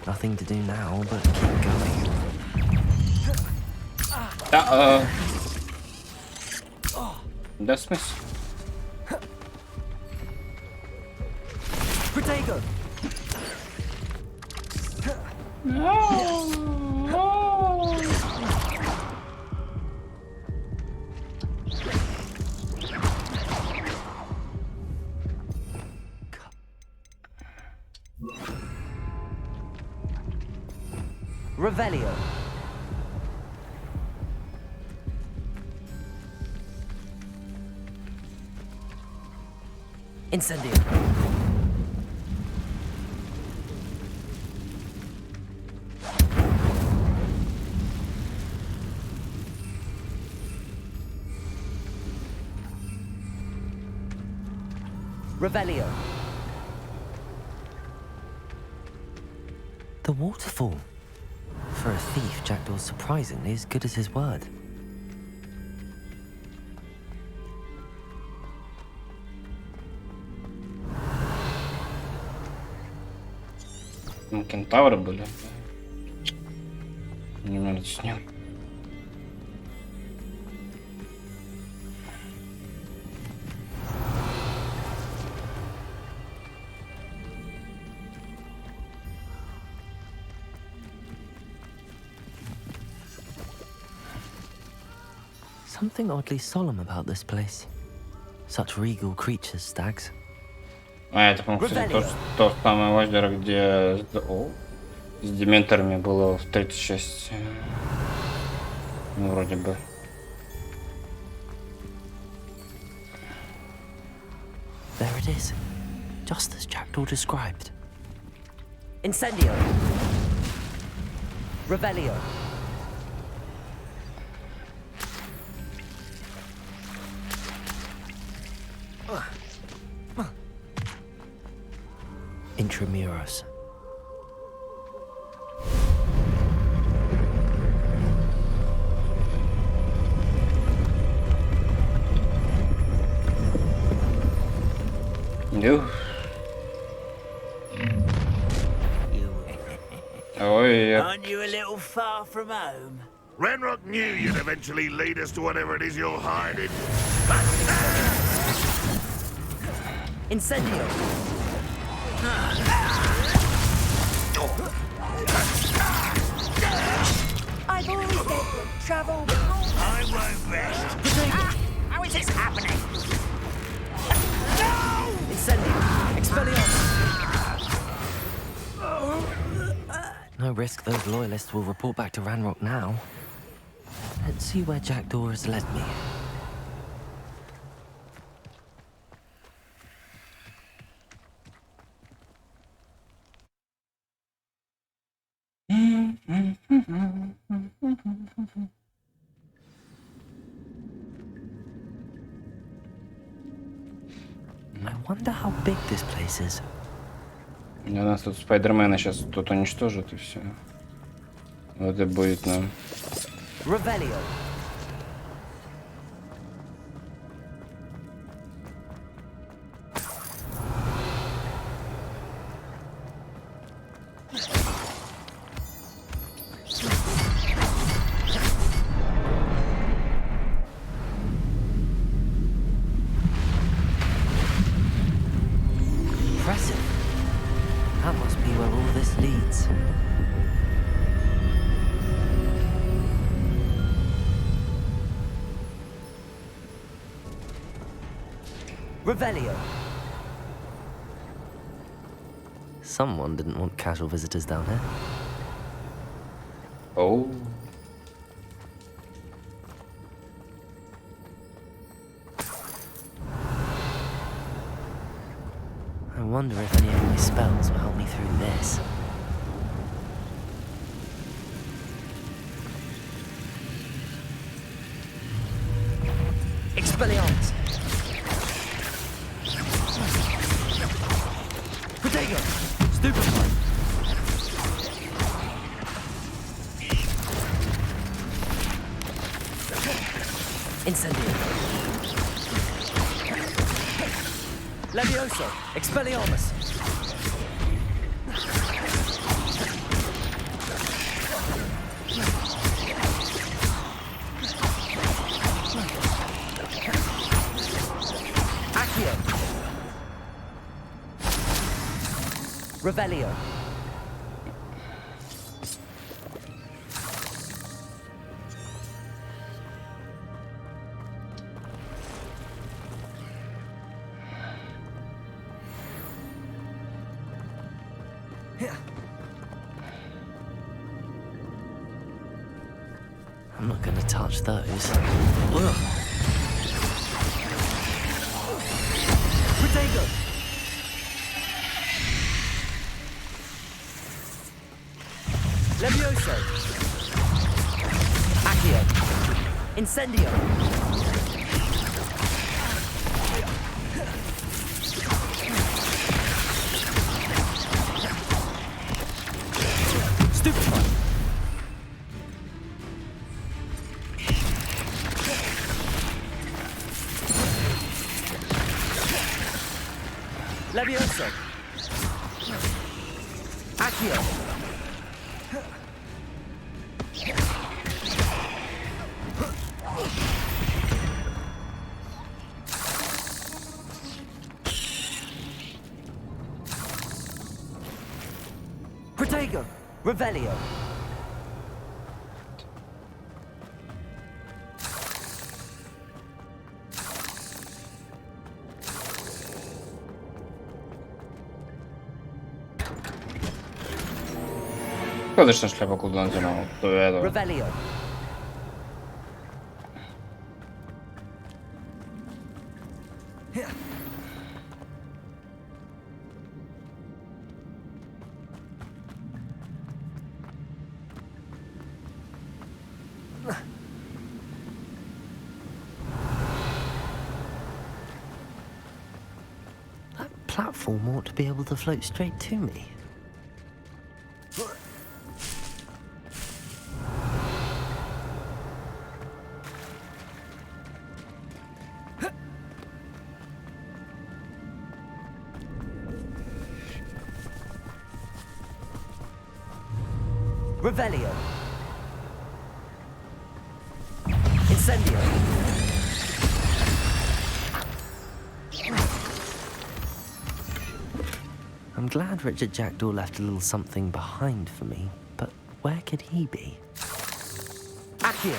Nothing to do now but keep going. Да, смысл. Protego. Revelio. Incendio. Revelio. The waterfall. For a thief, Jackdaw's surprisingly as good as his word. Ну, кентавры были. Немного начнем. Something oddly solemn about this place. Such regal creatures, stags. А, это, по-моему, кстати, то самое озеро, где с дементорами было в третьей части. Ну, вроде бы. There it is. Just as Jackdaw described. Incendio. Revelio. Intramuros. No. Oh, yeah. Aren't you a little far from home? Renrock knew you'd eventually lead us to whatever it is you're hiding. Incendio. I've always said that travel. I won't rest. How is this happening? Incendio. Expelliarmus. No risk those loyalists will report back to Ranrock now. Let's see where Jackdaw has led me. I wonder how big this place is. У нас тут Спайдермена сейчас тут уничтожат и все. Вот и будет нам. Revelio. Impressive. where all this leads. Revelio. Someone didn't want casual visitors down here. Oh. I wonder if any of my spells will help me through this. Expelliarmus! Protego! Stupefy! Incendio! Levioso! Expelliarmus! Accio! Revelio! I'm not going to touch those. Protego! Levioso! Accio! Incendio! Stupefy! Levioso! Accio! Protego! Revelio! Szkoda, że ten szlep ogląda, no, to wiadomo. Revelio! That platform ought to be able to float straight to me. Revelio. Incendio. I'm glad Richard Jackdaw left a little something behind for me, but where could he be? Accio.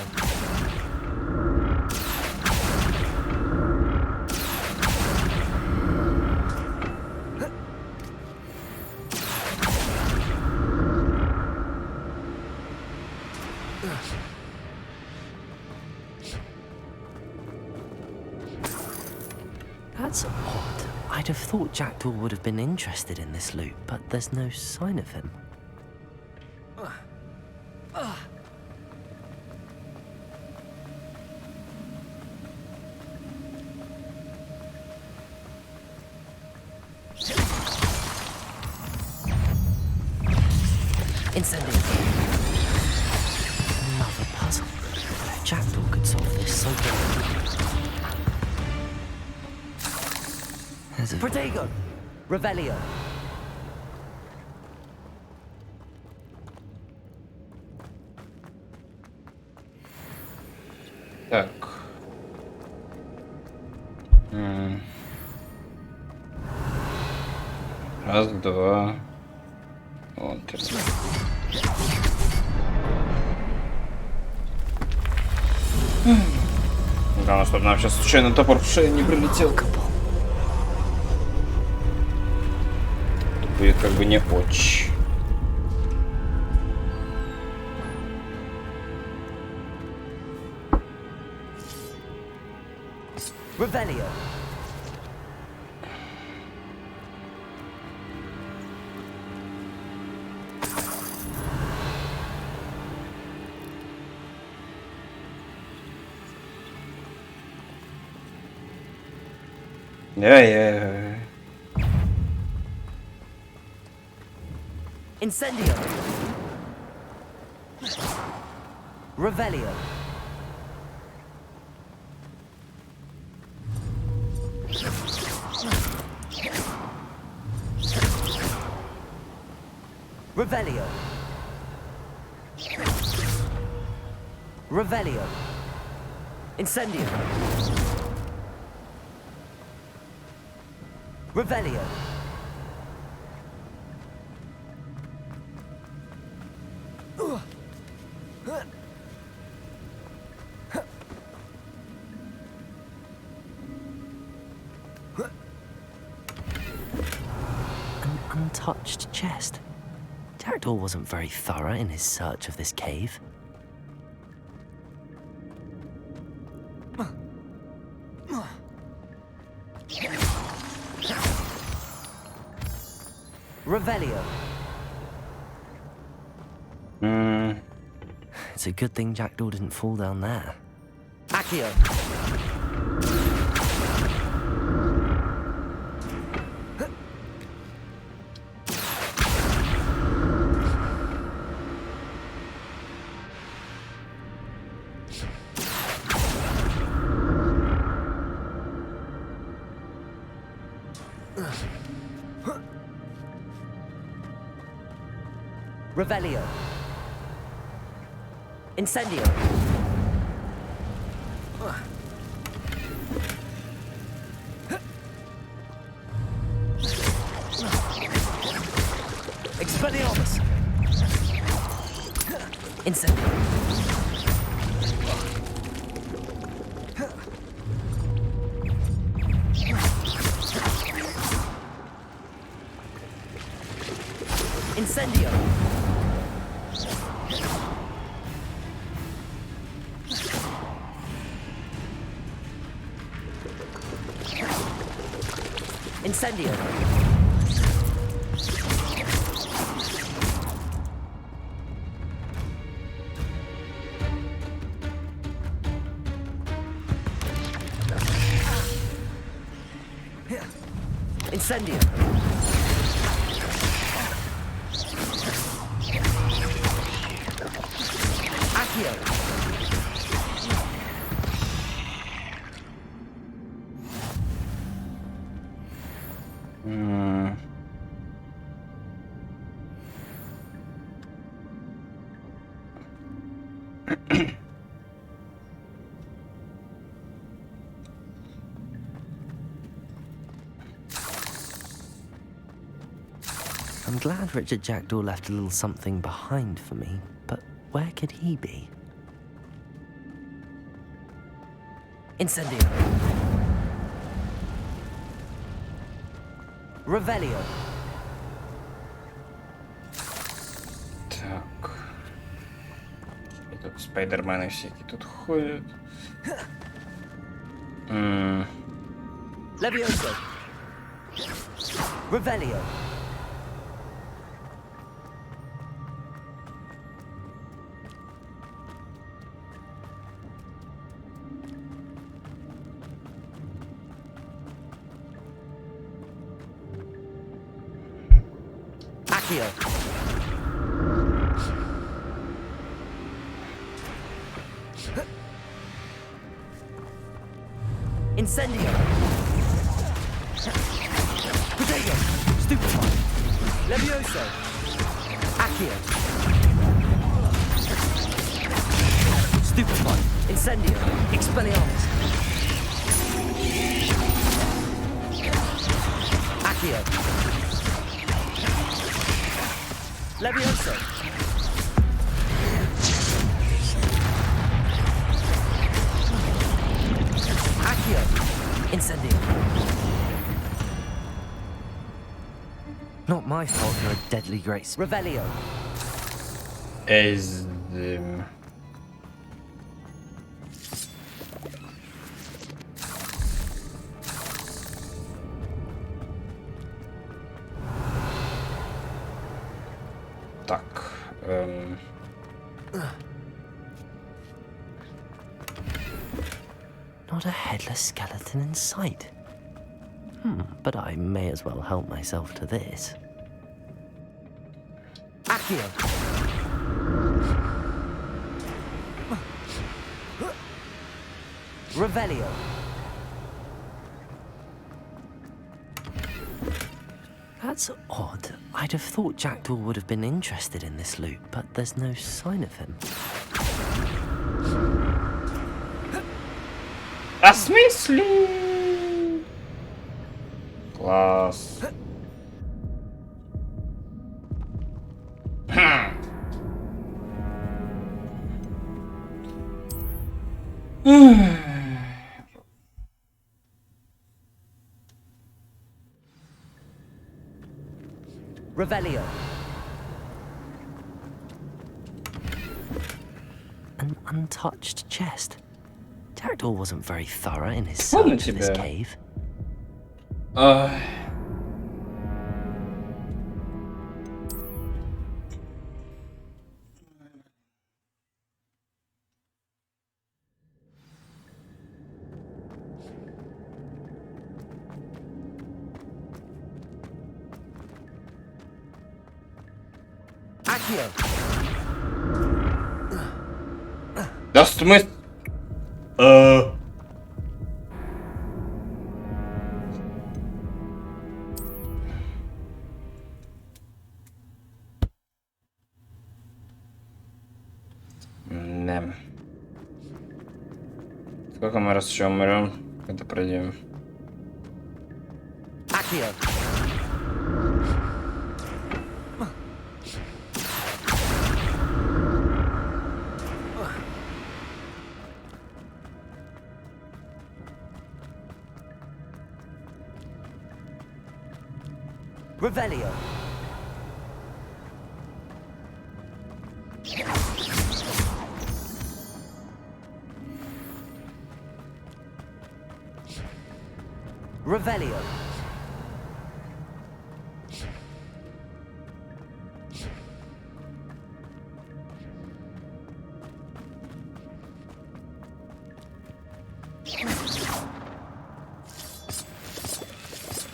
That's odd. I'd have thought Jackdaw would have been interested in this loot, but there's no sign of him. Incendio. Another puzzle. Jackdaw could solve this so well. Protego! Revelio! Tak. Raz, dwa. Вон ты. Главное, чтобы нам сейчас случайно топор в шею не прилетел. Будет как бы не очень. Revelio. Yeah. Incendio. Revelio. Revelio. Revelio. Incendio. Revelio. An untouched chest. Jackdaw wasn't very thorough in his search of this cave. Revelio. It's a good thing Jackdaw didn't fall down there. Accio. Revelio. Incendio. Expelliarmus. Incendio. Incendio. Incendio. Incendio. Accio. I'm glad Richard Jackdaw left a little something behind for me, but where could he be? Incendio. Revelio. Так. И тут спайдермены всякие тут ходят. Levioso. Revelio. Accio. Incendio. Potato. Stupefy. Levioso. Accio. Stupefy. Incendio. Expelliarmus. Accio. Levioso. Accio. Incendio. Not my fault you're a deadly grace. Revelio. Ezdim. Tak. Not a headless skeleton in sight. But I may as well help myself to this. Accio. Revelio. That's odd. I'd have thought Jackdaw would have been interested in this loot, but there's no sign of him. А в смысле? Класс. Revelio. An untouched chest. Jackdaw wasn't very thorough in his Ладно search of this тебе. cave. Accio. Да в смысле? Да. Сколько мы раз еще умрем, когда пройдем? Accio. Revelio. Revelio.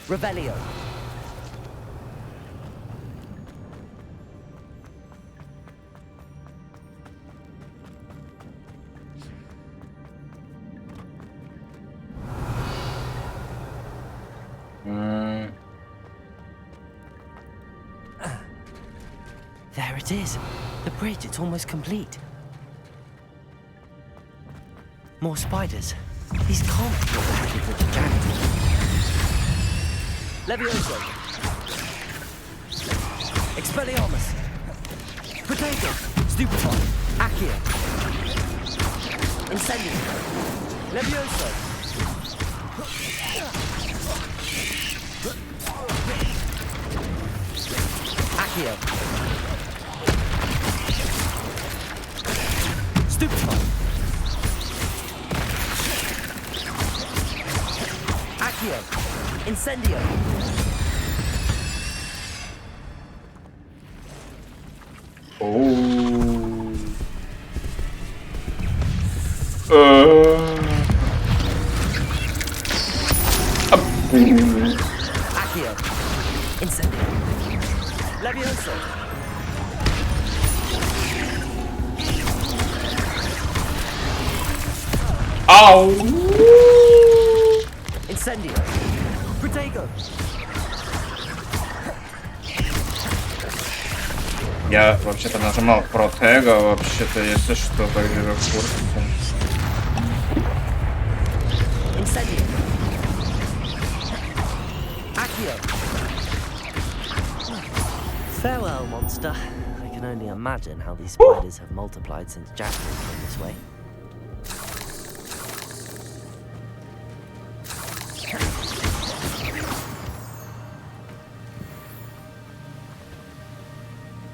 Revelio. There it is. The bridge, it's almost complete. More spiders. These can't be what the heck of the Jackdaw. Levioso. Expelliarmus. Potato. Stupefy. Accio. Incendio. Levioso. Accio. Stupefy. Accio. Incendio. Accio. Incendio. Levioso. Ау! Incendio. Protego. Я вообще-то нажимал Protego, вообще-то, если что, так же в курсе. Incendio. Accio. Farewell, monster. only imagine how these spiders have multiplied since Jackdaw came this way.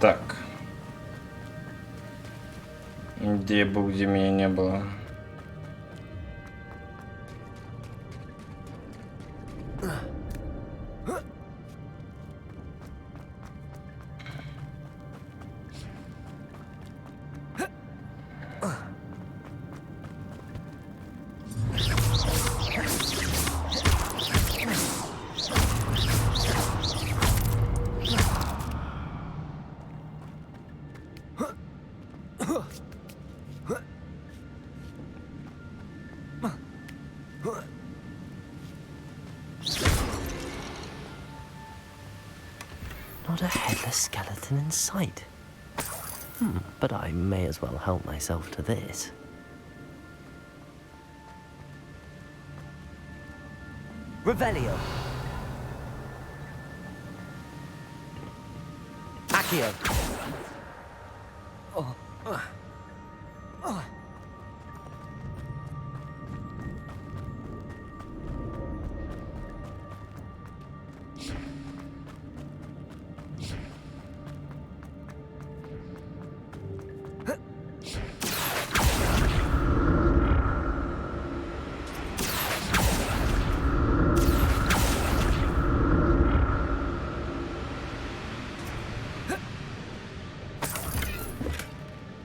Так. Где был, где меня не было? Not a headless skeleton in sight. But I may as well help myself to this. Revelio. Accio.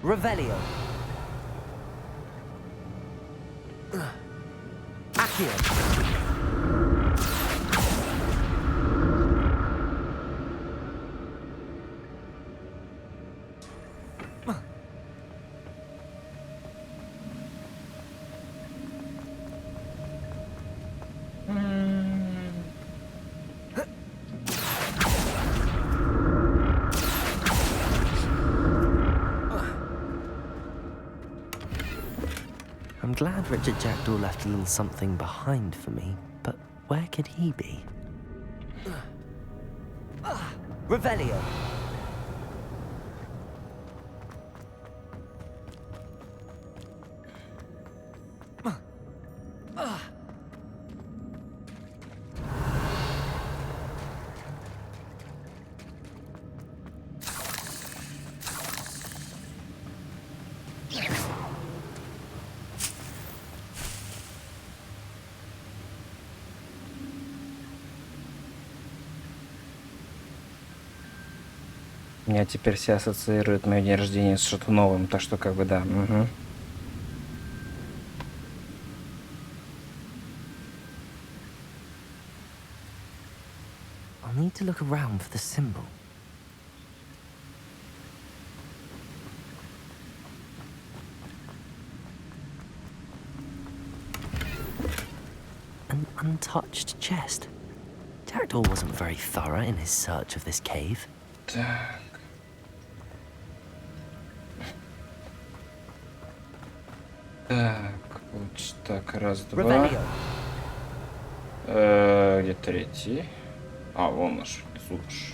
Revelio. Accio. I'm glad Richard Jackdaw left a little something behind for me, but where could he be? Revelio. Меня теперь все ассоциируют мое день рождения с что-то новым, так что как бы да. Угу. I'll need to look around for the symbol. An untouched chest. Jackdaw wasn't very thorough in his search of this cave. Так. Так, вот так, раз, два. Где третий? А, вон наш, слушай.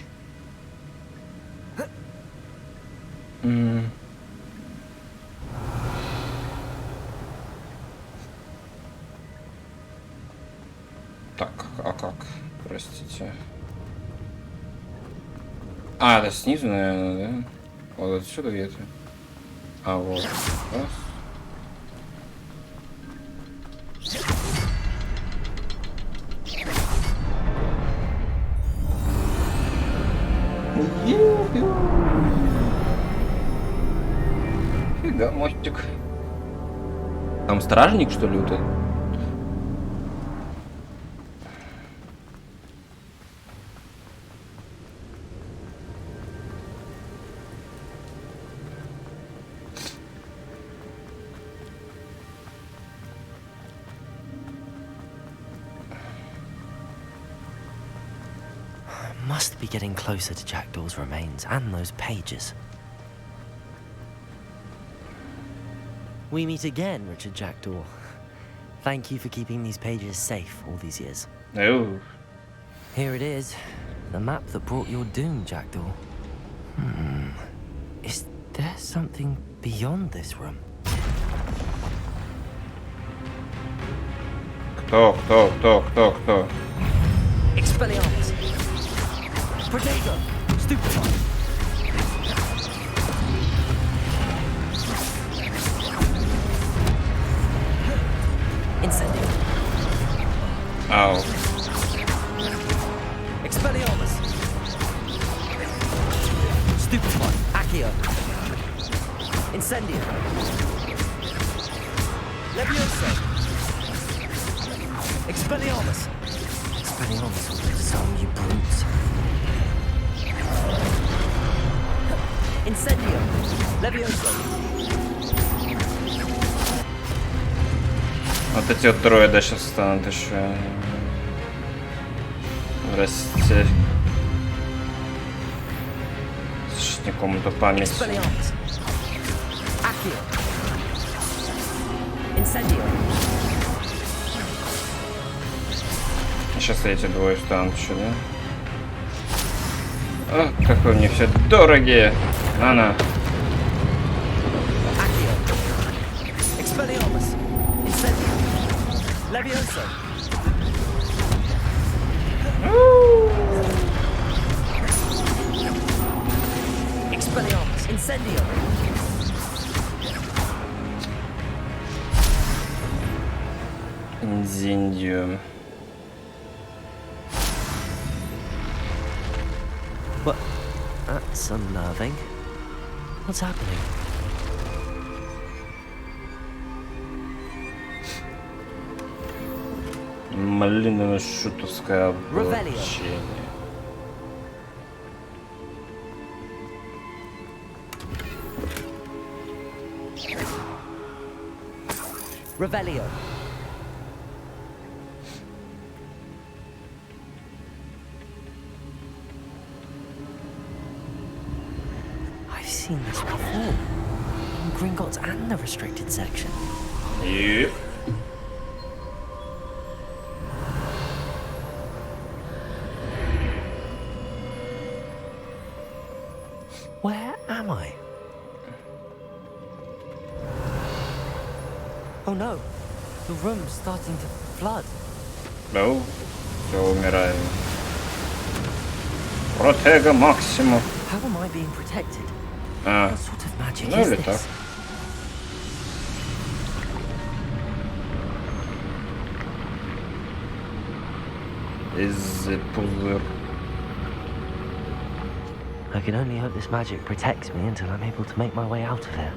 Так, а как? Простите. А, это снизу, наверное, да? Вот отсюда где-то. А вот. Раз. Фига, мостик. Там стражник, что ли, вот это? Must be getting closer to Jackdaw's remains and those pages. We meet again, Richard Jackdaw. Thank you for keeping these pages safe all these years. Oh. Here it is, the map that brought your doom, Jackdaw. Is There's something beyond this room. Кто? Expelliarmus. Protego. Stupefy. Incendio. Ау. Expelliarmus. Stupefy. Accio. Incendio. Levioso. Expelliarmus. Expelliarmus. So you brutes. Incendio. Levioso. Вот эти вот трое, да, сейчас станут еще. Здрасте. Слушайте, комнату память. Expelliarmus. Accio. Incendio. Сейчас эти двое встанут еще, да? Ох, как вы мне все дорогие! На-на. Expelliarmus. Incendio. Levioso. Expelliarmus. Incendio. Инзиндио. What? That's unnerving. What's happening? Малиново-шутовское облачение. Revelio. I've seen this before. In Gringotts and the restricted section. Yep. Where am I? Oh no, the room's starting to flood. No, все умираем. Протега максимум. How am I being protected? А, What sort of magic ну is или так. this? Из пузыр. I can only hope this magic protects me until I'm able to make my way out of here.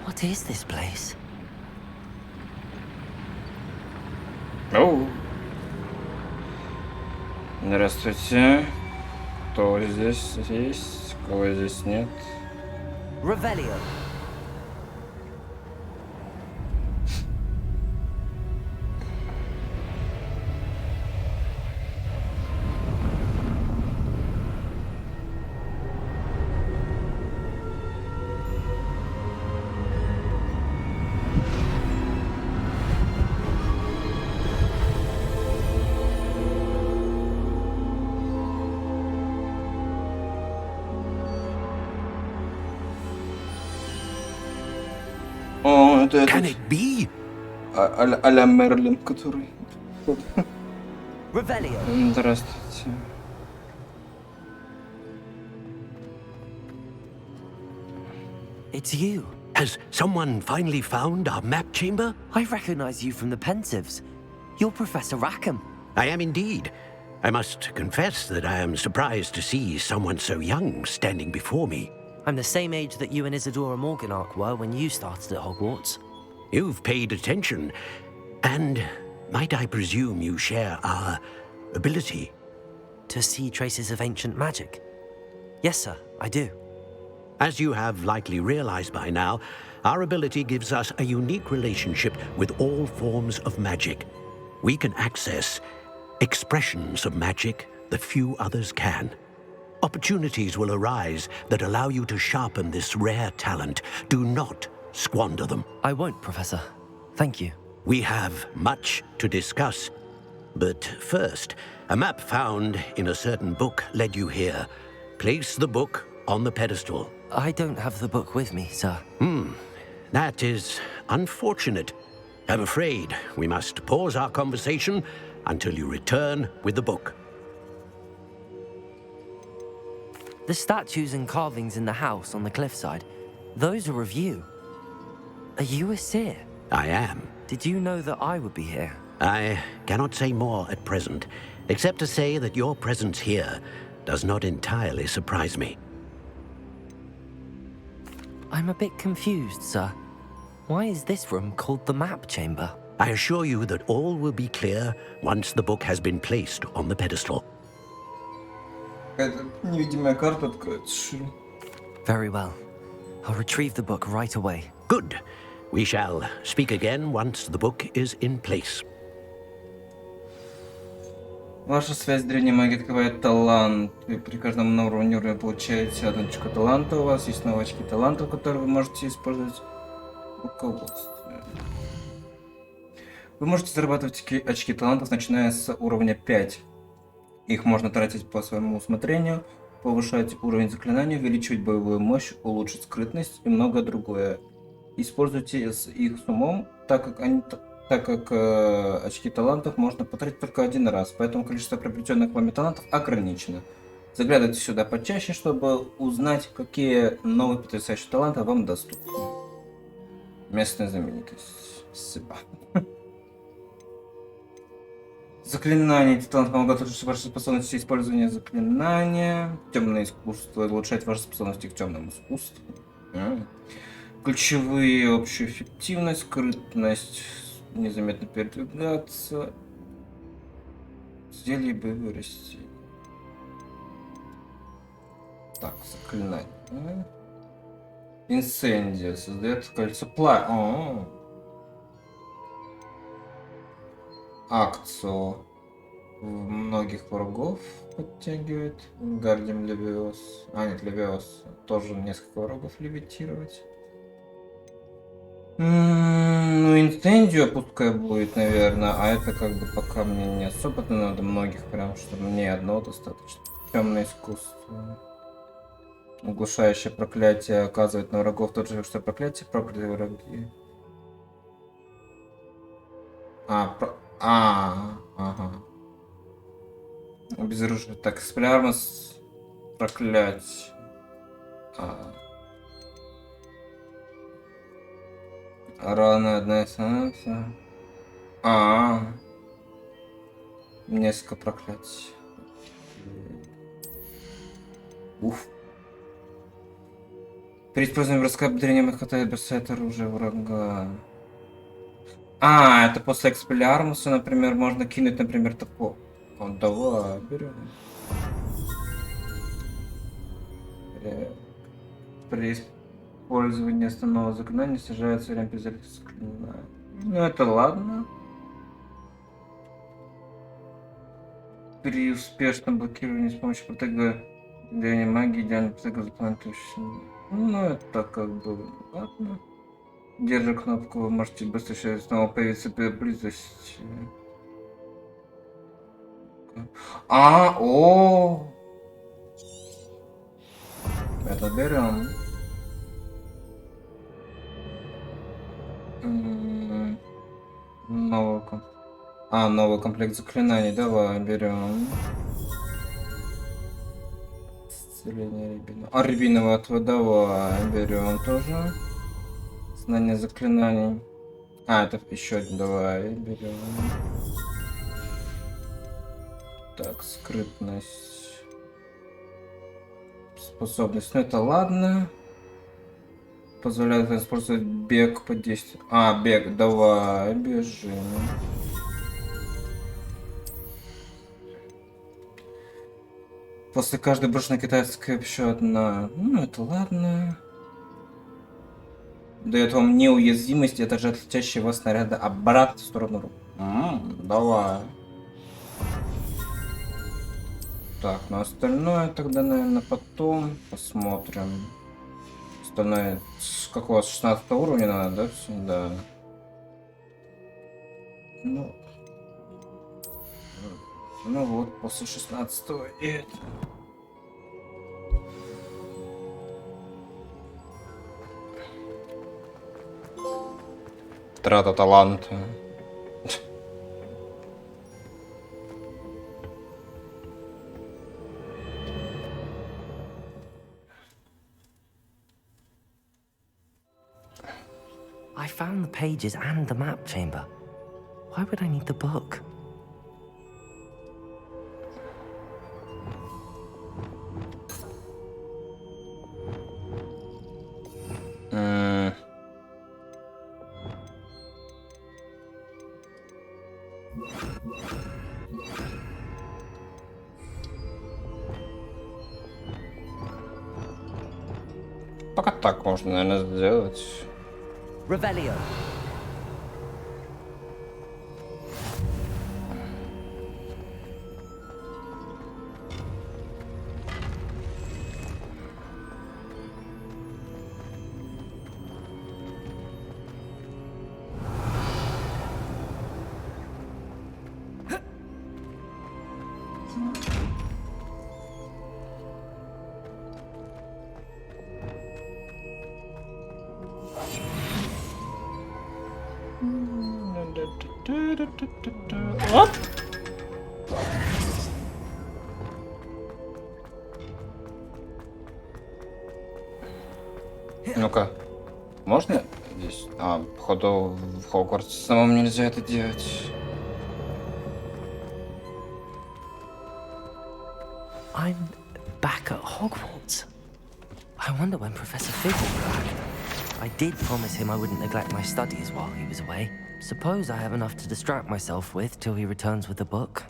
What is this place? Оу. Здравствуйте. Кто здесь есть? Кого здесь нет? Revelio. О, это Can этот. it be? А-ля Мерлин, который. Revelio. Здравствуйте. It's you. Has someone finally found our map chamber? I recognize you from the Pensives. You're Professor Rackham. I am indeed. I must confess that I am surprised to see someone so young standing before me. I'm the same age that you and Isadora Morganach were when you started at Hogwarts. You've paid attention, and might I presume you share our ability? To see traces of ancient magic? Yes, sir, I do. As you have likely realized by now, our ability gives us a unique relationship with all forms of magic. We can access expressions of magic that few others can. Opportunities will arise that allow you to sharpen this rare talent. Do not squander them. I won't, Professor. Thank you. We have much to discuss. But first, a map found in a certain book led you here. Place the book on the pedestal. I don't have the book with me, sir. That is unfortunate. I'm afraid we must pause our conversation until you return with the book. The statues and carvings in the house on the cliffside, those are of you. Are you a seer? I am. Did you know that I would be here? I cannot say more at present, except to say that your presence here does not entirely surprise me. I'm a bit confused, sir. Why is this room called the map chamber? I assure you that all will be clear once the book has been placed on the pedestal. Какая-то невидимая карта откроется. Very well. I'll retrieve the book right away. Good. We shall speak again once the book is in place. Ваша связь с древней магией открывает талант. И при каждом новом уровне вы получаете одну очко таланта. У вас есть новые очки талантов, которые вы можете использовать в руководстве. Вы можете зарабатывать очки талантов, начиная с уровня 5. Их можно тратить по своему усмотрению, повышать уровень заклинаний, увеличивать боевую мощь, улучшить скрытность и многое другое. Используйте их с умом, так как очки талантов можно потратить только один раз, поэтому количество приобретенных вами талантов ограничено. Заглядывайте сюда почаще, чтобы узнать, какие новые потрясающие таланты вам доступны. Местная знаменитость. Спасибо. Заклинания. Эти таланты помогают улучшить ваши способности использования заклинания. Темное искусство улучшает ваши способности к темному искусству. Ключевые: общую эффективность, скрытность, незаметно передвигаться, зелье боевой растения. Так, заклинание. Инсендия создает кольцо пламени. Акцию многих врагов подтягивает. Гардием Левиос. Нет, Левиос. Тоже несколько врагов левитировать. Ну, инцендию пускай будет, наверное. А это как бы пока мне не особо надо многих, прям, чтобы мне одного достаточно. Темное искусство. Углушающее проклятие оказывает на врагов тот же, что проклятие, проклятые враги. Ага. Обезоружие. Так, сплярмос, проклятие. Рана одна из несколько проклятий. Уф. При использовании броска древнего хватает бросает оружие врага. Это после экспеллиармуса, например, можно кинуть, например, такого. Давай, берем. При использовании основного заклинания снижается время презервативного заклинания. Ну это ладно. При успешном блокировании с помощью протега древней магии идеально протега запланетующим. Ну это как бы ладно. Держа кнопку, вы можете быстро снова появиться при близости. Это берем. Новый комплект заклинаний. Давай, берем. Исцеление рябинового. Рябинового отвод давай, берем тоже. Знание заклинаний. Это еще один. Давай, берем. Так, скрытность. Способность. Ну это ладно. Позволяет использовать бег под действием. Бег, давай, бежим. После каждой брошенной китайской еще одна. Ну это ладно. Дает вам неуязвимость и отражает летящие вас снаряды обратно в сторону рук. Давай. Так, ну остальное тогда, наверное, потом посмотрим. Остальное с какого? С 16 уровня надо, да? Все, да. Ну. Ну вот, после 16-го и это. Трата таланта. I found the pages and the map chamber. Why would I need the book? Пока так можно, наверное, сделать. Revelio. Оп! Ну-ка, можно здесь? А, походу в Хогвартсе самому нельзя это делать. I'm back at Hogwarts. I wonder when Professor Fig will be back. I did promise him I wouldn't neglect my studies while he was away. Suppose I have enough to distract myself with till he returns with the book.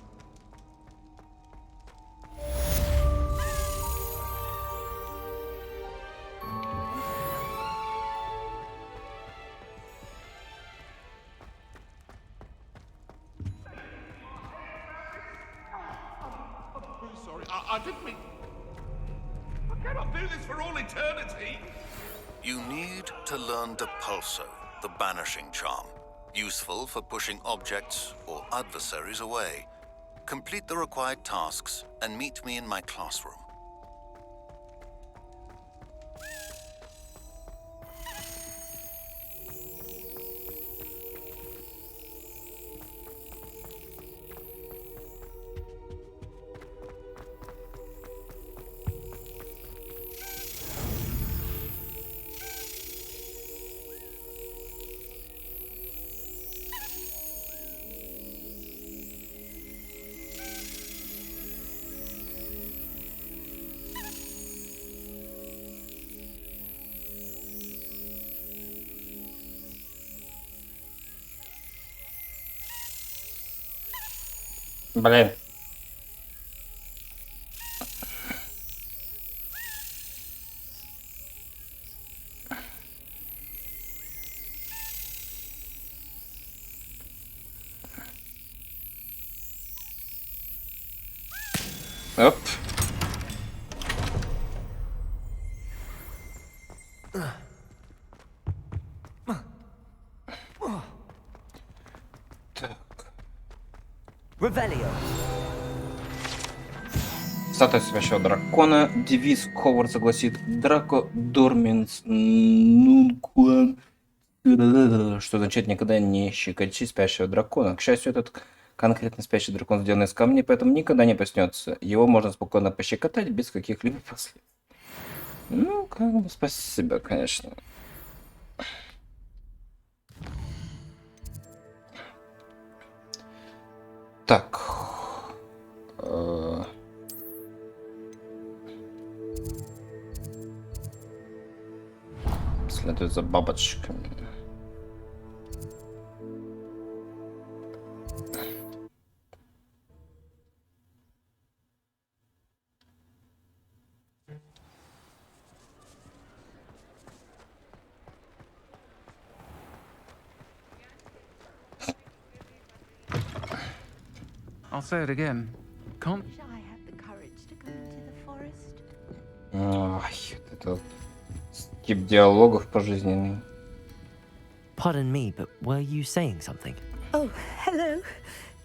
Sorry, I didn't mean... I cannot do this for all eternity! You need to learn Depulso, the banishing charm. Useful for pushing objects or adversaries away. Complete the required tasks and meet me in my classroom. Блин. Оп. Revelio. Статуя спящего дракона. Девиз Хогвартса гласит Драко Дорминс Нункуан. Что означает никогда не щекочи спящего дракона. К счастью, этот конкретно спящий дракон сделан из камней, поэтому никогда не проснется. Его можно спокойно пощекотать без каких-либо последствий. Ну, как бы спасибо, конечно. Так. Следует за бабочками. I'll say it again. Can't... I had the courage to go into the forest. Ай, это вот тип диалогов пожизненный. Pardon me, but were you saying something? Oh, hello.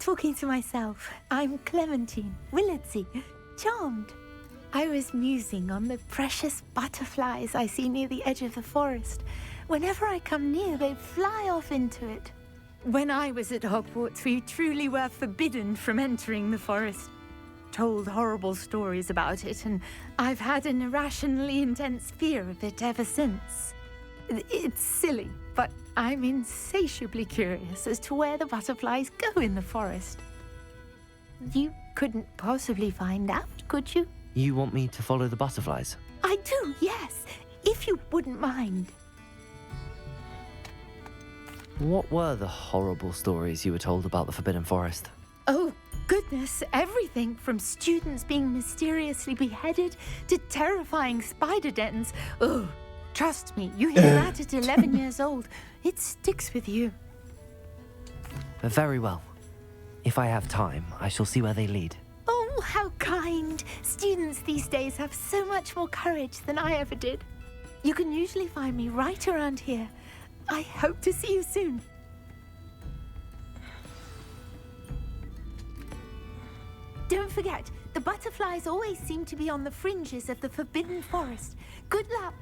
talking to myself. I'm Clementine, Willardsey, charmed. I was musing on the precious butterflies I see near the edge of the forest. Whenever I come near, they fly off into it. When I was at Hogwarts, we truly were forbidden from entering the forest. Told horrible stories about it, and I've had an irrationally intense fear of it ever since. It's silly, but I'm insatiably curious as to where the butterflies go in the forest. You couldn't possibly find out, could you? You want me to follow the butterflies? I do, yes, if you wouldn't mind. What were the horrible stories you were told about the Forbidden Forest? Oh, goodness, everything from students being mysteriously beheaded to terrifying spider dens. Ugh, trust me, you hear that at 11 years old. It sticks with you. Very well. If I have time, I shall see where they lead. Oh, how kind. Students these days have so much more courage than I ever did. You can usually find me right around here. I hope to see you soon. Don't forget, the butterflies always seem to be on the fringes of the Forbidden Forest. Good luck.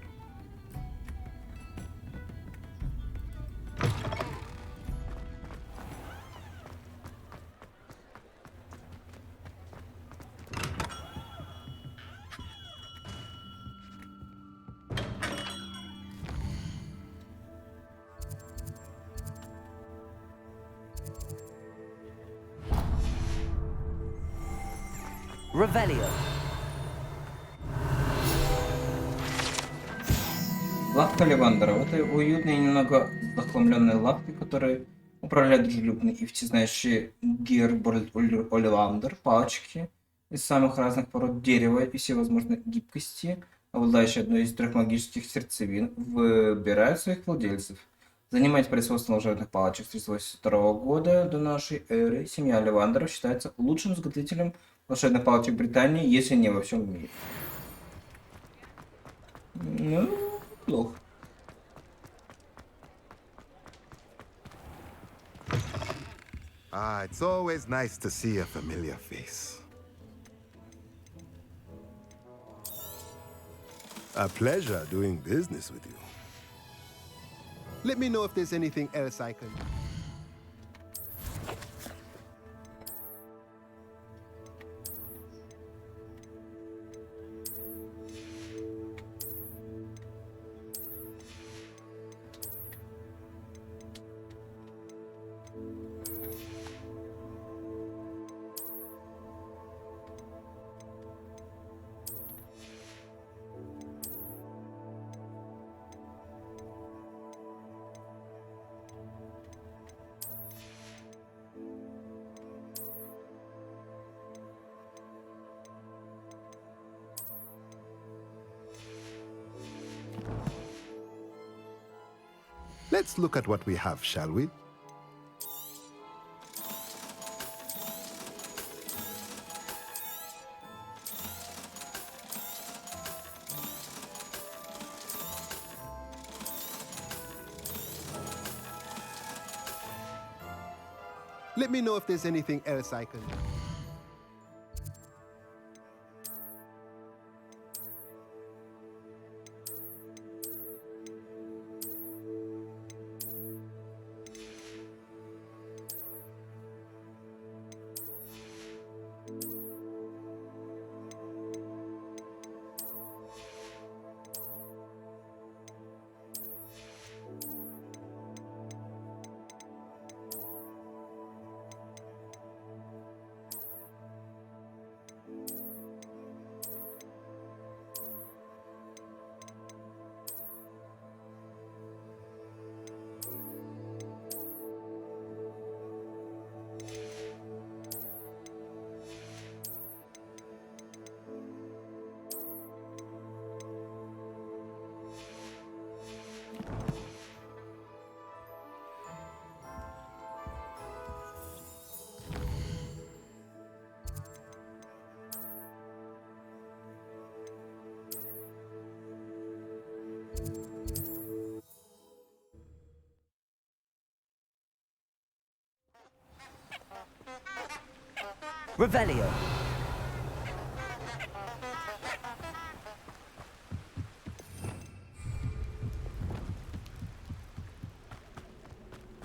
Revelio. Лавка Левандера. В этой уютной и немного захламленной лавке, которой управляет дружелюбный и всезнающий Гербольд Оливандер, палочки из самых разных пород дерева и всевозможной гибкости, обладающие одной из 3 магических сердцевин, выбирают своих владельцев. Занимаясь производством волшебных палочек с 1982 года до нашей эры, семья Оливандеров считается лучшим изготовителем волшебных палочек Британии, если не во всем мире. Ну, плохо. It's always nice to see a familiar face. A pleasure doing business with you. Let me know if there's anything else I can... Let's look at what we have, shall we? Let me know if there's anything else I can do. Revelio.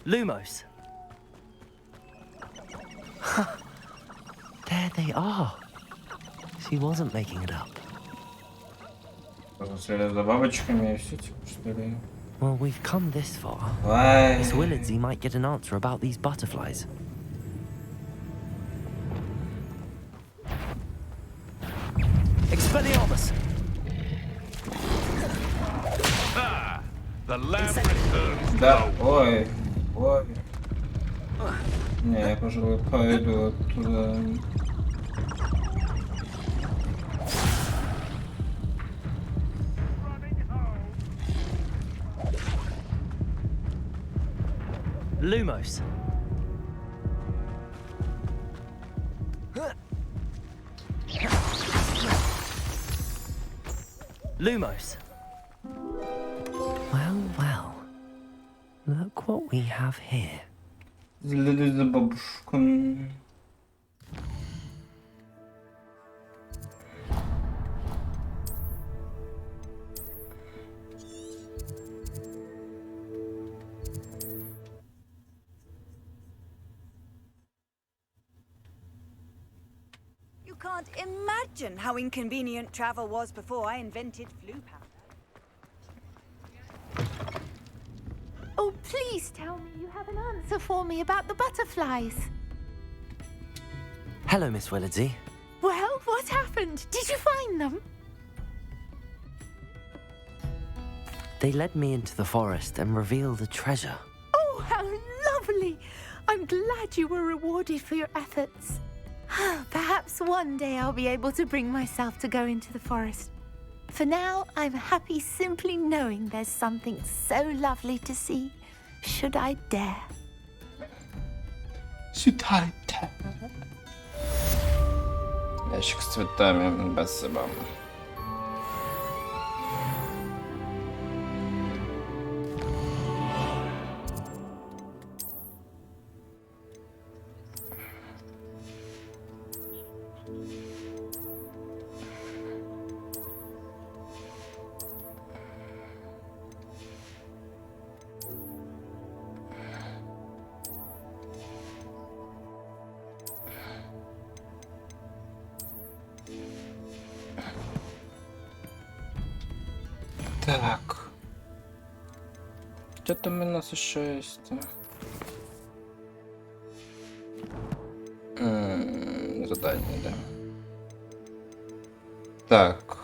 Lumos. There they are. She wasn't making it up. Следует за бабочками и все, типа, что ли? Well, we've come this far. Why? Miss Willardsey might get an answer about these butterflies. Expelliarmus! Ah, the lamb returns. Да, ой, ой. Не, я, пожалуй, пойду оттуда. Lumos. Lumos. Well, well. Look what we have here. Следуй за бабушкой. You can't imagine how inconvenient travel was before I invented flu powder. Oh, please tell me you have an answer for me about the butterflies. Hello, Miss Willardsey. Well, what happened? Did you find them? They led me into the forest and revealed a treasure. Oh, how lovely! I'm glad you were rewarded for your efforts. Perhaps one day I'll be able to bring myself to go into the forest. For now, I'm happy simply knowing there's something so lovely to see, should I dare. Should I dare? Ящик с цветами, спасибо. Так. Что там у нас еще есть? Задание, да. Так.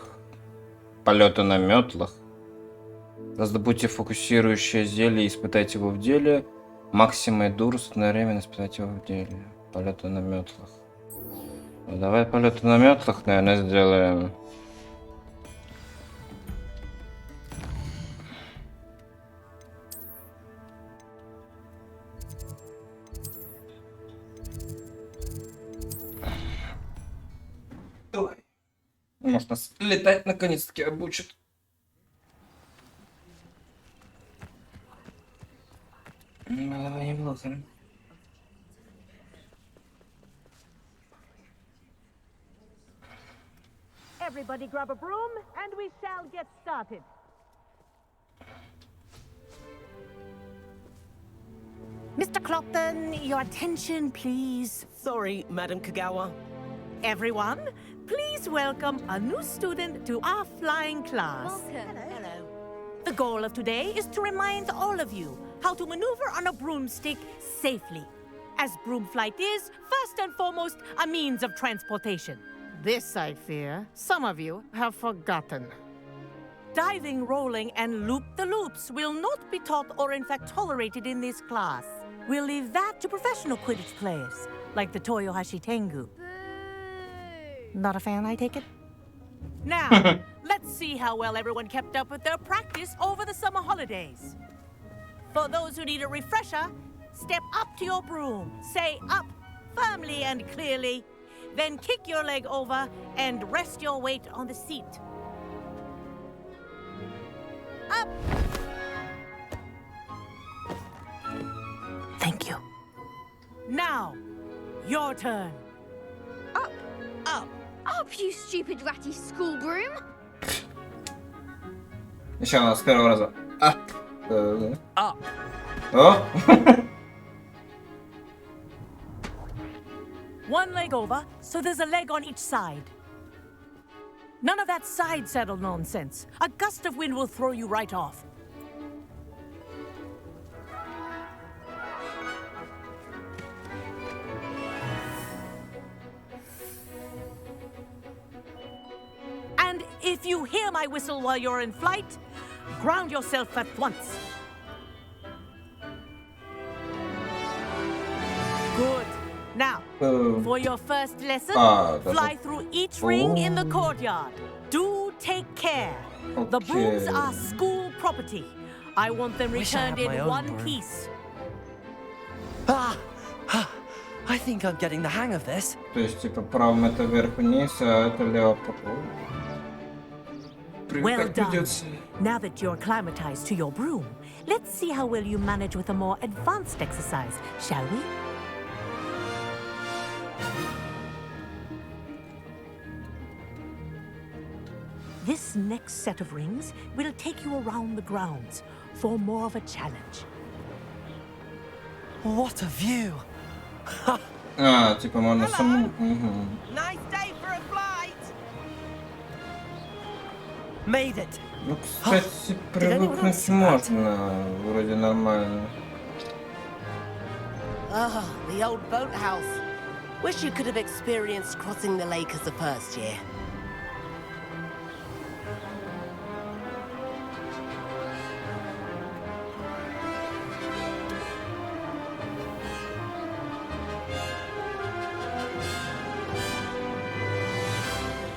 Полеты на метлах. Раздобудьте фокусирующее зелье и испытайте его в деле. Максима и Дурс одновременно испытать его в деле. Полеты на метлах. Ну, давай полеты на метлах, наверное, сделаем. Давай. Может, нас летать наконец-таки обучат. Было бы неплохо. Everybody grab a broom and we shall get started. Mr. Clopton, your attention, please. Sorry, Madam Kagawa. Everyone, please welcome a new student to our flying class. Welcome. Hello. The goal of today is to remind all of you how to maneuver on a broomstick safely, as broom flight is, first and foremost, a means of transportation. This, I fear, some of you have forgotten. Diving, rolling, and loop-the-loops will not be taught or in fact tolerated in this class. We'll leave that to professional Quidditch players, like the Toyohashi Tengu. Not a fan, I take it? Now, let's see how well everyone kept up with their practice over the summer holidays. For those who need a refresher, step up to your broom, say up firmly and clearly, then kick your leg over and rest your weight on the seat. Up! Thank you. Now, your turn. up, you stupid ratty school broom! Еще она с первого раза. Up. О! One leg over, so there's a leg on each side. None of that side saddle nonsense. A gust of wind will throw you right off. And if you hear my whistle while you're in flight, ground yourself at once. Good. Now, for your first lesson, fly through each ring in the courtyard. Do take care. The brooms are school property. I want them returned in one piece. I think I'm getting the hang of this. То есть, типа, правым это вверх-вниз, а это лево по полу. Well done. Now that you're acclimatized to your broom, let's see how well you manage with a more advanced exercise, shall we? This next set of rings will take you around the grounds for more of a challenge. What a view! Типа можно самому. Nice day for a flight. Made it. Ну, кстати, привыкнуть можно, вроде нормально. Ah, the old boathouse. Wish you could have experienced crossing the lake as a first year.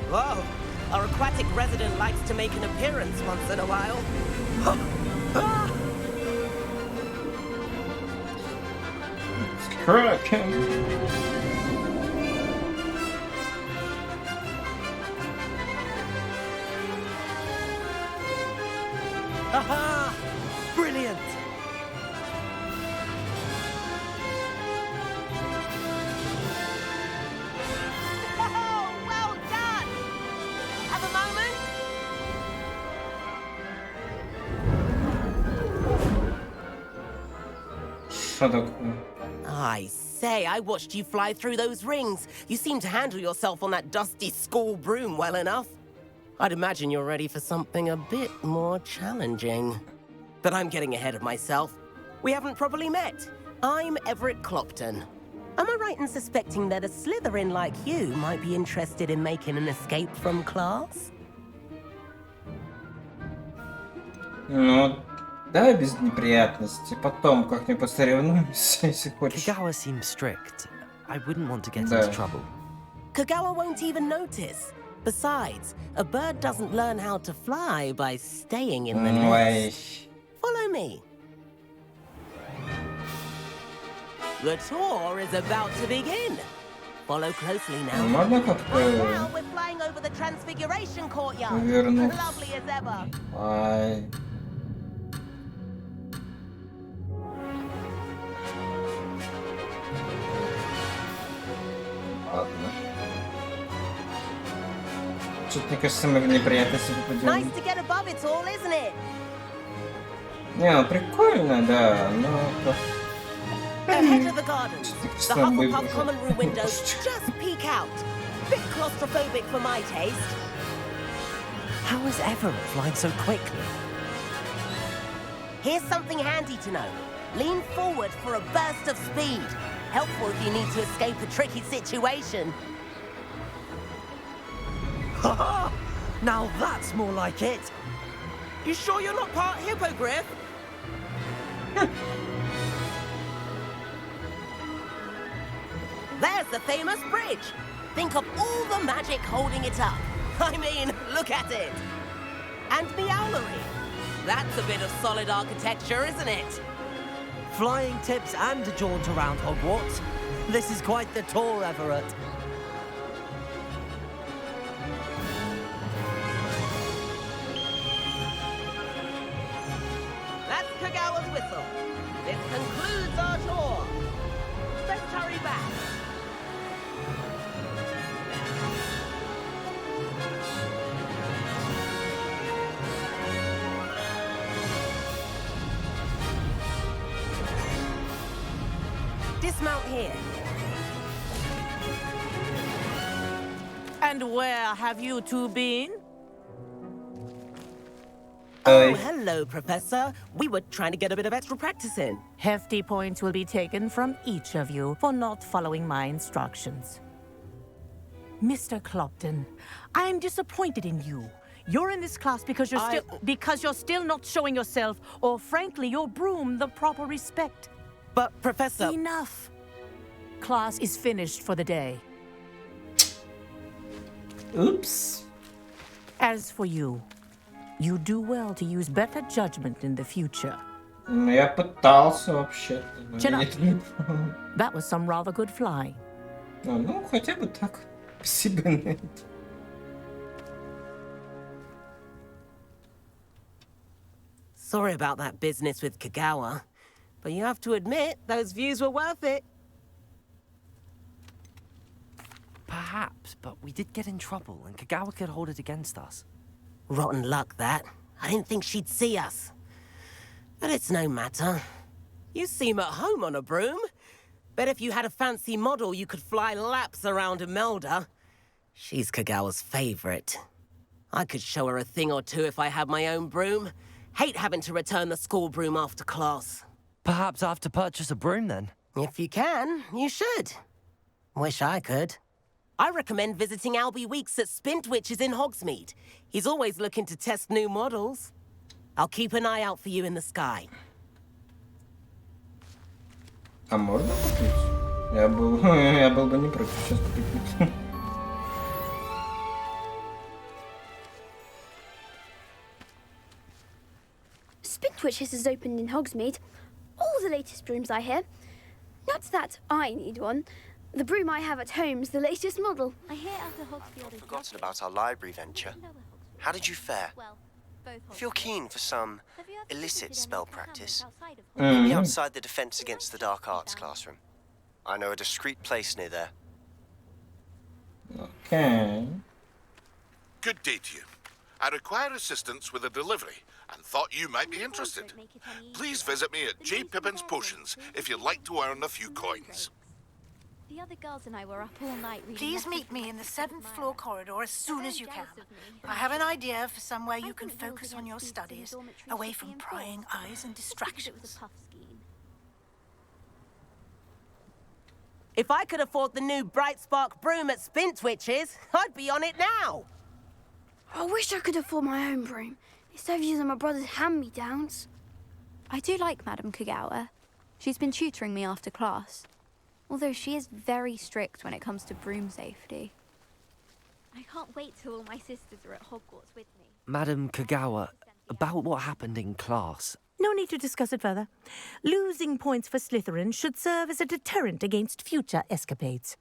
Whoa! Our aquatic resident likes to make an appearance once in a while. It's cracking. Aha! Brilliant! Oh, well done! Have a moment? Что такое? I say, I watched you fly through those rings. You seem to handle yourself on that dusty school broom well enough. I'd imagine you're ready for something a bit more challenging. But I'm getting ahead of myself. We haven't properly met. I'm Everett Clopton. Am I right in suspecting that a Slytherin like you might be interested in making an escape from class? Ну, давай без неприятностей. Потом как-нибудь посоревнуемся, если хочешь. Kagawa seems strict. I wouldn't want to get into trouble. Kagawa won't even notice. Besides, a bird doesn't learn how to fly by staying in the nest. Follow me. The tour is about to begin. Follow closely now. Можно как-то Now we're flying over the Transfiguration Courtyard. вернуться? Lovely as ever. Ай. Ладно. Что-то, мне кажется, мы в неприятности попадем. Nice to get above it all, isn't it? Не, ну прикольно, да, но... Ahead of the gardens, the Слабый Hufflepuff выбор. common room windows just peek out. Bit claustrophobic for my taste. How is Everett flying so quickly? Here's something handy to know. Lean forward for a burst of speed. Helpful if you need to escape a tricky situation. Haha! Now that's more like it. You sure you're not part hippogriff? There's the famous bridge. Think of all the magic holding it up. I mean, look at it. And Meowlery. That's a bit of solid architecture, isn't it? Flying tips and a jaunt around Hogwarts. This is quite the tour, Everett. That's Kagawa's whistle. This concludes our tour. Let's hurry back. dismount here. And where have you two been? Oh, hello, Professor. We were trying to get a bit of extra practice in. Hefty points will be taken from each of you for not following my instructions. Mr. Clopton, I'm disappointed in you. You're in this class because you're still not showing yourself, or frankly, your broom the proper respect. But, Professor... Enough. Class is finished for the day. Oops. As for you, you do well to use better judgment in the future. Ну, я пытался вообще-то. Chin up. That was some rather good flying. Ну, хотя бы так. Спасибо, Нейт. Sorry about that business with Kagawa, but you have to admit, those views were worth it. Perhaps, but we did get in trouble, and Kagawa could hold it against us. Rotten luck, that. I didn't think she'd see us. But it's no matter. You seem at home on a broom. Bet if you had a fancy model, you could fly laps around Imelda. She's Kagawa's favorite. I could show her a thing or two if I had my own broom. Hate having to return the school broom after class. Perhaps I have to purchase a broom, then? If you can, you should. Wish I could. I recommend visiting Albie Weeks at Spintwitches in Hogsmeade. He's always looking to test new models. I'll keep an eye out for you in the sky. А можно купить? Я был бы не против сейчас купить. Spintwitches has opened in Hogsmeade. All the latest brooms, I hear. Not that I need one. The broom I have at home's the latest model. I hear other Hogsfield I've forgotten about our library venture. How did you fare? If you're keen for some illicit spell practice, meet me outside the Defense Against the Dark Arts classroom. I know a discreet place near there. Okay. Good day to you. I require assistance with a delivery and thought you might be interested. Please visit me at J. Pippin's Potions if you'd like to earn a few coins. The other girls and I were up all night reading. Please meet me in the 7th floor corridor as soon as you can. I have an idea for somewhere you can focus on your studies, away from prying eyes and distractions. If I could afford the new Bright Spark broom at Spintwitches, I'd be on it now. I wish I could afford my own broom instead of using my brother's hand-me-downs. I do like Madame Kagawa. She's been tutoring me after class. Although she is very strict when it comes to broom safety. I can't wait till all my sisters are at Hogwarts with me. Madam Kagawa, about what happened in class. No need to discuss it further. Losing points for Slytherin should serve as a deterrent against future escapades.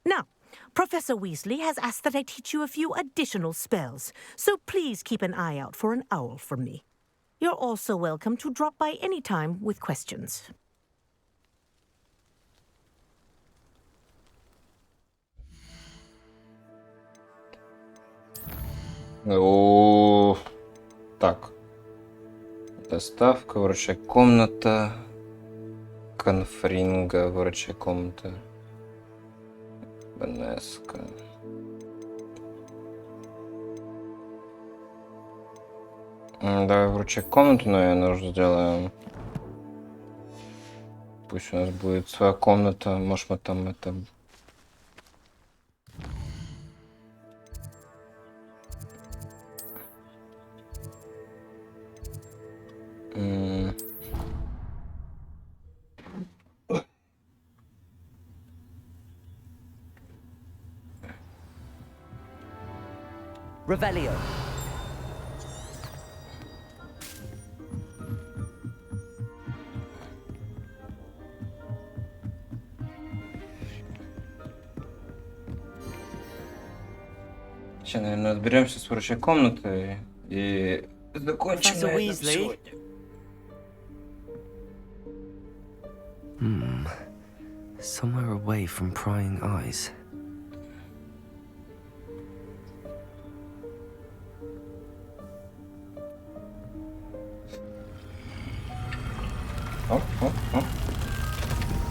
Now, Professor Weasley has asked that I teach you a few additional spells, so please keep an eye out for an owl from me. You're also welcome to drop by any time with questions. О, так. Доставка, врачья комната, конфринга, врачья комната, Бенеска. Давай врачья комнату, наверное, уже сделаем. Пусть у нас будет своя комната, может мы там это... Revelio. Сейчас, наверное, разберемся с врачьей комнатой и закончим на этом сегодня. Somewhere away from prying eyes.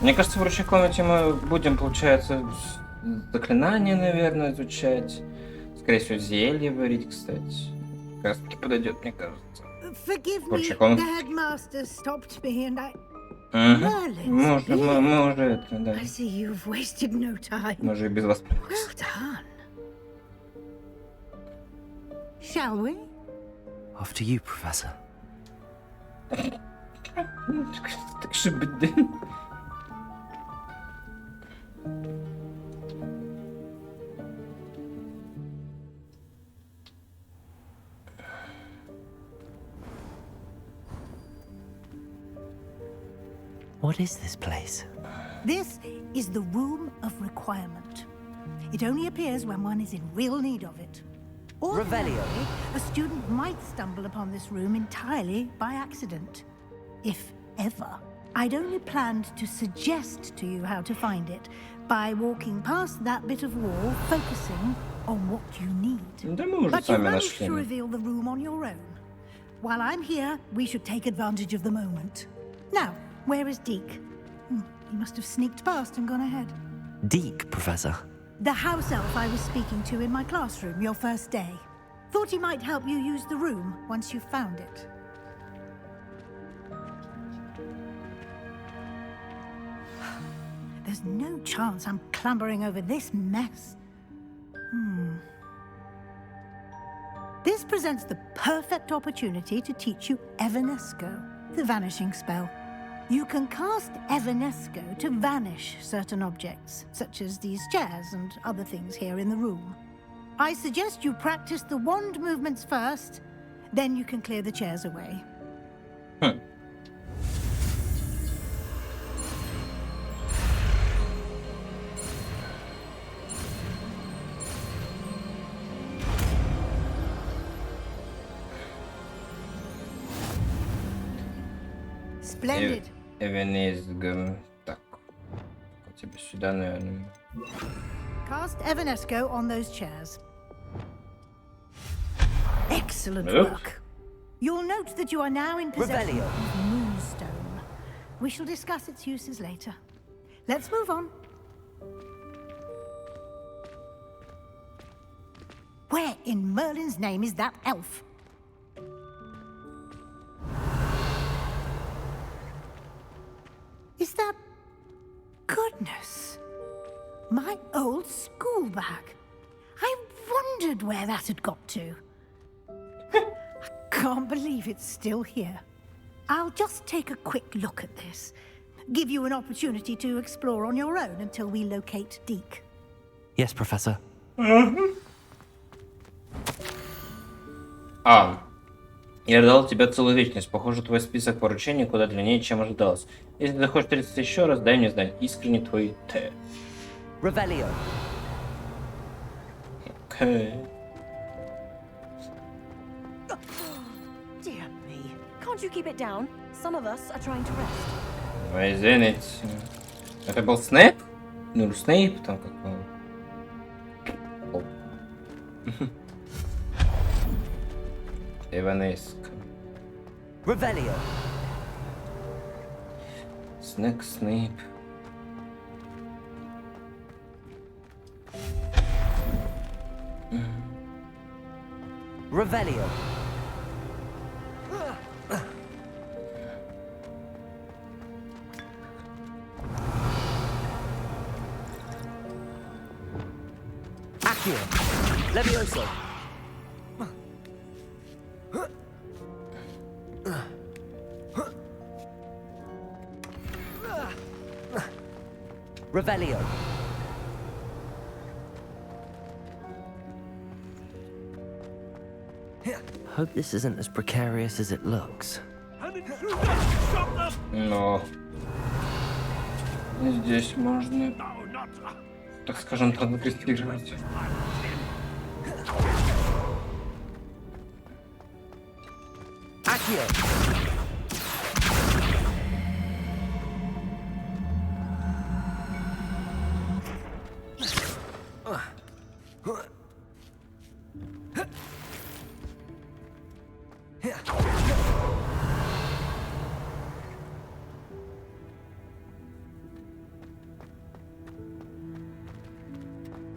Мне кажется, в ручной комнате мы будем, получается, заклинания, наверное, изучать. Скорее всего, зелье варить, кстати. Как раз таки подойдет, мне кажется. Forgive В ручной me, the комнате. headmaster stopped me and I... Мы уже это, да. I see you've wasted no time. Мы уже и без вас. Well done. Shall we? After you, Professor. Так же быть. What is this place? This is the Room of Requirement. It only appears when one is in real need of it. Revelio. A student might stumble upon this room entirely by accident. If ever. I'd only planned to suggest to you how to find it by walking past that bit of wall, focusing on what you need. But you managed to reveal the room on your own. While I'm here, we should take advantage of the moment. Now, where is Deke? He must have sneaked past and gone ahead. Deke, Professor. The house elf I was speaking to in my classroom your first day. Thought he might help you use the room once you found it. There's no chance I'm clambering over this mess. This presents the perfect opportunity to teach you Evanesco, the vanishing spell. You can cast Evanesco to vanish certain objects, such as these chairs and other things here in the room. I suggest you practice the wand movements first, then you can clear the chairs away. Splendid. Эвенезгом. Так. Тебе сюда, наверное. Cast Evanesco on those chairs. Excellent Nope. work. You'll note that you are now in possession of Moonstone. We shall discuss its uses later. Let's move on. Where in Merlin's name is that elf? Is that... Goodness. My old school bag. I wondered where that had got to. I can't believe it's still here. I'll just take a quick look at this. Give you an opportunity to explore on your own until we locate Deke. Yes, Professor. Я ждал тебя целую вечность. Похоже, твой список поручений куда длиннее, чем ожидалось. Если ты хочешь встретиться еще раз, дай мне знать. Искренне твой Т. Revelio. Окей. Dear me. Can't you keep it down? Some of us are trying to rest. Ой, извините. Это был Снейп? Ну, Снейп там как-то. Эванеско. Revelio. Снейп. Revelio. Accio. Levioso. Revelio. Hope this isn't as precarious as it looks. Но здесь можно, так скажем, трансгрессировать. Accio.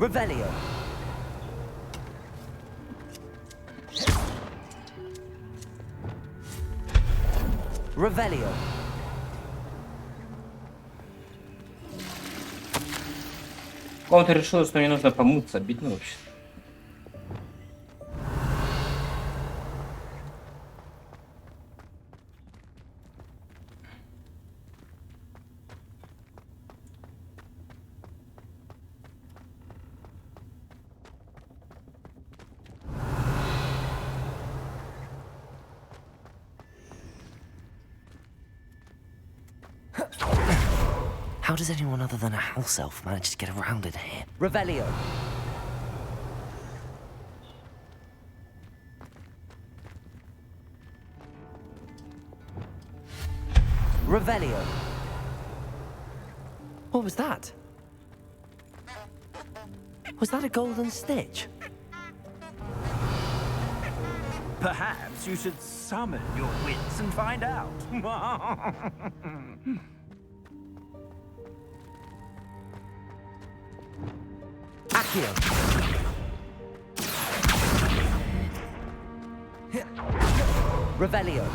Revelio. Revelio. Комната решила, что мне нужно помыться. Обидно вообще. How does anyone other than a house elf manage to get around in here? Revelio. Revelio. What was that? Was that a golden stitch? Perhaps you should summon your wits and find out. Accio. Revelio.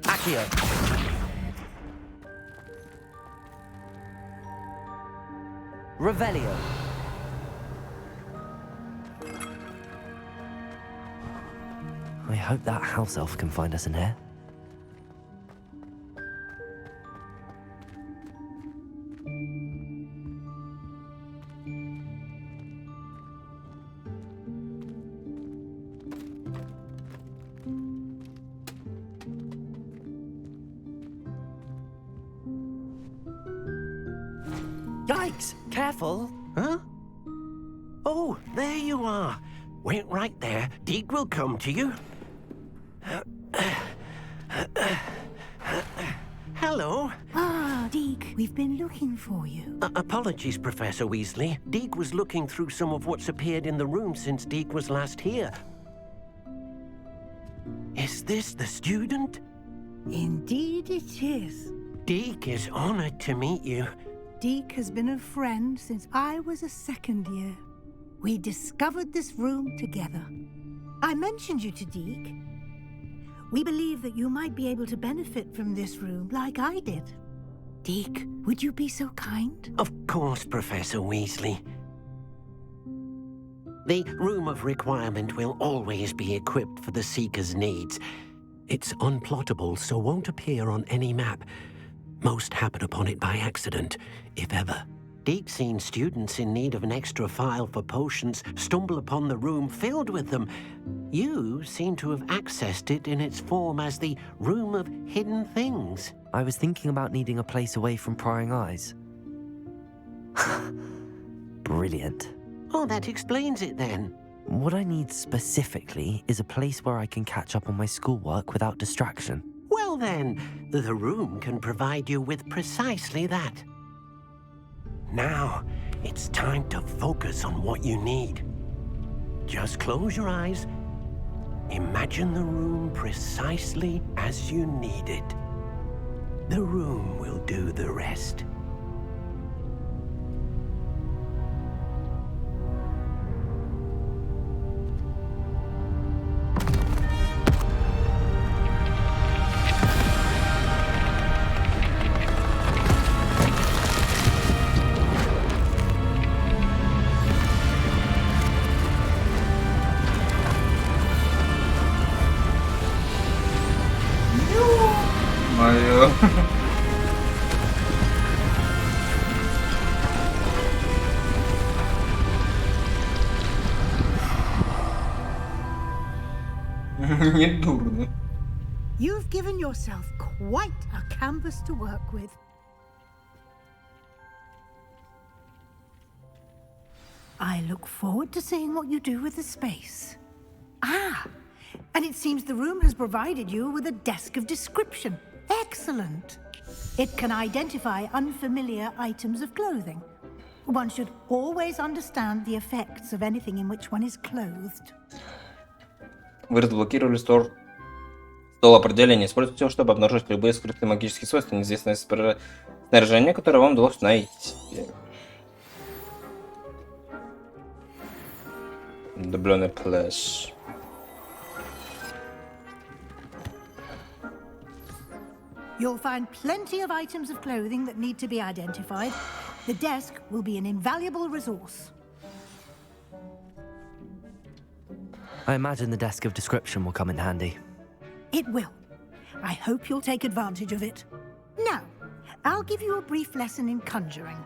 Accio. Revelio. I hope that house elf can find us in here. Yikes! Careful! Huh? Oh, there you are. Wait right there. Deke will come to you. Hello. Ah, Deke, we've been looking for you. Apologies, Professor Weasley. Deke was looking through some of what's appeared in the room since Deke was last here. Is this the student? Indeed it is. Deke is honored to meet you. Deke has been a friend since I was a second year. We discovered this room together. I mentioned you to Deke. We believe that you might be able to benefit from this room like I did. Deke, would you be so kind? Of course, Professor Weasley. The Room of Requirement will always be equipped for the Seeker's needs. It's unplottable, so won't appear on any map. Most happen upon it by accident, if ever. Deke's seen students in need of an extra file for potions stumble upon the room filled with them. You seem to have accessed it in its form as the Room of Hidden Things. I was thinking about needing a place away from prying eyes. Brilliant. Oh, that explains it then. What I need specifically is a place where I can catch up on my schoolwork without distraction. Well then, the room can provide you with precisely that. Now, it's time to focus on what you need. Just close your eyes. Imagine the room precisely as you need it. The room will do the rest. You've given yourself quite a canvas to work with. I look forward to seeing what you do with the space. Ah, and it seems the room has provided you with a desk of description. Excellent. It can identify unfamiliar items of clothing. One should always understand the effects of anything in which one is clothed. Вы разблокировали стол определения. Используйте его, чтобы обнаружить любые скрытые магические свойства, неизвестное снаряжение, которое вам удалось найти. Дубленый плащ. You'll find plenty of items of clothing that need to be identified. The desk will be an invaluable resource. I imagine the desk of description will come in handy. It will. I hope you'll take advantage of it. Now, I'll give you a brief lesson in conjuring.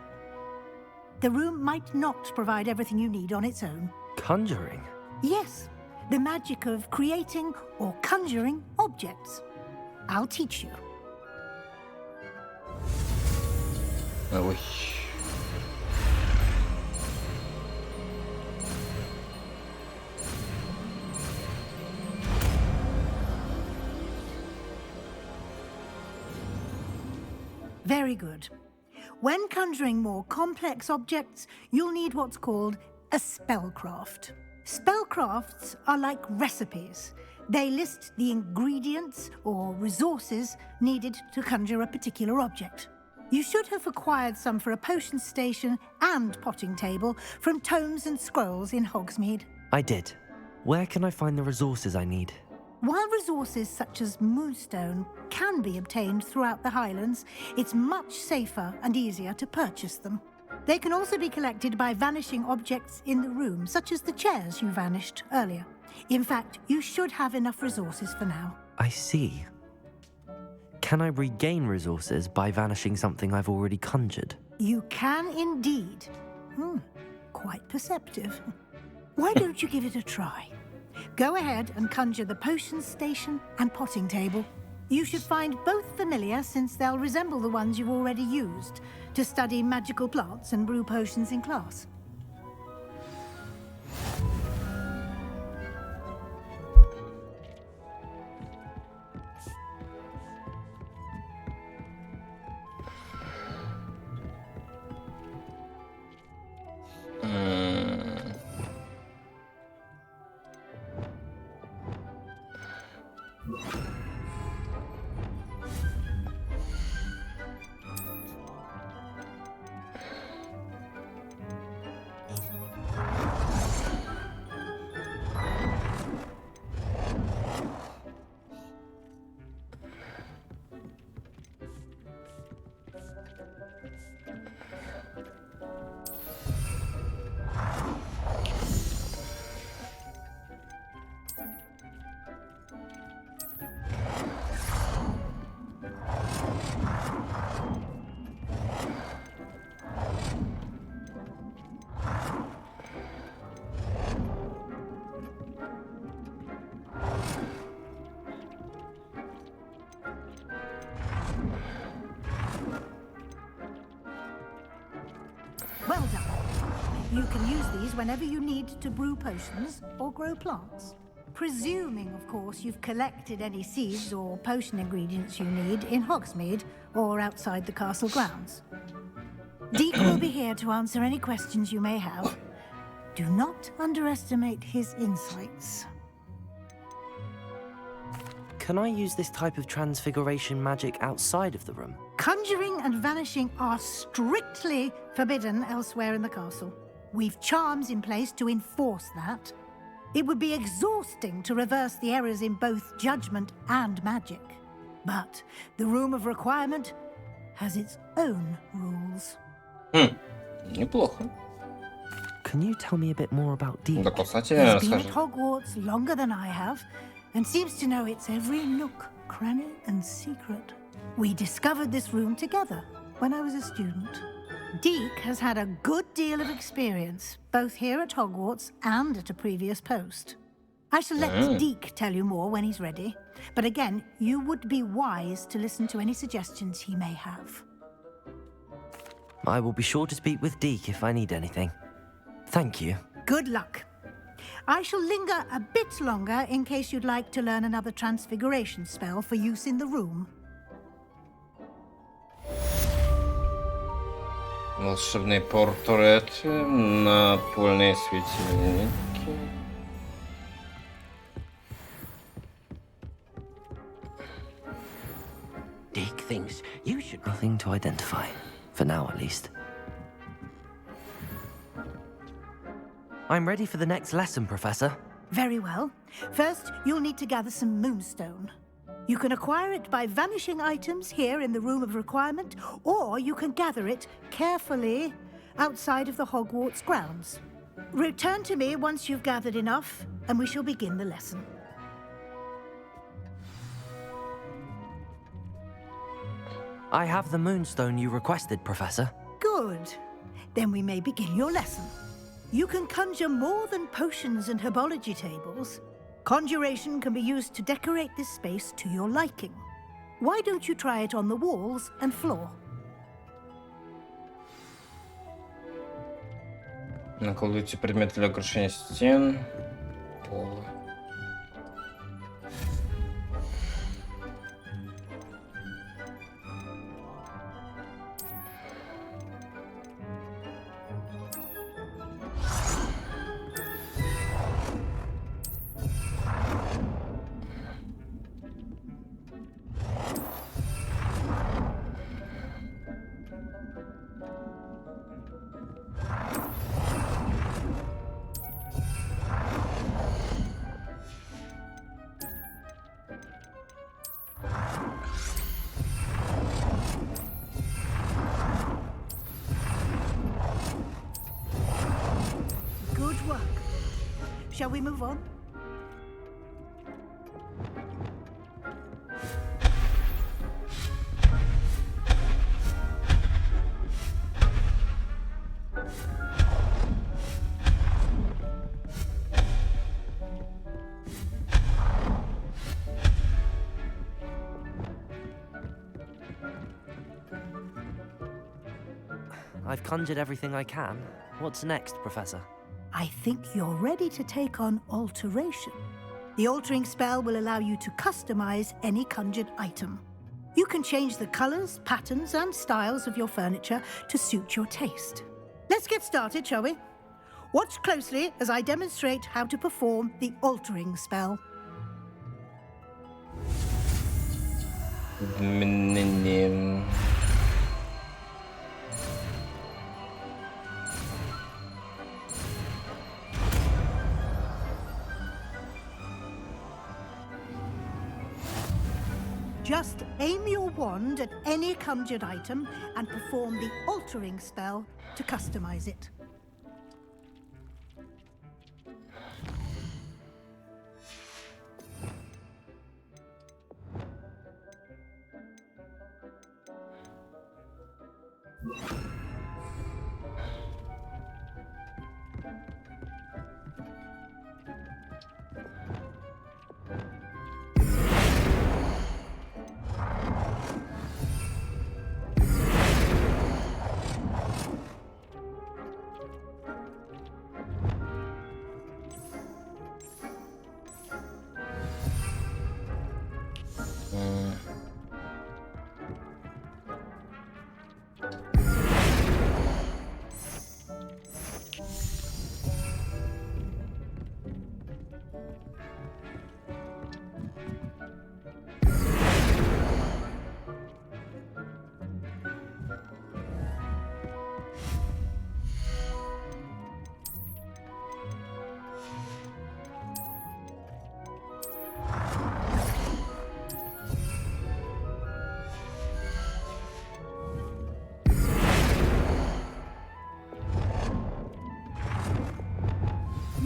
The room might not provide everything you need on its own. Conjuring? Yes, the magic of creating or conjuring objects. I'll teach you. Ой. Very good. When conjuring more complex objects, you'll need what's called a spellcraft. Spellcrafts are like recipes. They list the ingredients or resources needed to conjure a particular object. You should have acquired some for a potion station and potting table from tomes and scrolls in Hogsmeade. I did. Where can I find the resources I need? While resources such as moonstone can be obtained throughout the Highlands, it's much safer and easier to purchase them. They can also be collected by vanishing objects in the room, such as the chairs you vanished earlier. In fact, you should have enough resources for now. I see. Can I regain resources by vanishing something I've already conjured? You can indeed. Quite perceptive. Why don't you give it a try? Go ahead and conjure the potion station and potting table. You should find both familiar, since they'll resemble the ones you've already used to study magical plants and brew potions in class. Well done. You can use these whenever you need to brew potions or grow plants. Presuming, of course, you've collected any seeds or potion ingredients you need in Hogsmeade or outside the castle grounds. Deek will be here to answer any questions you may have. Do not underestimate his insights. Can I use this type of transfiguration magic outside of the room? Conjuring and vanishing are strictly forbidden elsewhere in the castle. We've charms in place to enforce that. It would be exhausting to reverse the errors in both judgment and magic. But the Room of Requirement has its own rules. Неплохо. Can you tell me a bit more about Deek? Да, кстати, He's been расскажи. at Hogwarts longer than I have, and seems to know its every nook, cranny, and secret. We discovered this room together when I was a student. Deek has had a good deal of experience, both here at Hogwarts and at a previous post. I shall let Deek tell you more when he's ready, but again, you would be wise to listen to any suggestions he may have. I will be sure to speak with Deek if I need anything. Thank you. Good luck. I shall linger a bit longer in case you'd like to learn another transfiguration spell for use in the room. Волшебные портреты, напольные светильники. Dick thinks you should... Nothing to identify. For now, at least. I'm ready for the next lesson, Professor. Very well. First, you'll need to gather some moonstone. You can acquire it by vanishing items here in the Room of Requirement, or you can gather it carefully outside of the Hogwarts grounds. Return to me once you've gathered enough, and we shall begin the lesson. I have the moonstone you requested, Professor. Good. Then we may begin your lesson. You can conjure more than potions and herbology tables. Conjuration can be used to decorate this space to your liking. Why don't you try it on the walls and floor? Наколдуйте предметы для украшения стен, пола. Good work. Shall we move on? I've conjured everything I can. What's next, Professor? I think you're ready to take on alteration. The altering spell will allow you to customize any conjured item. You can change the colors, patterns, and styles of your furniture to suit your taste. Let's get started, shall we? Watch closely as I demonstrate how to perform the altering spell. Just aim your wand at any conjured item and perform the altering spell to customize it.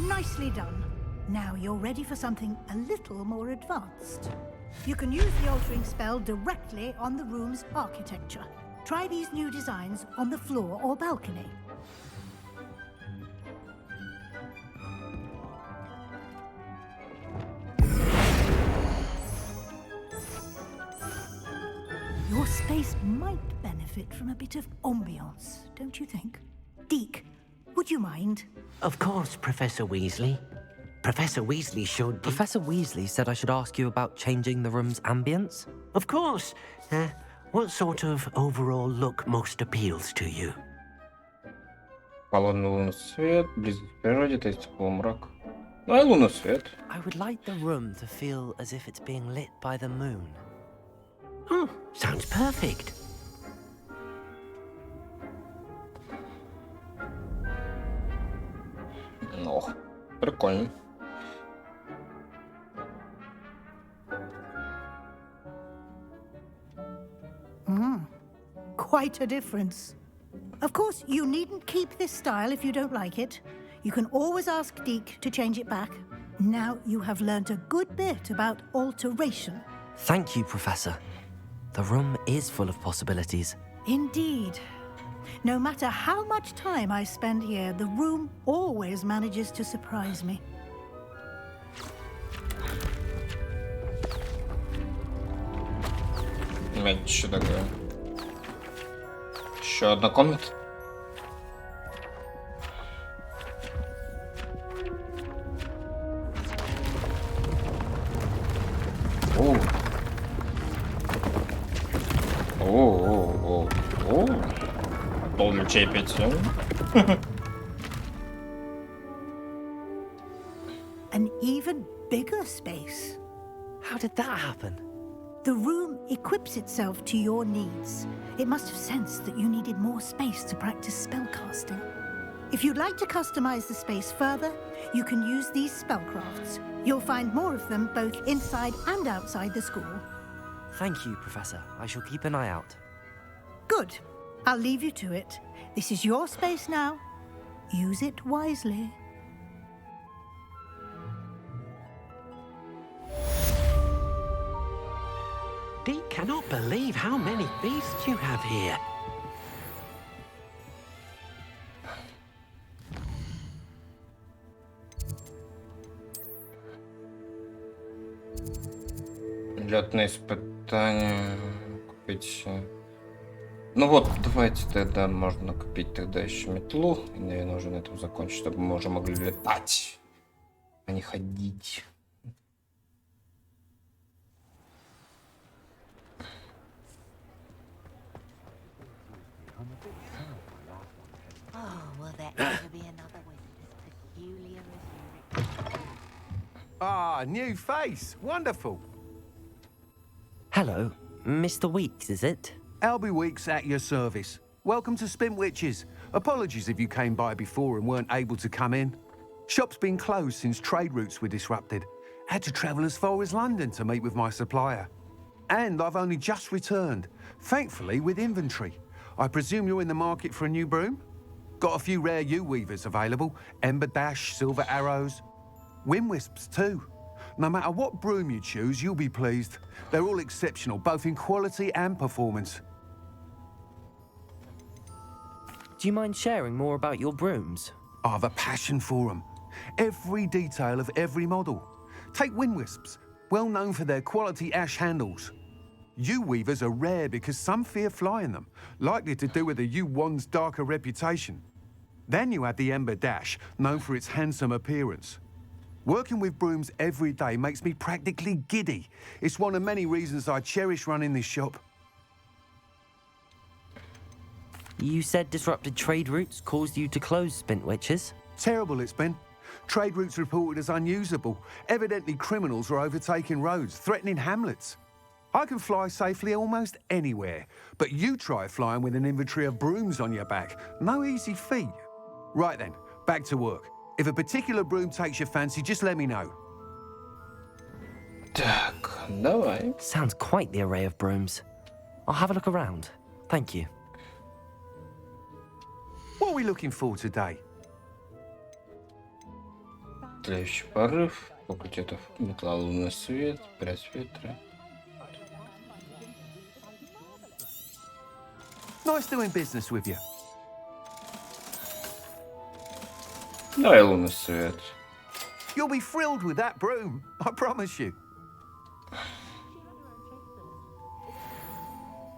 Nicely done. Now you're ready for something a little more advanced. You can use the altering spell directly on the room's architecture. Try these new designs on the floor or balcony. Your space might benefit from a bit of ambiance, don't you think? Deke, would you mind? Of course, Professor Weasley. Professor Weasley should... Professor Weasley said I should ask you about changing the room's ambience? Of course. What sort of overall look most appeals to you? Холодный лунный свет, близость к природе, таится полумрак. Ну и лунный свет. I would like the room to feel as if it's being lit by the moon. Sounds perfect. Ох, прикольно. Quite a difference. Of course, you needn't keep this style if you don't like it. You can always ask Deke to change it back. Now you have learnt a good bit about alteration. Thank you, Professor. The room is full of possibilities. Indeed. No matter how much time I spend here, the room always manages to surprise me. Что такое? Еще одна комната. О. Полный чай пить. An even bigger space. How did that happen? The room equips itself to your needs. It must have sensed that you needed more space to practice spellcasting. If you'd like to customize the space further, you can use these spellcrafts. You'll find more of them both inside and outside the school. Thank you, Professor. I shall keep an eye out. Good. I'll leave you to it. This is your space now. Use it wisely. Deke cannot believe how many beasts you have here. Лётные испытания. Купить. Ну вот, давайте тогда можно купить тогда еще метлу. И, наверное, уже на этом закончить, чтобы мы уже могли летать, а не ходить. Will there ever be another wizard as peculiar as you? Ah, new face. Wonderful. Hello, Mr. Weeks, is it? Albie Weeks at your service. Welcome to Spintwitches. Apologies if you came by before and weren't able to come in. Shop's been closed since trade routes were disrupted. Had to travel as far as London to meet with my supplier. And I've only just returned, thankfully with inventory. I presume you're in the market for a new broom? Got a few rare yew-weavers available. Ember Dash, Silver Arrows. Wind-wisps too. No matter what broom you choose, you'll be pleased. They're all exceptional, both in quality and performance. Do you mind sharing more about your brooms? I have a passion for them. Every detail of every model. Take Wind-wisps, well known for their quality ash handles. Yew-weavers are rare because some fear flying them, likely to do with the yew wand's darker reputation. Then you have the Ember Dash, known for its handsome appearance. Working with brooms every day makes me practically giddy. It's one of many reasons I cherish running this shop. You said disrupted trade routes caused you to close Spintwitches? Terrible it's been. Trade routes reported as unusable. Evidently criminals are overtaking roads, threatening hamlets. I can fly safely almost anywhere, but you try flying with an inventory of brooms on your back. No easy feat. Right then, back to work. If a particular broom takes your fancy, just let me know. Так, давай. Sounds quite the array of brooms. I'll have a look around. Thank you. What are we looking for today? Тлеющий порыв, факультетов, метла, лунный свет, прядь ветра. Nice doing business with you. Давай лунный свет. You'll be thrilled with that broom, I promise you.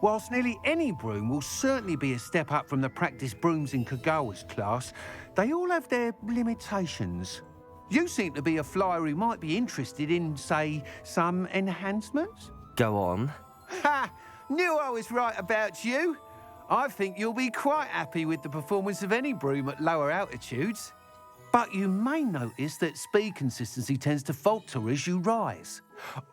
Whilst nearly any broom will certainly be a step up from the practice brooms in Kagawa's class, they all have their limitations. You seem to be a flyer who might be interested in, say, some enhancements? Go on. Ha! Knew I was right about you. I think you'll be quite happy with the performance of any broom at lower altitudes. But you may notice that speed consistency tends to falter as you rise.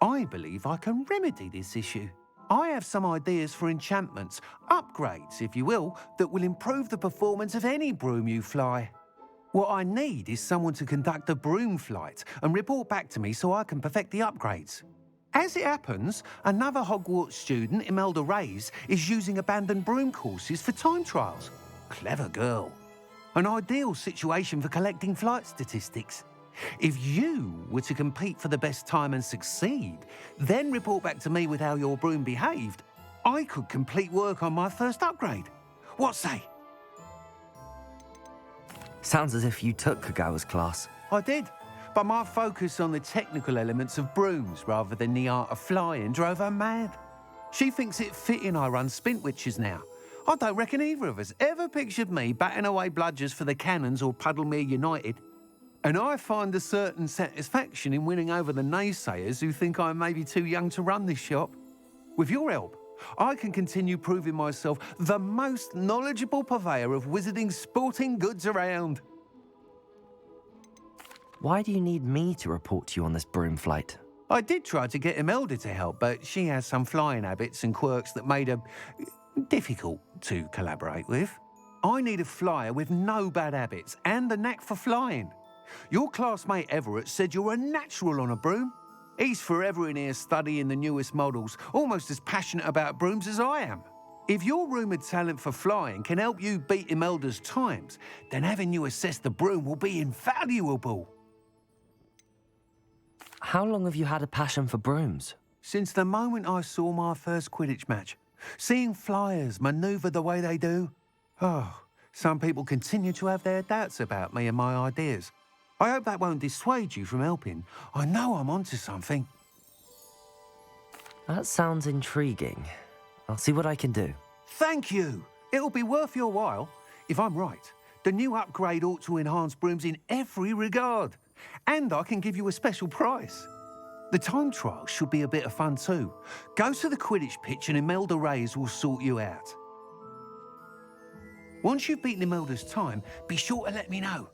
I believe I can remedy this issue. I have some ideas for enchantments, upgrades, if you will, that will improve the performance of any broom you fly. What I need is someone to conduct a broom flight and report back to me so I can perfect the upgrades. As it happens, another Hogwarts student, Imelda Reyes, is using abandoned broom courses for time trials. Clever girl. An ideal situation for collecting flight statistics. If you were to compete for the best time and succeed, then report back to me with how your broom behaved, I could complete work on my first upgrade. What say? Sounds as if you took Kagawa's class. I did, but my focus on the technical elements of brooms rather than the art of flying drove her mad. She thinks it fitting I run Spintwitches now. I don't reckon either of us ever pictured me batting away bludgers for the Cannons or Puddlemere United. And I find a certain satisfaction in winning over the naysayers who think I may be too young to run this shop. With your help, I can continue proving myself the most knowledgeable purveyor of wizarding sporting goods around. Why do you need me to report to you on this broom flight? I did try to get Imelda to help, but she has some flying habits and quirks that made her difficult to collaborate with. I need a flyer with no bad habits and a knack for flying. Your classmate Everett said you're a natural on a broom. He's forever in here studying the newest models, almost as passionate about brooms as I am. If your rumoured talent for flying can help you beat Imelda's times, then having you assess the broom will be invaluable. How long have you had a passion for brooms? Since the moment I saw my first Quidditch match. Seeing flyers manoeuvre the way they do. Oh, some people continue to have their doubts about me and my ideas. I hope that won't dissuade you from helping. I know I'm onto something. That sounds intriguing. I'll see what I can do. Thank you. It'll be worth your while. If I'm right, the new upgrade ought to enhance brooms in every regard. And I can give you a special price. The time trial should be a bit of fun too. Go to the Quidditch pitch and Imelda Reyes will sort you out. Once you've beaten Imelda's time, be sure to let me know.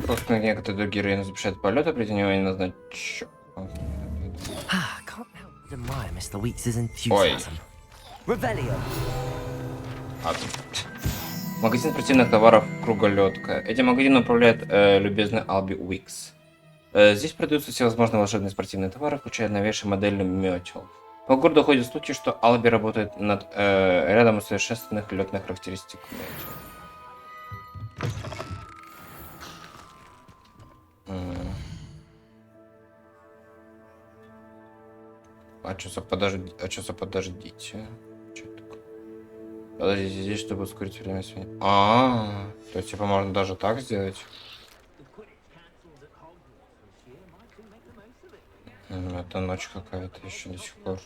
Собственно, некоторые другие районы запрещают полеты, притянение назначен. Can't help but admire Mr. Weeks' enthusiasm. Revelio. Магазин спортивных товаров «Круголетка». Этим магазином управляет любезный Алби Уикс. Здесь продаются всевозможные волшебные спортивные товары, включая новейшие модели метел. По городу ходят слухи, что Алби работает над рядом усовершенствованных летных характеристик метел. Подождите. Подождите здесь, чтобы ускорить время свиньи. То есть типа можно даже так сделать? Это ночь какая-то еще до сих пор.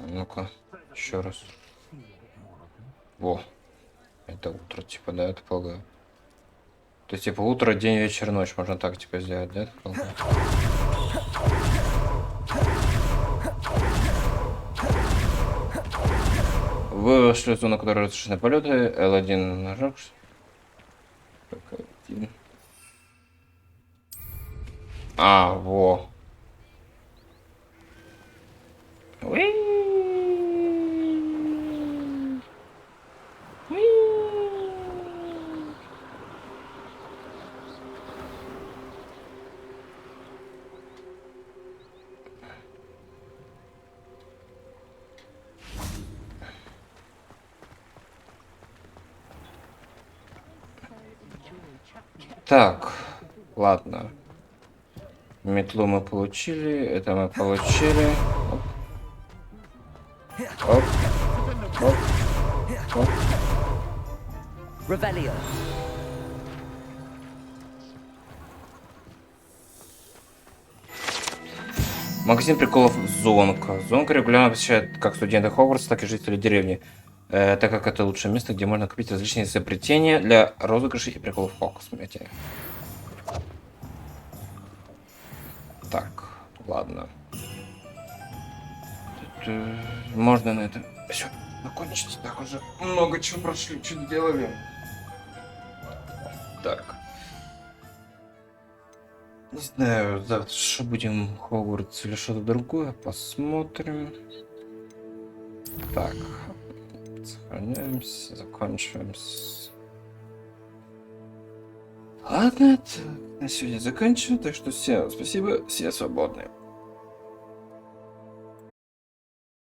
Ну-ка, еще раз. Во. Это утро, типа, да, это полагаю. То есть, типа, утро, день, вечер, ночь. Можно так, типа, сделать, да? Вы вошли в зону, которая разрешены полеты. L1 нажал. L1. Во. Так, ладно. Метлу мы получили, это мы получили. Оп. Оп. Оп. Оп. Revelio. Магазин приколов Зонка. Зонка регулярно посещает как студенты Хогвартса, так и жители деревни, так как это лучшее место, где можно купить различные изобретения для розыгрышей и приколов Хогвартса. Так, Ладно. Тут, можно на это все закончить. Так уже много чего прошли, что делали. Так. Не знаю, завтра что будем Хогвартс или что-то другое. Посмотрим. Так. Сохраняемся, заканчиваем. Ладно, на сегодня заканчиваем. Так что всем спасибо, все свободны.